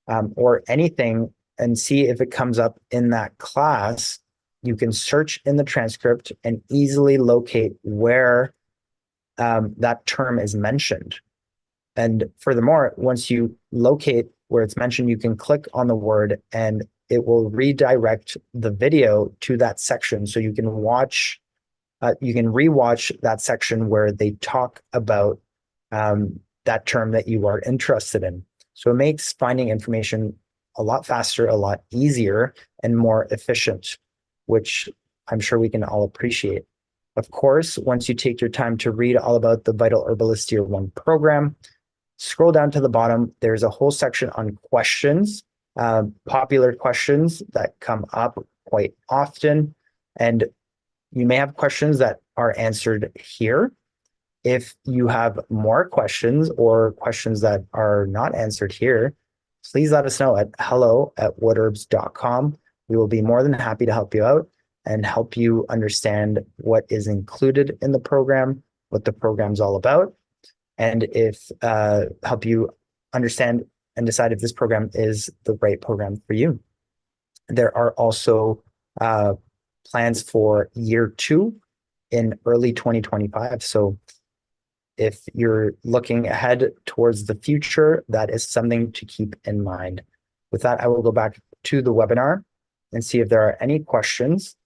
or anything and see if it comes up in that class, you can search in the transcript and easily locate where that term is mentioned. And furthermore, once you locate where it's mentioned, you can click on the word and it will redirect the video to that section. So you can rewatch that section where they talk about that term that you are interested in. So it makes finding information a lot faster, a lot easier, and more efficient, which I'm sure we can all appreciate. Of course, once you take your time to read all about the Vital Herbalist Year 1 program, scroll down to the bottom. There's a whole section on questions, popular questions that come up quite often. And you may have questions that are answered here. If you have more questions or questions that are not answered here, please let us know at hello@whatherbs.com. We will be more than happy to help you out and help you understand what is included in the program, what the program's all about, and help you understand and decide if this program is the right program for you. There are also plans for year 2 in early 2025. So if you're looking ahead towards the future, that is something to keep in mind. With that, I will go back to the webinar and see if there are any questions.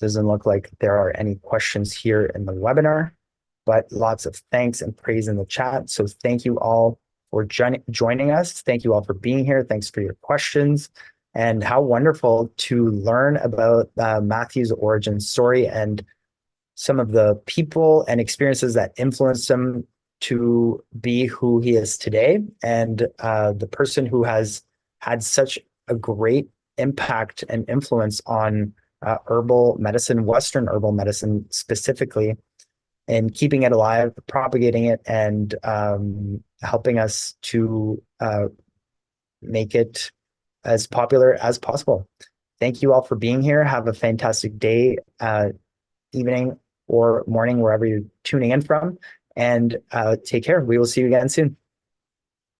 Doesn't look like there are any questions here in the webinar, but lots of thanks and praise in the chat. So thank you all for joining us. Thank you all for being here. Thanks for your questions. And how wonderful to learn about Matthew's origin story and some of the people and experiences that influenced him to be who he is today, and the person who has had such a great impact and influence on herbal medicine, Western herbal medicine specifically, and keeping it alive, propagating it, and helping us to make it as popular as possible. Thank you all for being here. Have a fantastic day, evening, or morning, wherever you're tuning in from, and take care. We will see you again soon.